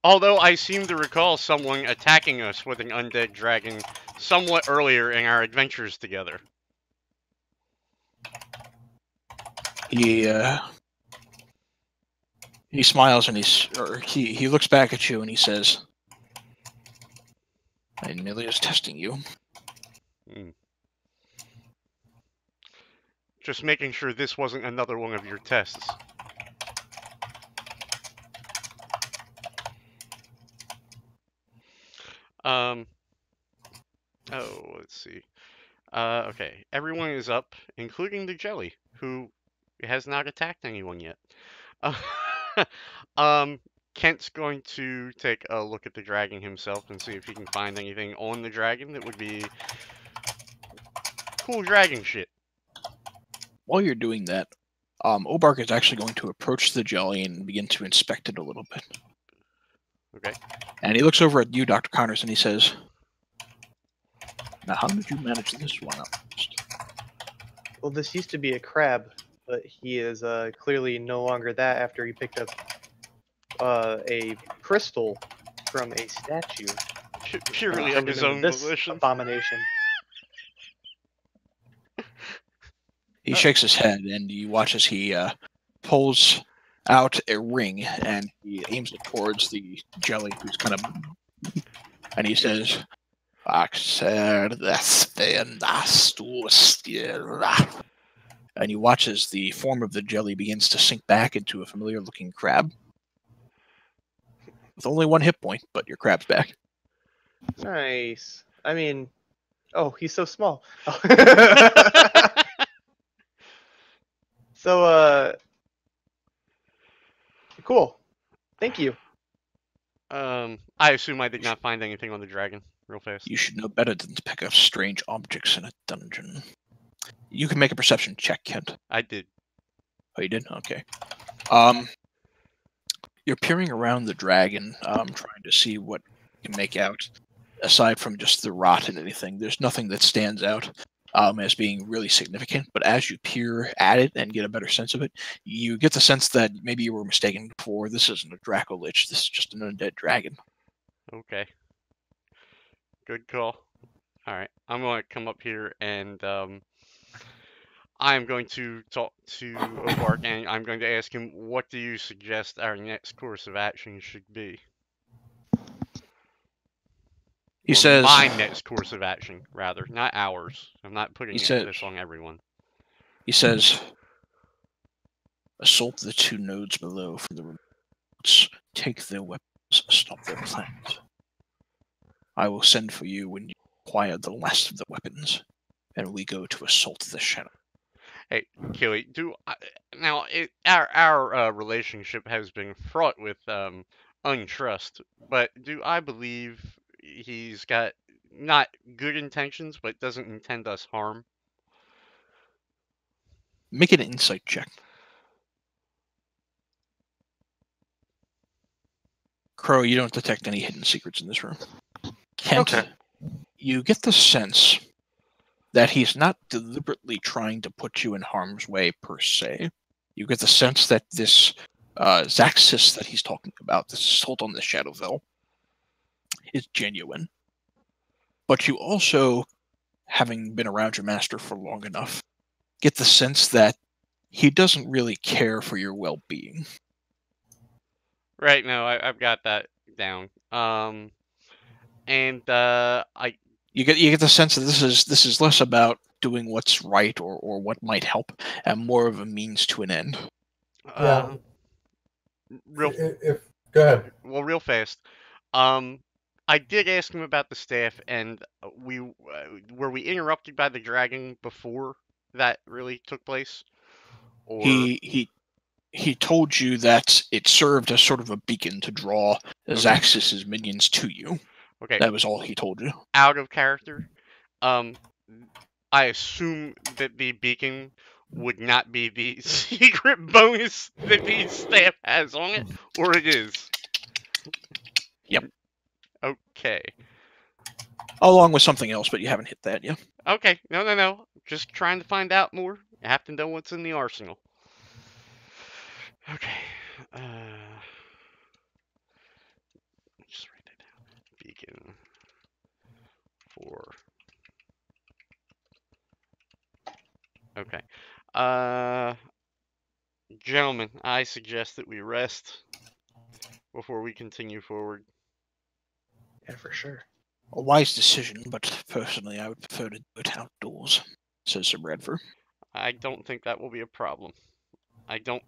Although I seem to recall someone attacking us with an undead dragon somewhat earlier in our adventures together. He smiles and he looks back at you and he says, "I merely was testing you." Just making sure this wasn't another one of your tests. Oh, let's see. Okay. Everyone is up, including the jelly, who has not attacked anyone yet. Um, Kent's going to take a look at the dragon himself and see if he can find anything on the dragon that would be cool dragon shit. While you're doing that, Obark is actually going to approach the jelly and begin to inspect it a little bit. Okay. And he looks over at you, Dr. Connors, and he says, "Now, how did you manage this one up first?" Well, this used to be a crab, but he is clearly no longer that after he picked up a crystal from a statue. Purely of Turned his him into own this volition. abomination. He shakes his head, and you watch as he pulls out a ring, and he aims it towards the jelly, who's kind of... And he says, and you watch as the form of the jelly begins to sink back into a familiar-looking crab. With only one hit point, but your crab's back. Nice. I mean, oh, he's so small. So, cool. Thank you. I assume I did not find anything on the dragon, real fast. You should know better than to pick up strange objects in a dungeon. You can make a perception check, Kent. I did. Oh, you did? Okay. You're peering around the dragon, trying to see what you can make out. Aside from just the rot and anything, there's nothing that stands out as being really significant. But as you peer at it and get a better sense of it, you get the sense that maybe you were mistaken before. This isn't a Dracolich. This is just an undead dragon. Okay. Good call. Alright, I'm going to come up here and I'm going to talk to Obark and I'm going to ask him, what do you suggest our next course of action should be? He Or says, my next course of action, rather, not ours. I'm not putting said- this on everyone. he says, assault the two nodes below from the remotes, take their weapons, stop their plans. I will send for you when you acquire the last of the weapons, and we go to assault the shadow. Hey, Killy, our relationship has been fraught with untrust, but do I believe he's got not good intentions, but doesn't intend us harm? Make an insight check. Crow, you don't detect any hidden secrets in this room. Kent, Okay. you get the sense that he's not deliberately trying to put you in harm's way per se. You get the sense that this Zaxis that he's talking about, this assault on the Shadowville, is genuine. But you also, having been around your master for long enough, get the sense that he doesn't really care for your well-being. Right, no, I've got that down. You get the sense that this is less about doing what's right or what might help, and more of a means to an end. Yeah. Real Go ahead. Well, real fast. I did ask him about the staff, and were we interrupted by the dragon before that really took place? Or He told you that it served as sort of a beacon to draw Zaxis' minions to you. okay, That was all he told you. out of character. I assume that the beacon would not be the secret bonus that the staff has on it, or it is. Yep. Okay. Along with something else, but you haven't hit that yet. Okay. No. Just trying to find out more. I have to know what's in the arsenal. Okay. Just write that down. Beacon for. Okay. Gentlemen, I suggest that we rest before we continue forward. Yeah, for sure. A wise decision, but personally, I would prefer to do it outdoors, says Sir Bradford. I don't think that will be a problem. I don't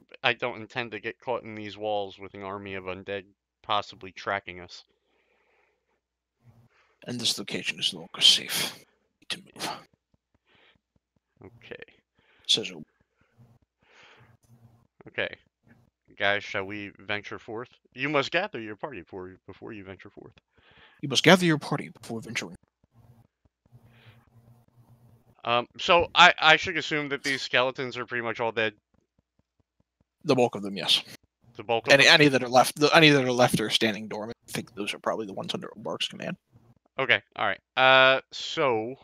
intend to get caught in these walls with an army of undead possibly tracking us. And this location is no longer safe. Need to move, Okay. says Obark. Okay. Guys, shall we venture forth? You must gather your party before you venture forth. You must gather your party before venturing. So I should assume that these skeletons are pretty much all dead. The bulk of them, yes. The bulk of them? Any that are left, are standing dormant. I think those are probably the ones under Obark's command. Okay, alright. So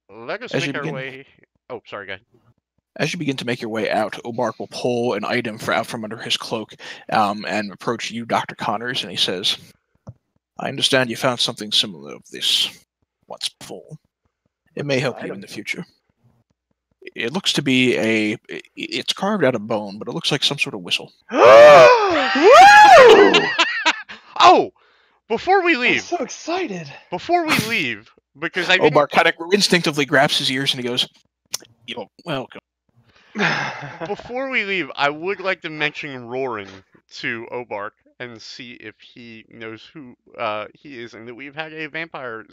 let us As you make our begin- way. Oh, sorry, guys. As you begin to make your way out, Obark will pull an item out from under his cloak and approach you, Dr. Connors, and he says, I understand you found something similar of this once before. It may help you in the future. It looks to be it's carved out of bone, but it looks like some sort of whistle. Oh! Before we I'm leave, so excited. because I think Obark kind of instinctively grabs his ears and he goes, You're welcome. before we leave, I would like to mention Roaring to Obark and see if he knows who he is, and that we've had a vampire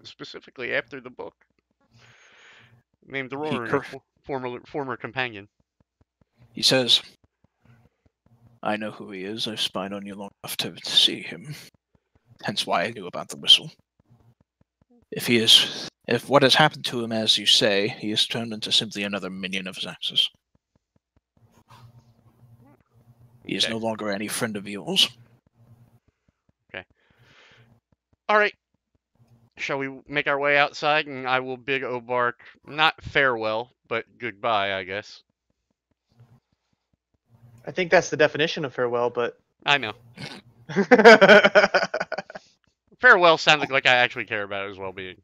specifically after the book named Roaring, former companion. He says, I know who he is. I've spied on you long enough to see him. Hence why I knew about the whistle. If what has happened to him, as you say, he has turned into simply another minion of Zaxxas. He is no longer any friend of yours. Okay. Alright. Shall we make our way outside, and I will bid Obark not farewell, but goodbye, I guess. I think that's the definition of farewell, but I know. Farewell sounded like I actually care about his well-being.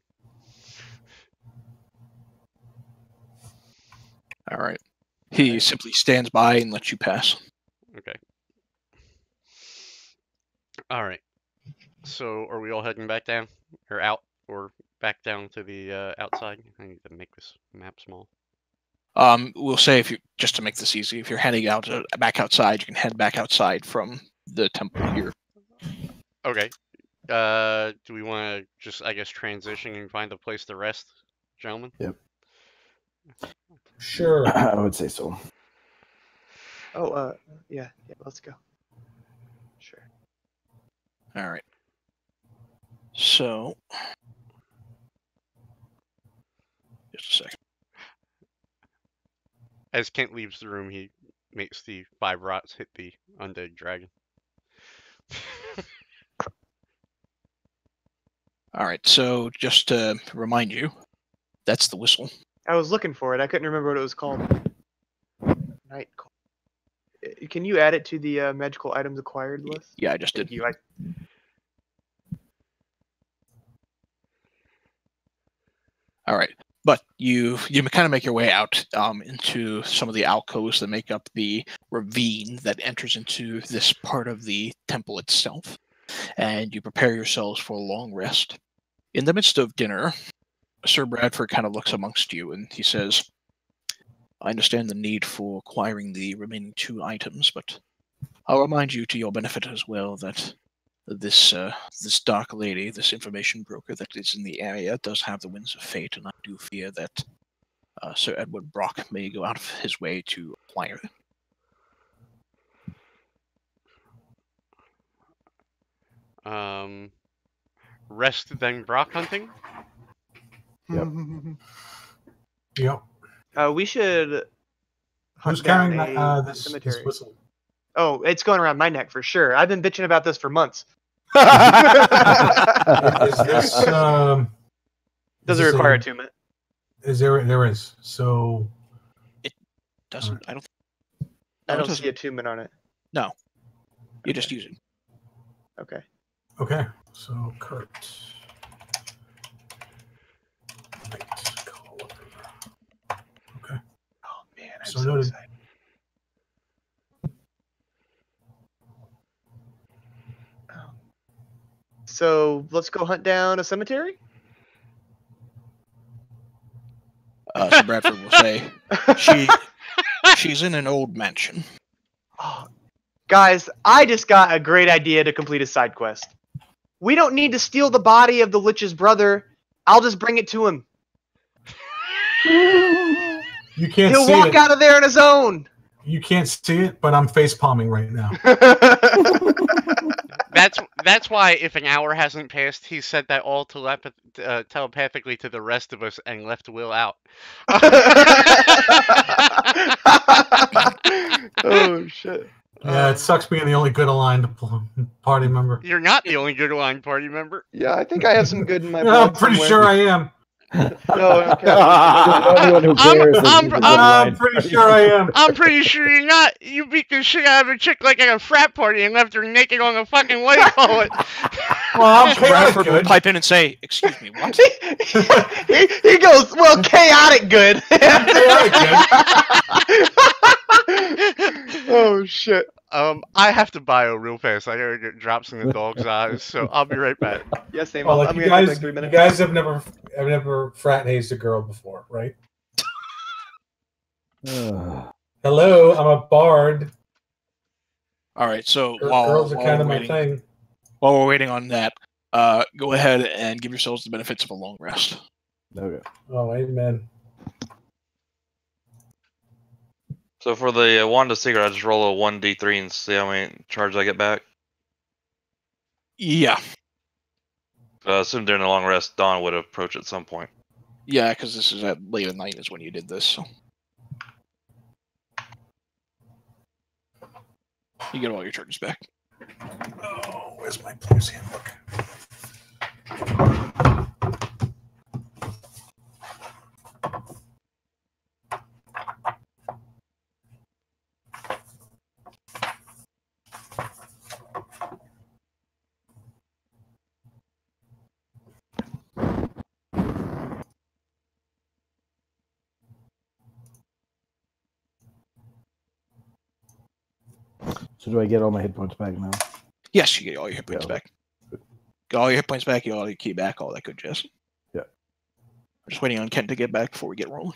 All right. He simply stands by and lets you pass. Okay. All right. So, are we all heading back down, or out, or back down to the outside? I need to make this map small. We'll say just to make this easy, if you're heading out back outside, you can head back outside from the temple here. Okay. Do we want to just, I guess, transition and find a place to rest, gentlemen? Yep. Sure. I would say so. Oh, yeah, let's go. Sure. All right. So, just a second. As Kent leaves the room, he makes the 5 rots hit the undead dragon. All right. So, just to remind you, that's the whistle. I was looking for it. I couldn't remember what it was called. Night call. Can you add it to the magical items acquired list? Yeah, I just did. Thank you. All right. But you kind of make your way out into some of the alcoves that make up the ravine that enters into this part of the temple itself, and you prepare yourselves for a long rest. In the midst of dinner, Sir Bradford kind of looks amongst you, and he says, I understand the need for acquiring the remaining 2 items, but I'll remind you to your benefit as well that this dark lady, this information broker that is in the area, does have the winds of fate, and I do fear that Sir Edward Brock may go out of his way to acquire it. Rest then Brock hunting? Yep. Yep. We should hunt Who's down carrying a this cemetery. whistle? Oh, it's going around my neck for sure. I've been bitching about this for months. Is this Does it require attunement? There is. So doesn't. I don't. I No, it don't doesn't. see attunement on it. No. You just use it. Okay. okay. So Kurt. Right. Okay. Oh man, I'm So so noted. excited. So let's go hunt down a cemetery. So Bradford will say, she's in an old mansion. Oh, guys, I just got a great idea to complete a side quest. We don't need to steal the body of the Lich's brother. I'll just bring it to him. You can't He'll see walk it. out of there on his own. You can't see it, but I'm face palming right now. That's why if an hour hasn't passed, he said that all telepathically to the rest of us and left Will out. Oh shit. Yeah, it sucks being the only good aligned party member. You're not the only good aligned party member. Yeah, I think I have some good in my Yeah, I'm blood pretty somewhere. sure I am. No, okay. The only one who cares is I'm he's a good I'm line. pretty sure I am. I'm pretty sure you're not. You beat the shit out of a chick like at a frat party and left her naked on a fucking what do you call it? Well, I'm Bradford will good. pipe in and say, "Excuse me, what?" he goes, well, chaotic good. Chaotic Oh shit. I have to bio real fast. I gotta get drops in the dog's eyes, so I'll be right back. Yes, same. Well, like I'm you gonna take guys, like 3 you minutes. guys have never frat hazed a girl before, right? Hello, I'm a bard. All right. So Girls are kind of my thing. while we're waiting on that, go ahead and give yourselves the benefits of a long rest. Okay. Oh, amen. So for the Wanda Secret, I just roll a 1d3 and see how many charges I get back. Yeah, Assume during the long rest, Dawn would approach at some point. yeah, because this is at late at night is when you did this. So you get all your charges back. Oh, where's my player's handbook? So do I get all my hit points back now? Yes, you get all your hit points back. Get all your hit points back. You get all your key back. All that good jazz. Yeah. I'm just waiting on Kent to get back before we get rolling.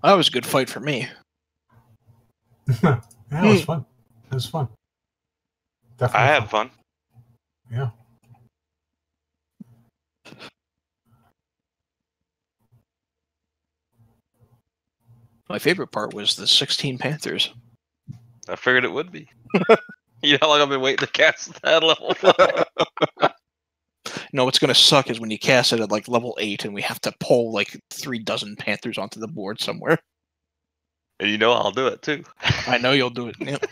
That was a good fight for me. Yeah, it was fun. It was fun. Definitely I had fun. Yeah. My favorite part was the 16 Panthers. I figured it would be. You know how long I've been waiting to cast that level 5? No, what's going to suck is when you cast it at like level 8 and we have to pull like 3 dozen Panthers onto the board somewhere. And you know I'll do it too. I know you'll do it. Yep.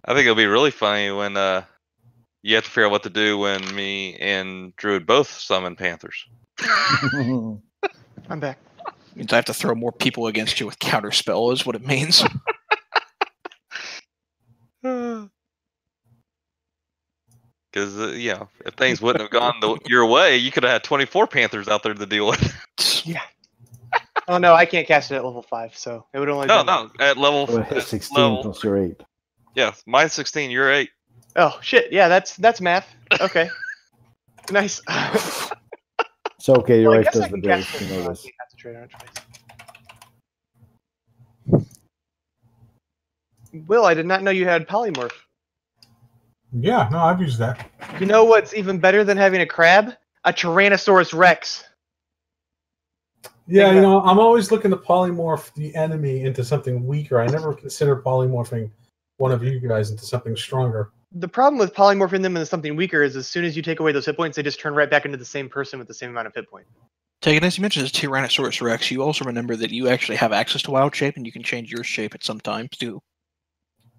I think it'll be really funny when you have to figure out what to do when me and Druid both summon Panthers. I'm back. Means I have to throw more people against you with counterspell is what it means. Because, if things wouldn't have gone your way, you could have had 24 Panthers out there to deal with. Yeah. Oh no, I can't cast it at level 5, so it would only. No, at level. So it hit at 16 level- plus your 8. Yeah, mine's 16, you're 8. Oh shit! Yeah, that's math. Okay. Nice. So okay, your Well, I wife guess I does the can cast base. You it, know this. concentrate on it twice. Will, I did not know you had polymorph. Yeah, no, I've used that. You know what's even better than having a crab? A Tyrannosaurus Rex. Yeah, Think you know, I'm always looking to polymorph the enemy into something weaker. I never consider polymorphing one of you guys into something stronger. The problem with polymorphing them into something weaker is as soon as you take away those hit points, they just turn right back into the same person with the same amount of hit points. Tegan, as you mentioned this Tyrannosaurus Rex, you also remember that you actually have access to wild shape, and you can change your shape at some times too.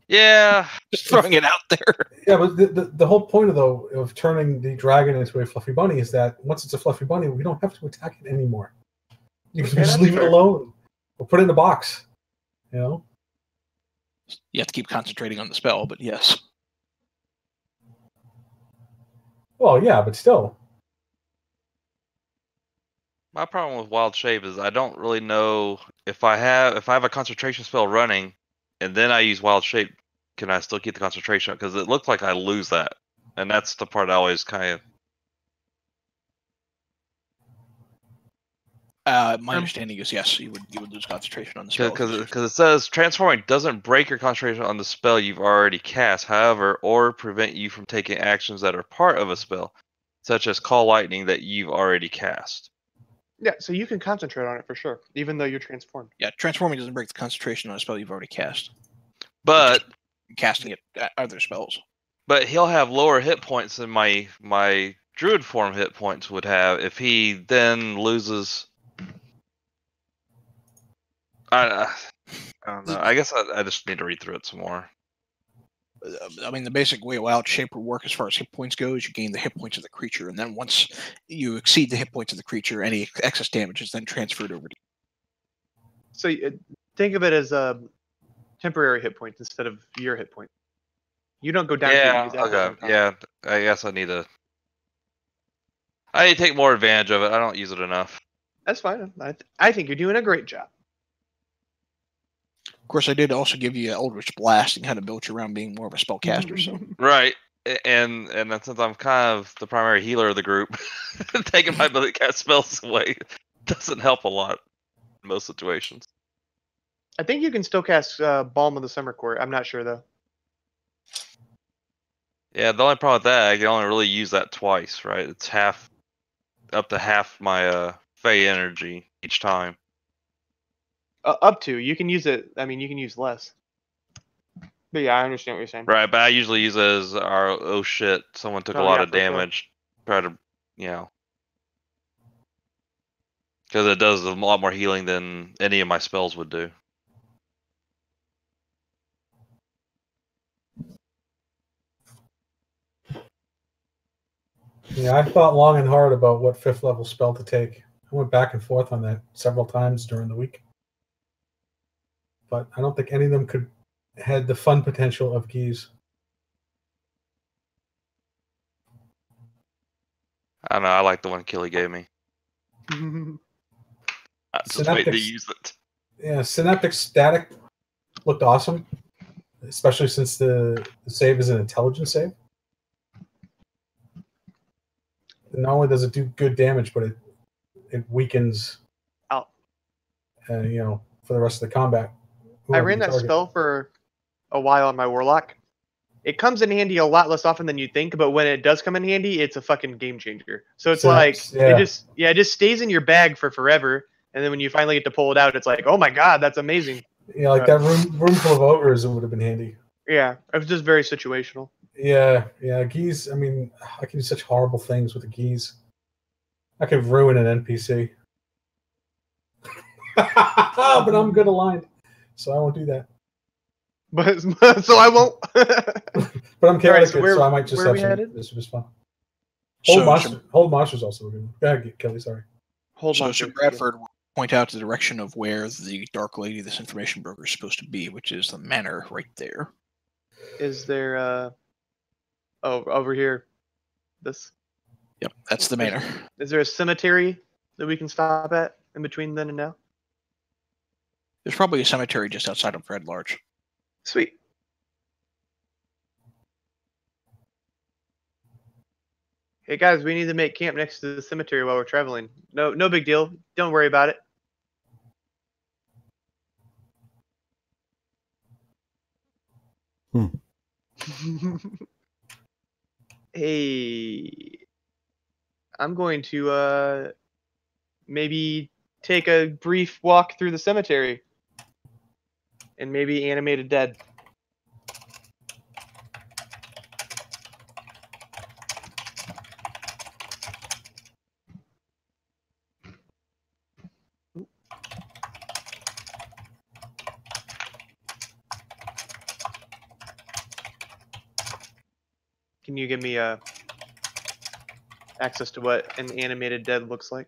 Yeah. Just throwing it out there. Yeah, but the whole point of turning the dragon into a fluffy bunny is that once it's a fluffy bunny, we don't have to attack it anymore. You can just that's leave it fair. alone or put it in a box. You know. You have to keep concentrating on the spell, but yes. Well, yeah, but still. My problem with wild shape is I don't really know if I have a concentration spell running, and then I use wild shape. Can I still keep the concentration? Because it looks like I lose that, and that's the part I always kind of. My understanding is yes, you would lose concentration on the spell. Because it says transforming doesn't break your concentration on the spell you've already cast, however, or prevent you from taking actions that are part of a spell, such as call lightning that you've already cast. Yeah, so you can concentrate on it for sure, even though you're transformed. Yeah, transforming doesn't break the concentration on a spell you've already cast. But Casting it at other spells. But he'll have lower hit points than my druid form hit points would have if he then loses. I don't know. I guess I just need to read through it some more. I mean, the basic way wild shape would work as far as hit points goes, you gain the hit points of the creature, and then once you exceed the hit points of the creature, any excess damage is then transferred over to you. So think of it as temporary hit points instead of your hit points. You don't go down to Yeah. use that. Okay. Yeah. I guess I need to take more advantage of it. I don't use it enough. That's fine. I think you're doing a great job. Of course, I did also give you Eldritch Blast and kind of built you around being more of a spellcaster. So Right. And then since I'm kind of the primary healer of the group, taking my ability to cast spells away doesn't help a lot in most situations. I think you can still cast Balm of the Summer Court. I'm not sure though. Yeah, the only problem with that, I can only really use that twice, right? It's up to half my Fey energy each time. Up to. You can use it. I mean, you can use less. But yeah, I understand what you're saying. Right, but I usually use it as oh shit, someone took a Oh, lot yeah, of for sure. damage. Try to, because it does a lot more healing than any of my spells would do. Yeah, I thought long and hard about what 5th level spell to take. I went back and forth on that several times during the week. But I don't think any of them had the fun potential of Geese. I don't know, I like the one Killy gave me. I just wait to Synaptics- use it. Yeah, Synaptic Static looked awesome, especially since the save is an intelligence save. And not only does it do good damage, but it weakens Out. for the rest of the combat. I whoever ran you that target. spell for a while on my Warlock. It comes in handy a lot less often than you think, but when it does come in handy, it's a fucking game changer. So it's Synapse, like it just stays in your bag for forever, and then when you finally get to pull it out, it's like, oh my god, that's amazing. Yeah, like that room full of ogres, it would have been handy. Yeah, it was just very situational. Yeah, geese. I mean, I can do such horrible things with the geese. I could ruin an NPC. But I'm good aligned, so I won't do that. But so I won't. But I'm chaotic, so so I might just where have we some. headed? This was fun. So Hold monsters also. Good. Go ahead, Kelly. Sorry. So Bradford will point out the direction of where the Dark Lady, this information broker, is supposed to be, which is the manor right there. Is there over here? This. Yep, that's the manor. Is there a cemetery that we can stop at in between then and now? There's probably a cemetery just outside of Red Larch. Sweet. Hey guys, we need to make camp next to the cemetery while we're traveling. No big deal. Don't worry about it. Hey, I'm going to maybe take a brief walk through the cemetery and maybe animate a dead. Can you give me access to what an animated dead looks like?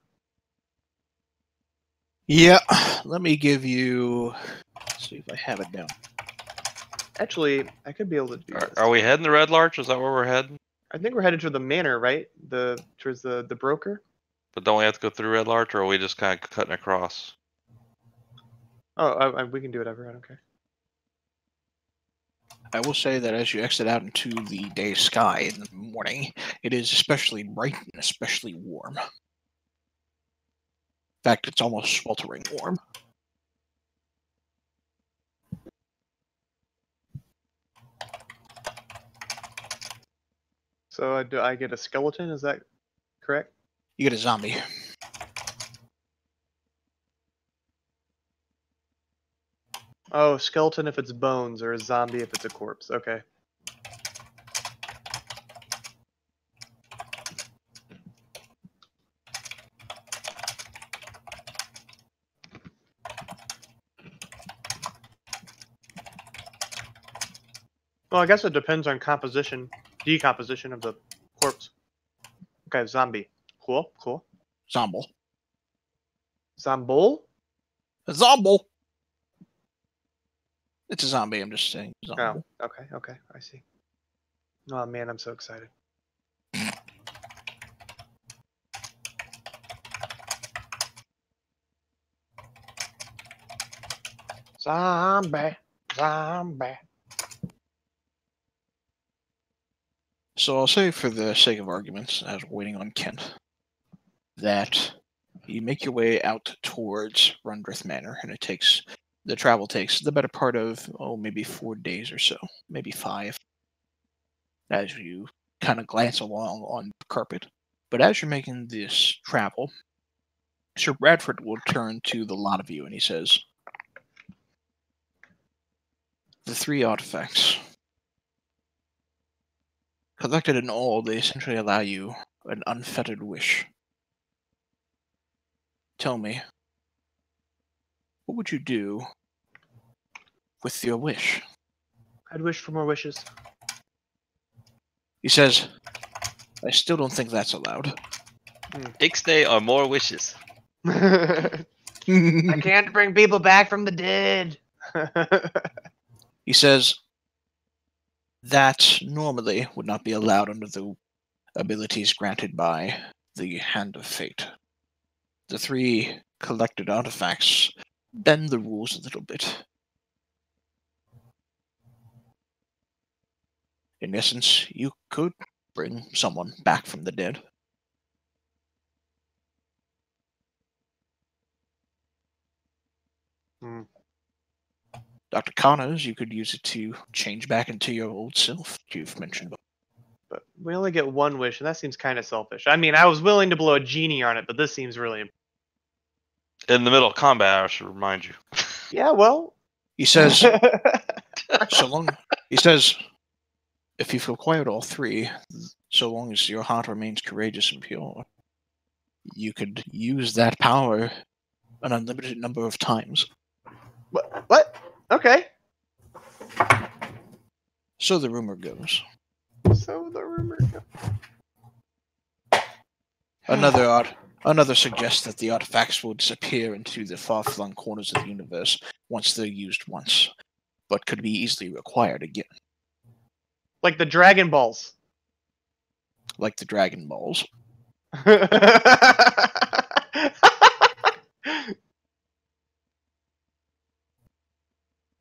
Yeah, let me give you. Let's see if I have it down. Actually, I could be able to do this. Are we heading to Red Larch? Is that where we're heading? I think we're headed to the manor, right? Towards the broker. But don't we have to go through Red Larch, or are we just kind of cutting across? Oh, we can do whatever. I don't care. I will say that as you exit out into the day sky in the morning, it is especially bright and especially warm. In fact, it's almost sweltering warm. So do I get a skeleton? Is that correct? You get a zombie. Oh, skeleton if it's bones, or a zombie if it's a corpse. Okay. Well, I guess it depends on decomposition of the corpse. Okay, zombie. Cool, cool. Zomble. Zombol? A zomble! It's a zombie, I'm just saying. Zomble. Oh, okay, I see. Oh man, I'm so excited. Zombie. So I'll say, for the sake of arguments, as we're waiting on Kent, that you make your way out towards Rundrith Manor, and the travel takes the better part of, maybe 4 days or so, maybe 5, as you kind of glance along on the carpet. But as you're making this travel, Sir Bradford will turn to the lot of you, and he says, the 3 artifacts. Collected in all, they essentially allow you an unfettered wish. Tell me, what would you do with your wish? I'd wish for more wishes. He says, I still don't think that's allowed. Ixnay or more wishes. I can't bring people back from the dead. He says, that normally would not be allowed under the abilities granted by the Hand of Fate. The 3 collected artifacts bend the rules a little bit. In essence, you could bring someone back from the dead. Dr. Connors, you could use it to change back into your old self, you've mentioned. But we only get 1 wish, and that seems kind of selfish. I mean, I was willing to blow a genie on it, but this seems really important. In the middle of combat, I should remind you. Yeah, well. He says, he says, if you've acquired all 3, so long as your heart remains courageous and pure, you could use that power an unlimited number of times. What? Okay. So the rumor goes. Another suggests that the artifacts will disappear into the far-flung corners of the universe once they're used once, but could be easily acquired again. Like the Dragon Balls. Like the Dragon Balls.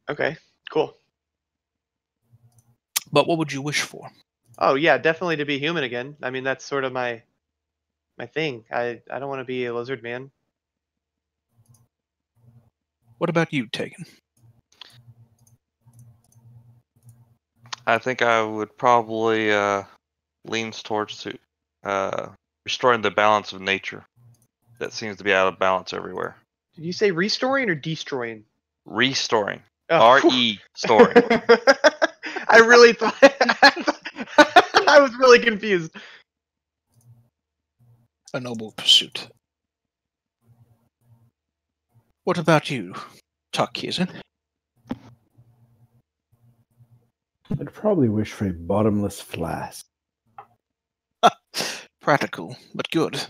Okay, cool. But what would you wish for? Oh yeah, definitely to be human again. I mean, that's sort of my thing. I don't want to be a lizard man. What about you, Tegan? I think I would probably lean towards restoring the balance of nature. That seems to be out of balance everywhere. Did you say restoring or destroying? Restoring. Oh, R-E storing. I really thought I was really confused. A noble pursuit. What about you, Tuckisen? I'd probably wish for a bottomless flask. practical, but good.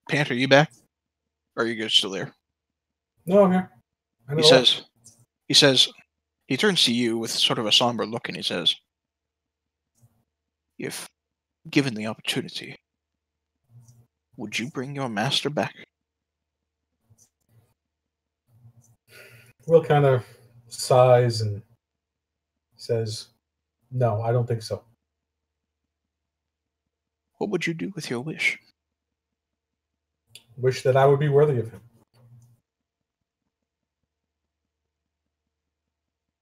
Panther, you back? Or are you guys still there? No, I'm here. I know He the way. says, he turns to you with sort of a somber look and he says, if given the opportunity, would you bring your master back? Will kind of sighs and says, "No, I don't think so." What would you do with your wish? Wish that I would be worthy of him.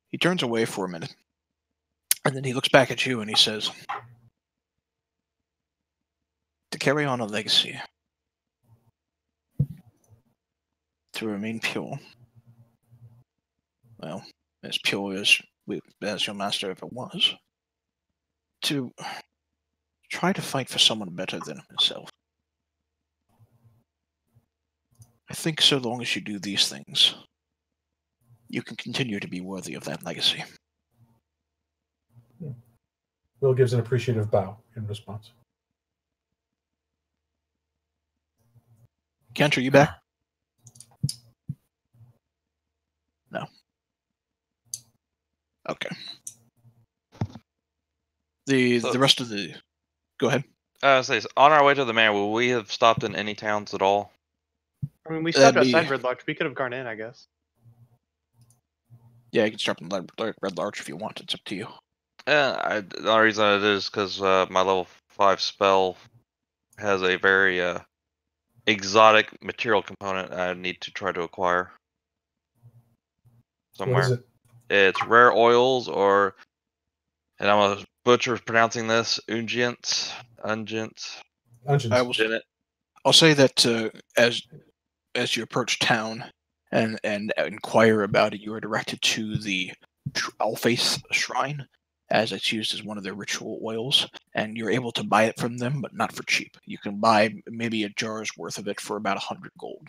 He turns away for a minute, and then he looks back at you and he says, to carry on a legacy, to remain pure, well, as pure as your master ever was, to try to fight for someone better than himself. I think so long as you do these things, you can continue to be worthy of that legacy. Will gives an appreciative bow in response. Kent, are you back? No. Okay. The rest of the... Go ahead. On our way to the manor, will we have stopped in any towns at all? I mean, we stopped That'd be- outside Red Larch. We could have gone in, I guess. Yeah, you can start in Red Larch if you want. It's up to you. The only reason it is because my level 5 spell has a very exotic material component I need to try to acquire somewhere. What is it? It's rare oils, or, and I'm a butcher pronouncing this, unguents. Onions. I'll say that as you approach town and inquire about it, you are directed to the Alface Shrine, as it's used as one of their ritual oils, and you're able to buy it from them, but not for cheap. You can buy maybe a jar's worth of it for about 100 gold.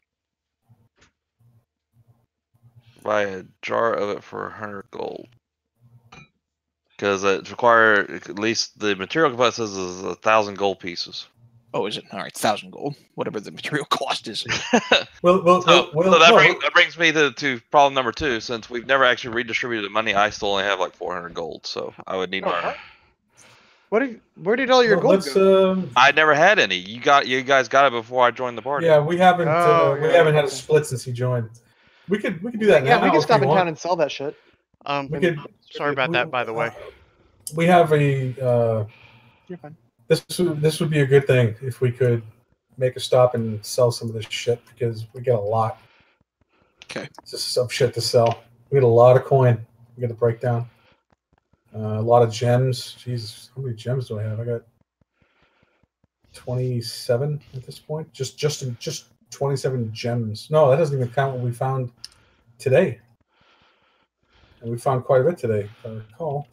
Buy a jar of it for 100 gold. Because it requires, at least the material component says is 1,000 gold pieces. Oh, is it? All right, 1,000 gold, whatever the material cost is. So that brings me to problem number 2. Since we've never actually redistributed the money, I still only have like 400 gold, so I would need more. Where did all your gold go? I never had any. You guys got it before I joined the party. Yeah, we haven't had a okay. split since he joined. We could do that now. Yeah, we can if stop you in want. town and sell that shit. Sorry about that, by the way. We have a. You're fine. This would be a good thing if we could make a stop and sell some of this shit, because we get a lot. Okay. It's just some shit to sell. We get a lot of coin. We get a breakdown. A lot of gems. Jesus, how many gems do I have? I got 27 at this point. Just 27 gems. No, that doesn't even count what we found today. And we found quite a bit today, if I recall.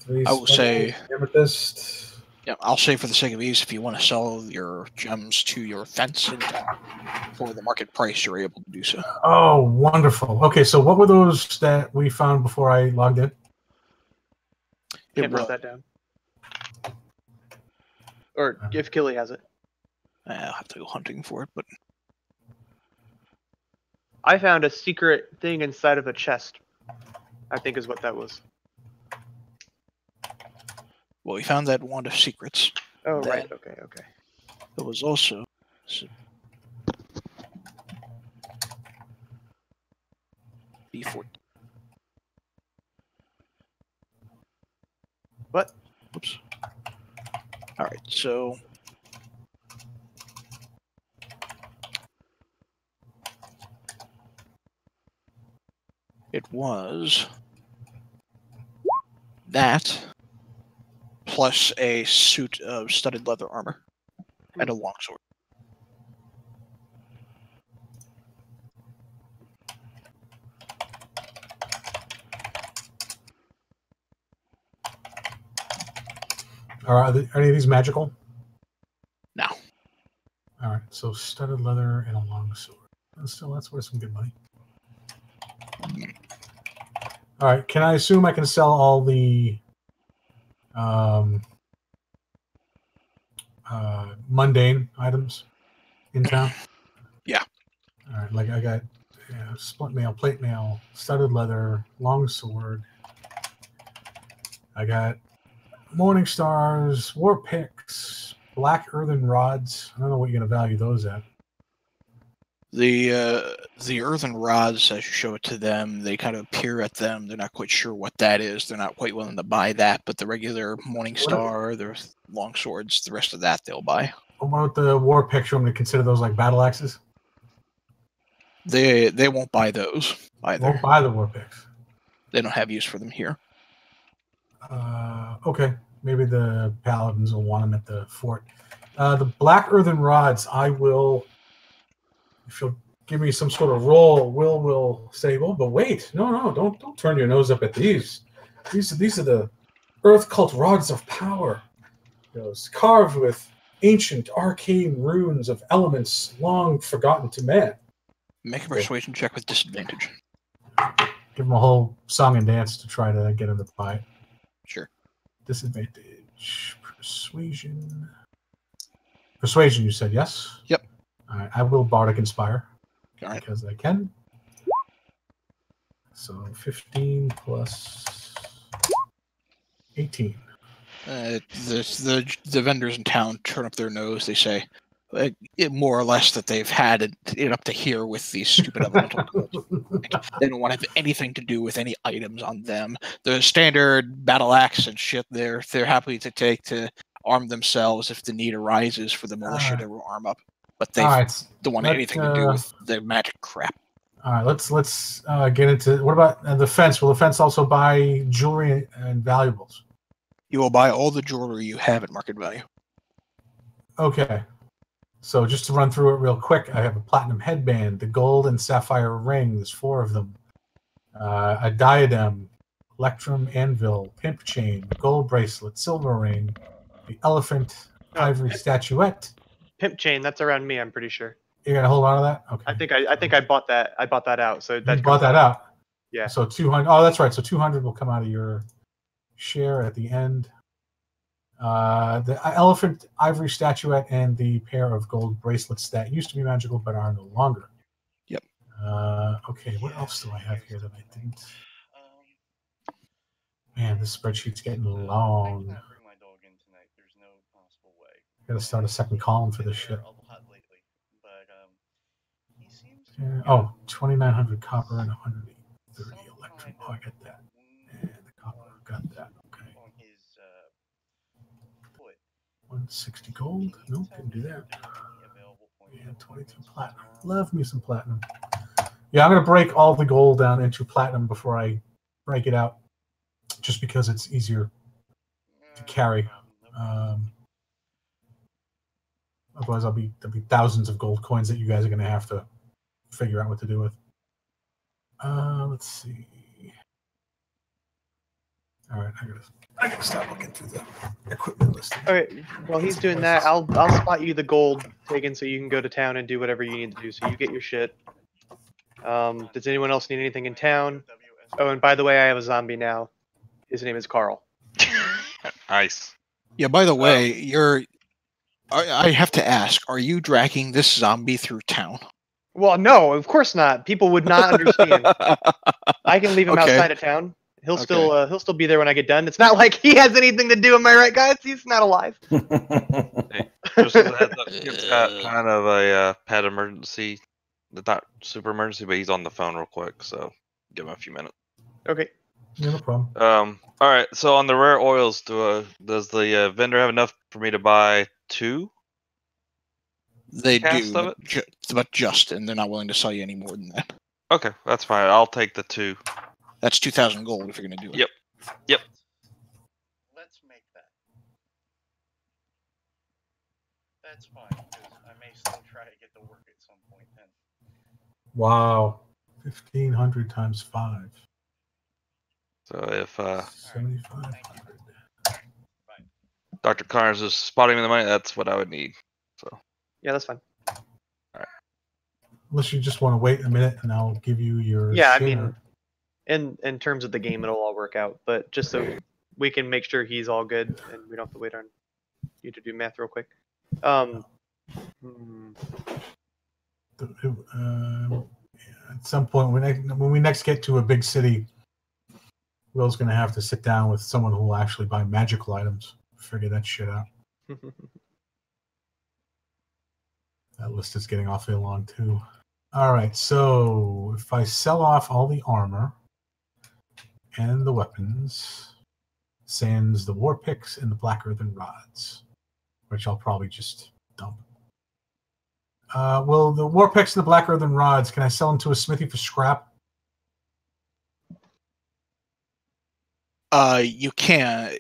3 I will say, amethyst. yeah, I'll say for the sake of ease, if you want to sell your gems to your fence in town for the market price, you're able to do so. Oh, wonderful. Okay, so what were those that we found before I logged in? Can't write that down. Or if Killy has it. I'll have to go hunting for it, but I found a secret thing inside of a chest. I think is what that was. well, we found that wand of secrets. Oh, Then right. Okay. There was also B14. What? Oops. All right, so it was that plus a suit of studded leather armor and a longsword. Are any of these magical? No. All right, so studded leather and a long sword. Still, that's worth some good money. All right. Can I assume I can sell all the mundane items in town? Yeah. All right. Like I got split mail, plate mail, studded leather, long sword. I got morning stars, war picks, black earthen rods. I don't know what you're gonna value those at. The earthen rods, as you show it to them, they kind of peer at them. They're not quite sure what that is. They're not quite willing to buy that. But the regular morning star, the long swords, the rest of that they'll buy. What about the war picks? I'm gonna consider those like battle axes. They won't buy those either. Won't buy the war picks. They don't have use for them here. Okay, maybe the paladins will want them at the fort. The black earthen rods, I will. If you'll give me some sort of roll, will say, "Oh, but wait, no, don't turn your nose up at these. These are the earth cult rods of power. Those carved with ancient arcane runes of elements long forgotten to man." Make a persuasion check with disadvantage. Give them a whole song and dance to try to get them to buy it. Sure. Disadvantage. Persuasion. Persuasion, you said, yes? Yep. All right, I will Bardic Inspire. All right. Because I can. So 15 plus 18. The vendors in town turn up their nose. They say, more or less, that they've had it up to here with these stupid elemental ghouls. They don't want to have anything to do with any items on them. The standard battle axe and shit, they're happy to take to arm themselves if the need arises for the militia to arm up. But they don't want anything to do with the magic crap. All right, let's get into what about the fence? Will the fence also buy jewelry and valuables? You will buy all the jewelry you have at market value. Okay. So just to run through it real quick, I have a platinum headband, the gold and sapphire ring, there's 4 of them, a diadem, electrum anvil, pimp chain, gold bracelet, silver ring, the elephant ivory statuette. Pimp chain, that's around me, I'm pretty sure. You're gonna hold on to that? Okay. I think I bought that. I bought that out. So that you bought that out. Yeah. So 200. Oh, that's right. So 200 will come out of your share at the end. The elephant ivory statuette and the pair of gold bracelets that used to be magical but are no longer. Yep. Okay, what else do I have here that I didn't? Man, this spreadsheet's getting long. Gotta start a second column for this shit. Oh, 2,900 copper and 130 electrum. Oh, I got that. And the copper, got that. Okay. 160 gold. Nope, didn't do that. Yeah, 22 platinum. Love me some platinum. Yeah, I'm gonna break all the gold down into platinum before I break it out, just because it's easier to carry. Otherwise, there'll be thousands of gold coins that you guys are gonna have to figure out what to do with. Let's see. All right, I gotta start looking through the equipment list. Okay, while he's doing that, I'll spot you the gold taken so you can go to town and do whatever you need to do. So you get your shit. Does anyone else need anything in town? Oh, and by the way, I have a zombie now. His name is Carl. Nice. Yeah. By the way, I have to ask: are you dragging this zombie through town? Well, no, of course not. People would not understand. I can leave him outside of town. He'll still be there when I get done. It's not like he has anything to do. Am I right, guys? He's not alive. Hey, just as a heads up, Kid's got kind of a pet emergency. Not super emergency, but he's on the phone real quick, so give him a few minutes. Okay. Yeah, no problem. All right. So on the rare oils, does the vendor have enough for me to buy 2? They Cast do, of but just, and they're not willing to sell you any more than that. Okay, that's fine. I'll take the 2. That's 2,000 gold if you're going to do it. Yep. Let's make that. That's fine, because I may still try to get to work at some point then. Wow, 1,500 times 5. So if 7,500. Dr. Connors is spotting me the money, that's what I would need. So Yeah, that's fine. Unless you just want to wait a minute, and I'll give you your. Yeah, I share. mean, in terms of the game, it'll all work out. But just so we can make sure he's all good, and we don't have to wait on you to do math real quick. At some point, when we next get to a big city, Will's going to have to sit down with someone who will actually buy magical items. Figure that shit out. That list is getting awfully long, too. All right, so if I sell off all the armor and the weapons, sans the war picks and the black earthen rods, which I'll probably just dump. Well, the war picks and the black earthen rods, can I sell them to a smithy for scrap? You can.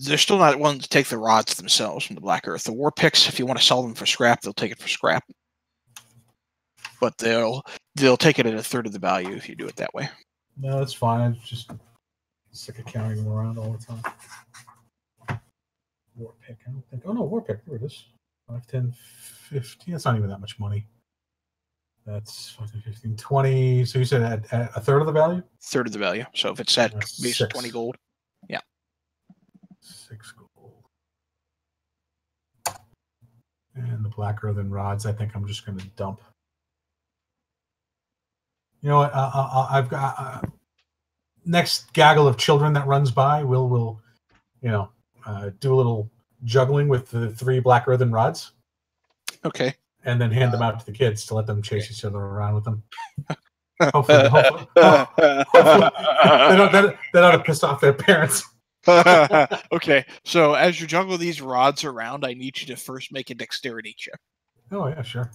They're still not willing to take the rods themselves from the black earth. The war picks, if you want to sell them for scrap, they'll take it for scrap. But they'll take it at a third of the value if you do it that way. No, that's fine. I'm just sick of carrying them around all the time. War pick, I don't think. Oh no, war pick. There it is. 5, 10, 15. That's not even that much money. That's 14, 15, 20. So you said at a third of the value? Third of the value. So if it's at base 20 gold. Yeah. 6 gold. And the black earthen rods, I think I'm just going to dump. You know what? I've got next gaggle of children that runs by. We'll do a little juggling with the 3 black earthen rods. Okay. And then hand them out to the kids to let them chase each other around with them. Hopefully, they're not to piss off their parents. Okay, so as you juggle these rods around, I need you to first make a dexterity check. Oh yeah, sure.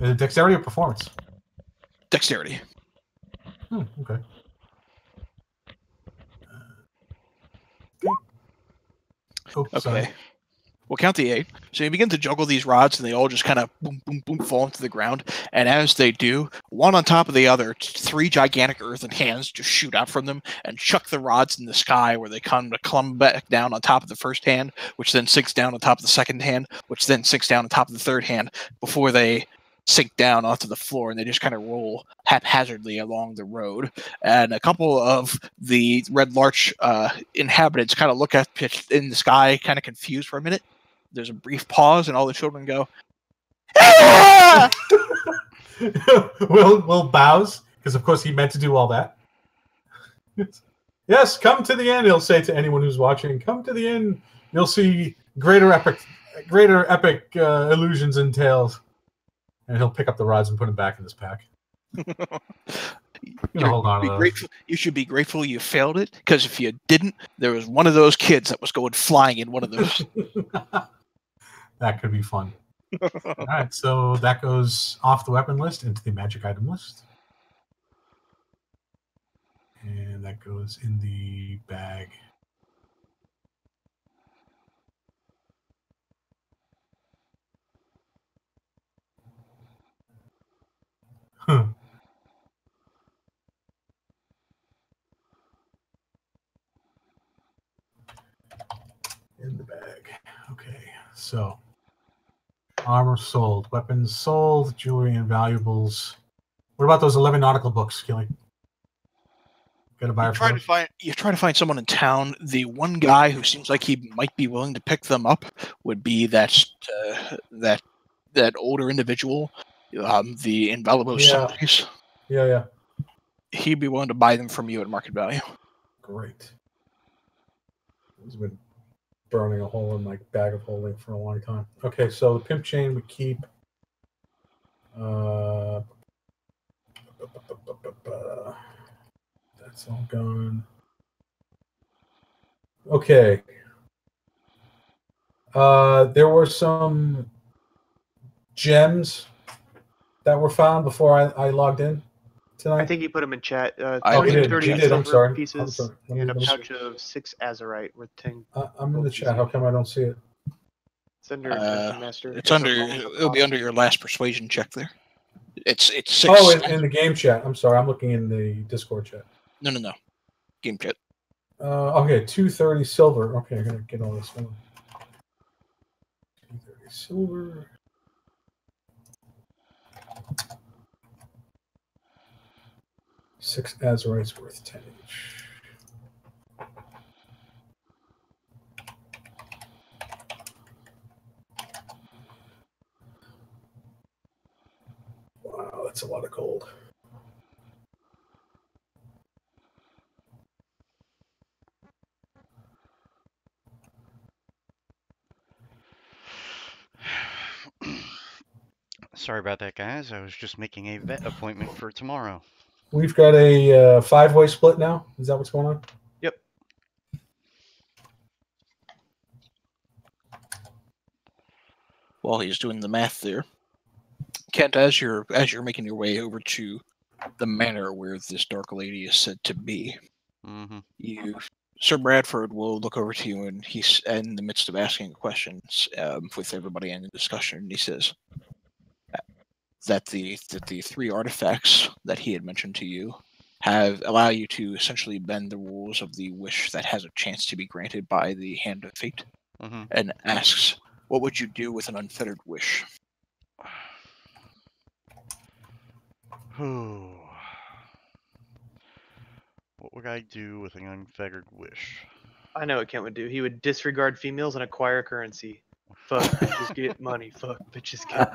Is it dexterity or performance? Dexterity. Okay. Oh, Okay. sorry. We'll count the 8. So you begin to juggle these rods, and they all just kind of boom, boom, boom, fall into the ground. And as they do, one on top of the other, 3 gigantic earthen hands just shoot out from them and chuck the rods in the sky, where they come to clump back down on top of the first hand, which then sinks down on top of the second hand, which then sinks down on top of the third hand, before they sink down onto the floor, and they just kind of roll haphazardly along the road. And a couple of the Red Larch inhabitants kind of look up in the sky, kind of confused for a minute. There's a brief pause, and all the children go, "Ah!" Will bows, because of course he meant to do all that. Yes, come to the end, he'll say to anyone who's watching. Come to the end, you'll see greater epic illusions and tales. And he'll pick up the rods and put them back in his pack. Hold on to those. You should be grateful you failed it, because if you didn't, there was one of those kids that was going flying in one of those. That could be fun. All right, so that goes off the weapon list into the magic item list. And that goes in the bag. Huh. In the bag. Okay, so armor sold, weapons sold, jewelry and valuables. What about those 11 nautical books, Killy? Got a buyer You try to find someone in town. The one guy who seems like he might be willing to pick them up would be that older individual, the Invaluable Summaries. Yeah. He'd be willing to buy them from you at market value. Great. He's been burning a hole in my bag of holding for a long time. Okay, so the pimp chain we keep. That's all gone. Okay. There were some gems that were found before I logged in tonight. I think he put them in chat. I did. 30 You did, I'm silver sorry. pieces I'm sorry. and a Let me- pouch of 6 azurite worth 10. I'm in the chat. How come I don't see it? It's under Dungeon Master. It'll be under your last persuasion check there. It's 6. Oh, in the game chat. I'm sorry. I'm looking in the Discord chat. No. Game chat. Okay, 230 silver. Okay, I'm gonna get all this one. 230 silver. 6 Azurites worth 10 each. Wow, that's a lot of gold. Sorry about that, guys. I was just making a vet appointment for tomorrow. We've got a 5-way split now. Is that what's going on? Yep. While he's doing the math there, Kent, as you're making your way over to the manor where this dark lady is said to be, Sir Bradford will look over to you, and he's in the midst of asking questions with everybody in the discussion. And he says that the 3 artifacts that he had mentioned to you allow you to essentially bend the rules of the wish that has a chance to be granted by the Hand of Fate, and asks, "What would you do with an unfettered wish?" What would I do with an unfettered wish? I know what Kent would do. He would disregard females and acquire currency. Fuck bitches get money. Fuck bitches get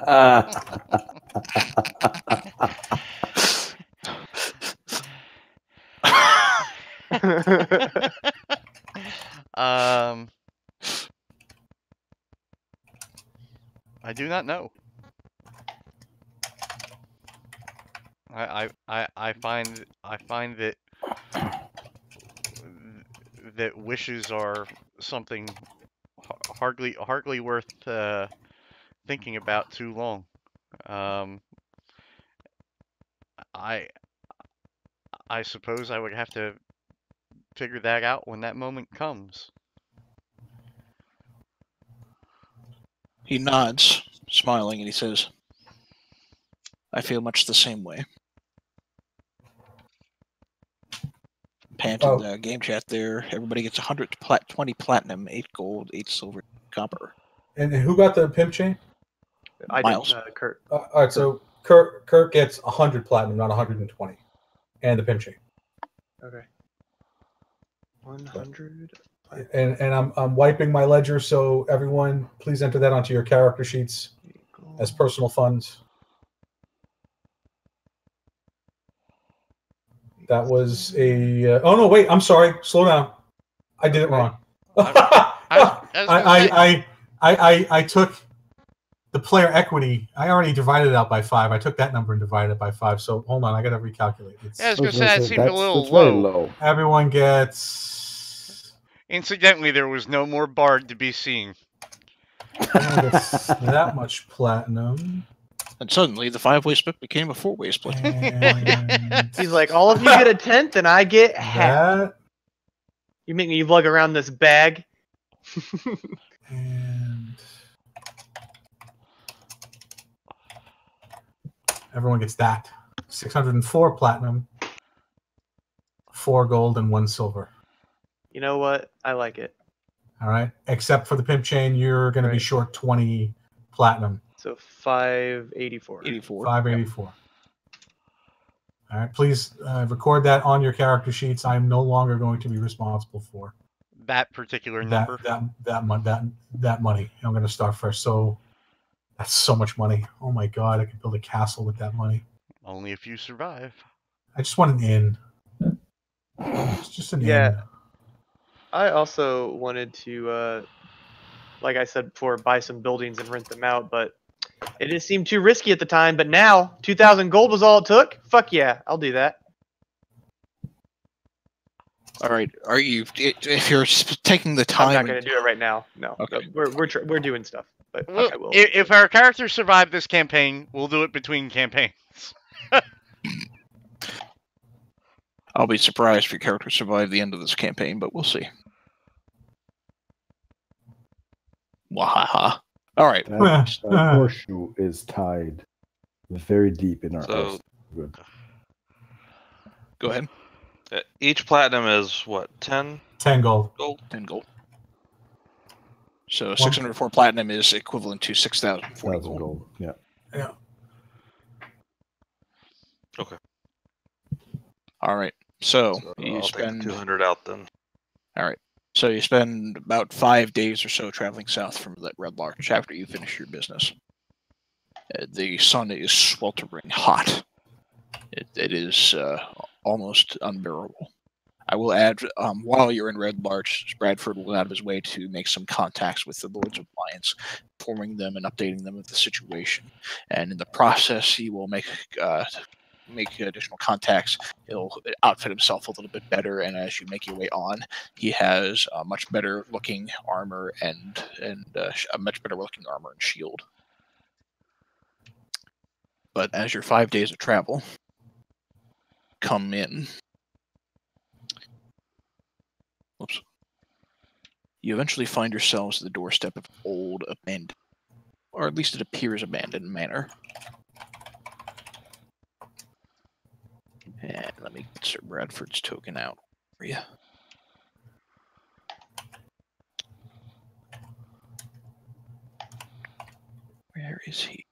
I do not know. I find that wishes are something hardly worth thinking about too long. I suppose I would have to figure that out when that moment comes. He nods, smiling, and he says, "I feel much the same way." Pant in the game chat there, everybody gets 120 platinum, 8 gold, 8 silver, copper. And who got the pimp chain? I Miles. did, Kurt. All right, so Kurt gets 100 platinum, not 120, and the pimp chain. Okay. 100. And I'm wiping my ledger, so everyone, please enter that onto your character sheets as personal funds. That was a. Oh no! Wait, I'm sorry. Slow down. I did it wrong. I took the player equity. I already divided it out by 5. I took that number and divided it by 5. So hold on, I got to recalculate. Yeah, I was gonna say that seemed a little low. Everyone gets. Incidentally, there was no more bard to be seen. Everyone gets that much platinum. And suddenly, the 5-way split became a 4-way split. And He's like, all of you get a 10th, and I get half. that. You make me lug around this bag. And everyone gets that. 604 platinum, 4 gold, and 1 silver. You know what? I like it. All right. Except for the pimp chain, you're going to be short 20 platinum. So 584. 584. All right. Please record that on your character sheets. I'm no longer going to be responsible for that particular number. That money. I'm going to start fresh. So that's so much money. Oh my god! I could build a castle with that money. Only if you survive. I just want an inn. It's just an inn. I also wanted to, like I said before, buy some buildings and rent them out, but it just seemed too risky at the time. But now, 2,000 gold was all it took. Fuck yeah, I'll do that. All right. Are you? If you're taking the time, I'm not going to do it right now. No. Okay. We're doing stuff. But Well, I will. if our characters survive this campaign, we'll do it between campaigns. I'll be surprised if your characters survive the end of this campaign, but we'll see. Wahaha. All right. That horseshoe is tied very deep in our house. Good. Go ahead. Each platinum is what, 10? 10 gold. 10 gold. So 604 platinum is equivalent to 6,040 gold. Yeah. Okay. All right. So you I'll take spend 200 out then. All right. So you spend about 5 days or so traveling south from Red Larch after you finish your business. The sun is sweltering hot. It is almost unbearable. I will add, while you're in Red Larch, Bradford will go out of his way to make some contacts with the Lords of Alliance, informing them and updating them of the situation. And in the process, he will make additional contacts. He'll outfit himself a little bit better, and as you make your way on, he has a much better looking armor and a much better looking armor and shield. But as your 5 days of travel come in, whoops, you eventually find yourselves at the doorstep of an old, abandoned, or at least it appears abandoned manor. And let me get Sir Bradford's token out for you. Where is he?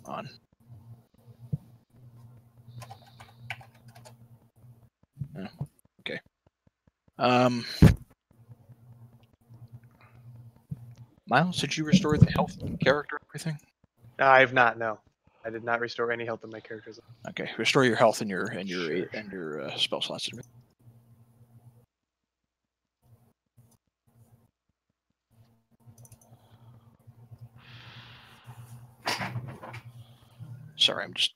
On. Oh, okay. Miles, did you restore the health and character and everything? I have not. No, I did not restore any health in my characters. Okay, restore your health and your Sure. spell slots. Sorry, I'm just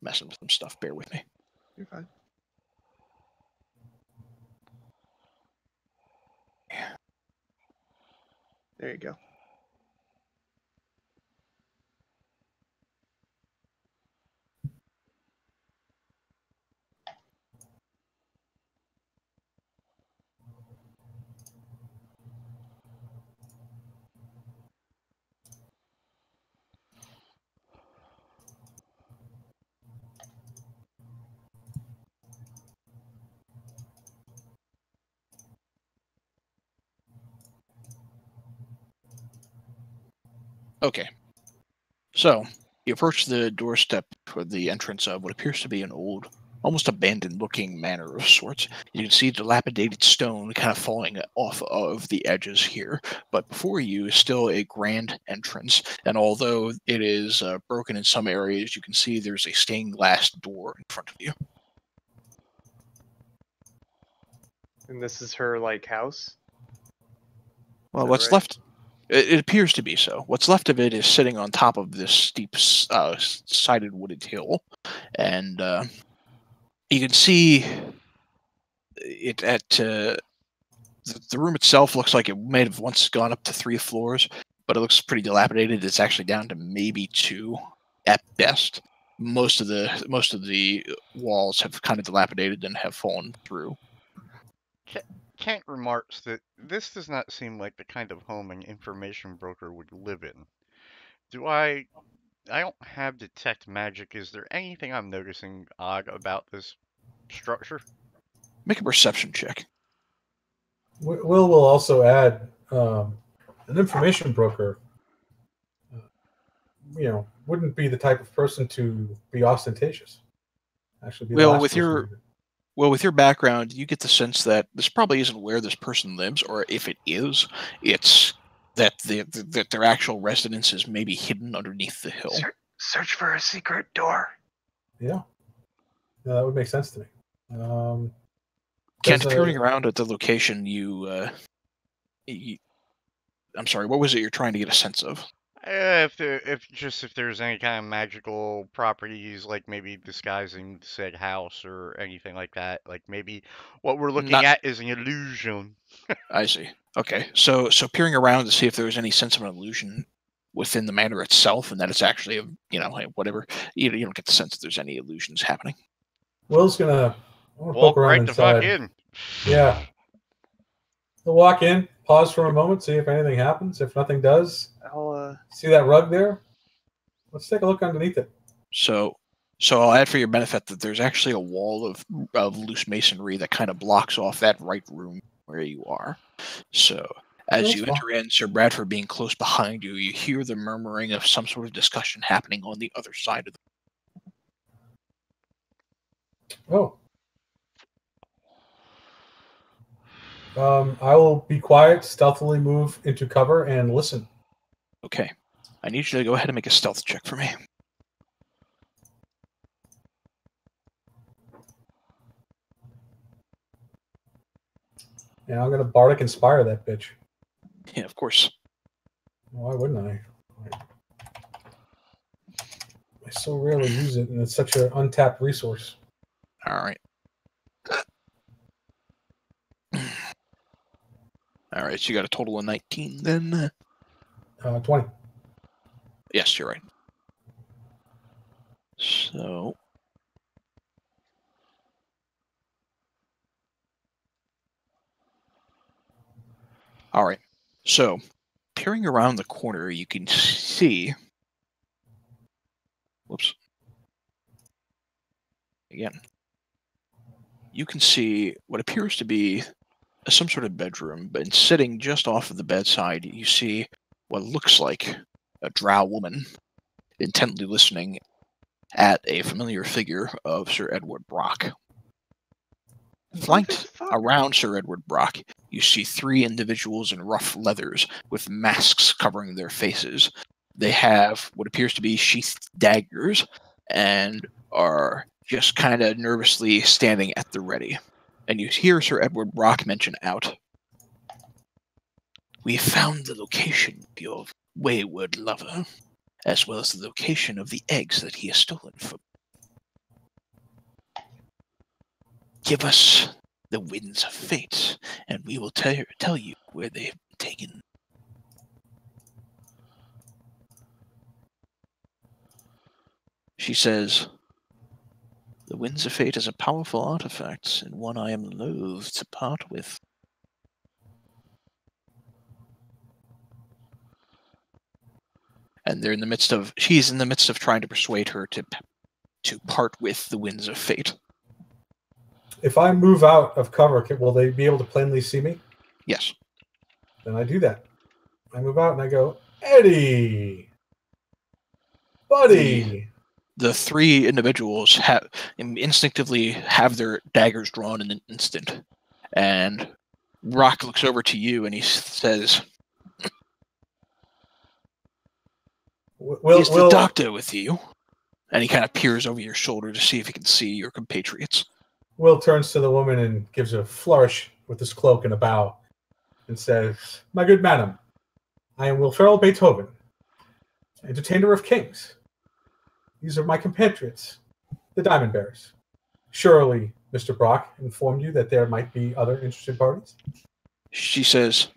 messing with some stuff. Bear with me. You're fine. Yeah. There you go. Okay. So, you approach the doorstep for the entrance of what appears to be an old, almost abandoned-looking manor of sorts. You can see dilapidated stone kind of falling off of the edges here, but before you is still a grand entrance, and although it is broken in some areas, you can see there's a stained glass door in front of you. And this is her like house. Well, that what's right? left... It appears to be so. What's left of it is sitting on top of this steep, sided wooded hill, and you can see it at the room itself. Looks like it may have once gone up to 3 floors, but it looks pretty dilapidated. It's actually down to maybe 2 at best. Most of the walls have kind of dilapidated and have fallen through. Kent remarks that this does not seem like the kind of home an information broker would live in. I don't have detect magic. Is there anything I'm noticing odd about this structure? Make a perception check. Will also add an information broker. Wouldn't be the type of person to be ostentatious. Actually, be the Well, last with person your to do it. Well, with your background, you get the sense that this probably isn't where this person lives, or if it is, it's that that their actual residence is maybe hidden underneath the hill. Search for a secret door. Yeah, that would make sense to me. Kent, turning around at the location, I'm sorry, what was it you're trying to get a sense of? If there's any kind of magical properties, like maybe disguising said house or anything like that, like maybe what we're looking at is an illusion. I see. Okay, so peering around to see if there was any sense of an illusion within the manor itself, and that it's actually whatever. You don't get the sense that there's any illusions happening. Will's gonna Walk poke around right inside. the fuck in. Yeah. He'll walk in, pause for a moment, see if anything happens. If nothing does, I'll see that rug there? Let's take a look underneath it. So So I'll add for your benefit that there's actually a wall of loose masonry that kind of blocks off that right room where you are. So as That's you fine. enter in, Sir Bradford being close behind you, you hear the murmuring of some sort of discussion happening on the other side of the... Oh. I will be quiet, stealthily move into cover, and listen. Okay. I need you to go ahead and make a stealth check for me. And I'm going to Bardic Inspire that bitch. Yeah, of course. Why wouldn't I? I so rarely use it, and it's such an untapped resource. All right. All right, so you got a total of 19 then? 20. Yes, you're right. So... All right. So, peering around the corner, you can see... Whoops. Again. You can see what appears to be some sort of bedroom, but sitting just off of the bedside, you see what looks like a drow woman intently listening at a familiar figure of Sir Edward Brock. Flanked around Sir Edward Brock, you see 3 individuals in rough leathers with masks covering their faces. They have what appears to be sheathed daggers and are just kind of nervously standing at the ready. And you hear Sir Edward Brock mention out, "We found the location of your wayward lover, as well as the location of the eggs that he has stolen from. Give us the winds of fate, and we will tell you where they've been taken." She says, "The winds of fate is a powerful artifact, and one I am loath to part with." And she's in the midst of trying to persuade her to part with the winds of fate. If I move out of cover, will they be able to plainly see me? Yes. Then I do that. I move out and I go, "Eddie! Buddy!" The 3 individuals instinctively have their daggers drawn in an instant. And Rock looks over to you and he says, "Is the doctor with you?" And he kind of peers over your shoulder to see if he can see your compatriots. Will turns to the woman and gives a flourish with his cloak and a bow and says, "My good madam, I am Will Ferrell Beethoven, entertainer of kings. These are my compatriots, the Diamond Bearers. Surely Mr. Brock informed you that there might be other interested parties?" She says,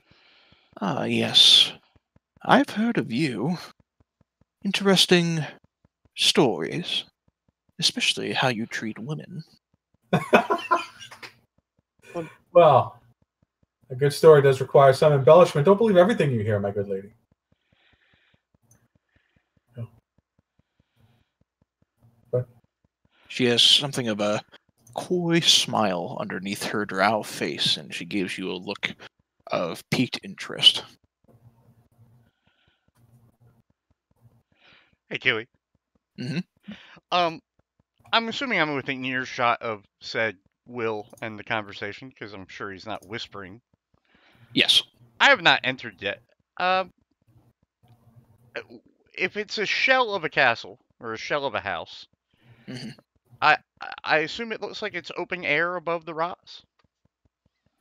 "Ah, yes. I've heard of you. Interesting stories, especially how you treat women." Well, a good story does require some embellishment. Don't believe everything you hear, my good lady. No. But she has something of a coy smile underneath her drow face, and she gives you a look of piqued interest. Hey, Kiwi. Mm-hmm. I'm assuming I'm within earshot of said Will and the conversation, because I'm sure he's not whispering. Yes. I have not entered yet. If it's a shell of a castle, or a shell of a house, mm-hmm. I assume it looks like it's open air above the rocks?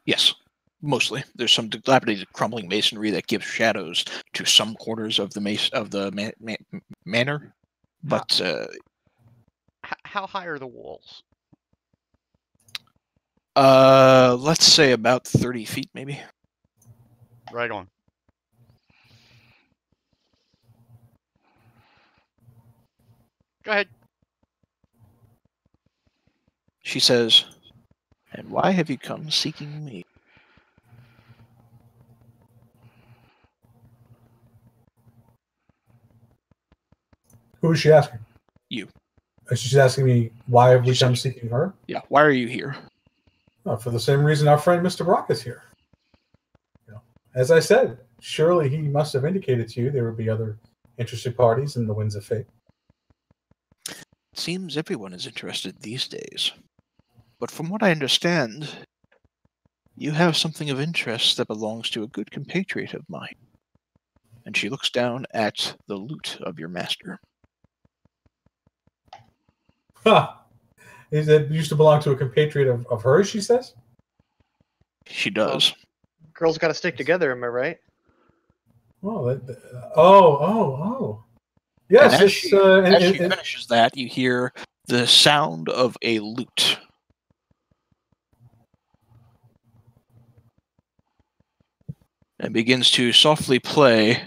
Yes. Mostly. There's some dilapidated crumbling masonry that gives shadows to some corners of the manor. But how high are the walls? Let's say about 30 feet, maybe. Right on. Go ahead. She says, "And why have you come seeking me?" who is she asking? You. She's asking me why have we come seeking her? Yeah, why are you here? Oh, for the same reason our friend Mr. Brock is here. As I said, surely he must have indicated to you there would be other interested parties in the Winds of Fate. It seems everyone is interested these days. But from what I understand, you have something of interest that belongs to a good compatriot of mine. And she looks down at the loot of your master. Huh. It used to belong to a compatriot of hers, she says? She does. Girls got to stick together, am I right? Oh. Yes, and as she it finishes that, you hear the sound of a lute. And begins to softly play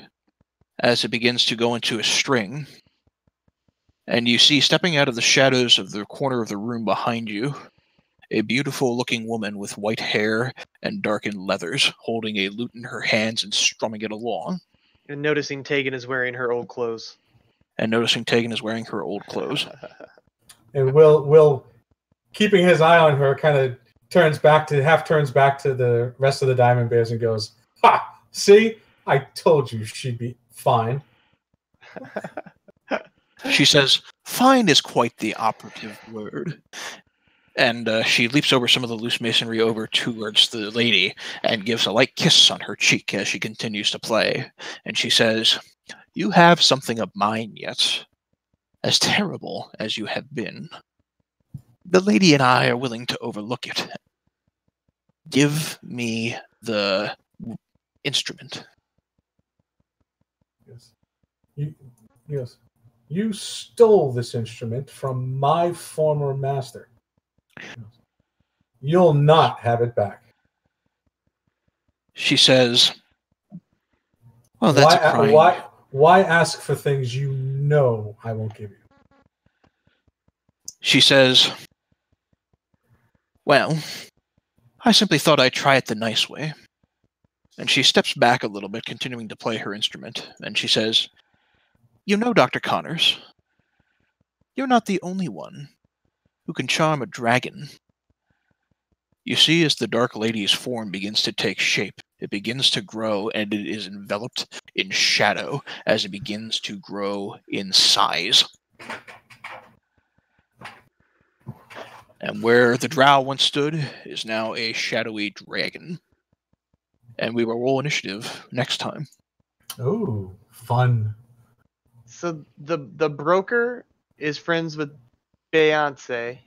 as it begins to go into a string. And you see, stepping out of the shadows of the corner of the room behind you, a beautiful-looking woman with white hair and darkened leathers, holding a lute in her hands and strumming it along. And noticing Tegan is wearing her old clothes. And noticing Tegan is wearing her old clothes. And Will, keeping his eye on her, kind of turns back to the rest of the Diamond Bears and goes, "Ha! See, I told you she'd be fine." She says, "Fine is quite the operative word." And she leaps over some of the loose masonry over towards the lady and gives a light kiss on her cheek as she continues to play. And she says, "You have something of mine yet, as terrible as you have been. The lady and I are willing to overlook it. Give me the instrument." Yes. You stole this instrument from my former master. You'll not have it back. She says, "Well, that's a crime." Why ask for things you know I won't give you? She says, "Well, I simply thought I'd try it the nice way." And she steps back a little bit, continuing to play her instrument. And she says, "You know, Dr. Connors, you're not the only one who can charm a dragon." You see, as the Dark Lady's form begins to take shape, it begins to grow, and it is enveloped in shadow as it begins to grow in size. And where the drow once stood is now a shadowy dragon. And we will roll initiative next time. Oh, fun. So the broker is friends with Beyonce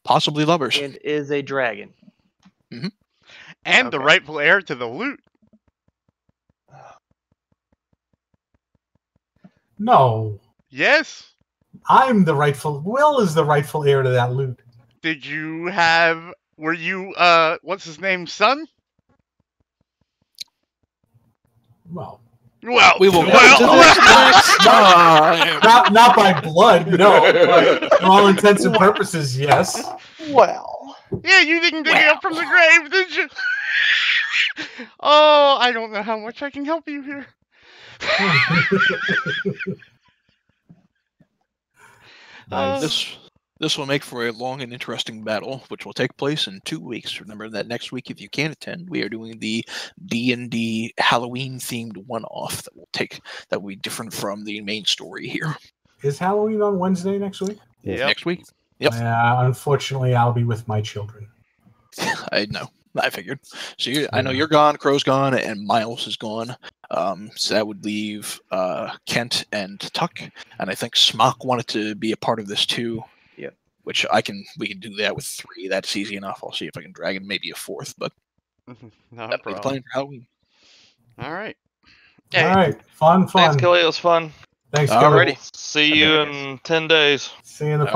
Possibly lovers. and is a dragon. And the Okay. rightful heir to the loot. No, Yes. Will is the rightful heir to that loot. Were you, what's his name, son? Well, Well, We will well, go to this next time. not by blood, no. But for all intents and purposes, yes. Well, yeah, you didn't dig it up from the grave, did you? Oh, I don't know how much I can help you here. Nice. This will make for a long and interesting battle, which will take place in 2 weeks. Remember that next week, if you can attend, we are doing the D&D Halloween-themed one-off that will be different from the main story here. Is Halloween on Wednesday next week? Yep. Next week. Yep. Unfortunately, I'll be with my children. I know. I figured. So I know you're gone, Crow's gone, and Miles is gone. So that would leave Kent and Tuck, and I think Smock wanted to be a part of this too. Yep. Which we can do that with 3. That's easy enough. I'll see if I can drag in maybe a 4th, but Not a that'll be the plan problem. for Halloween. All right. All right, fun. Thanks, Kelly. It was fun. Thanks, Alrighty. Kelly. See you in 10 days. See you in the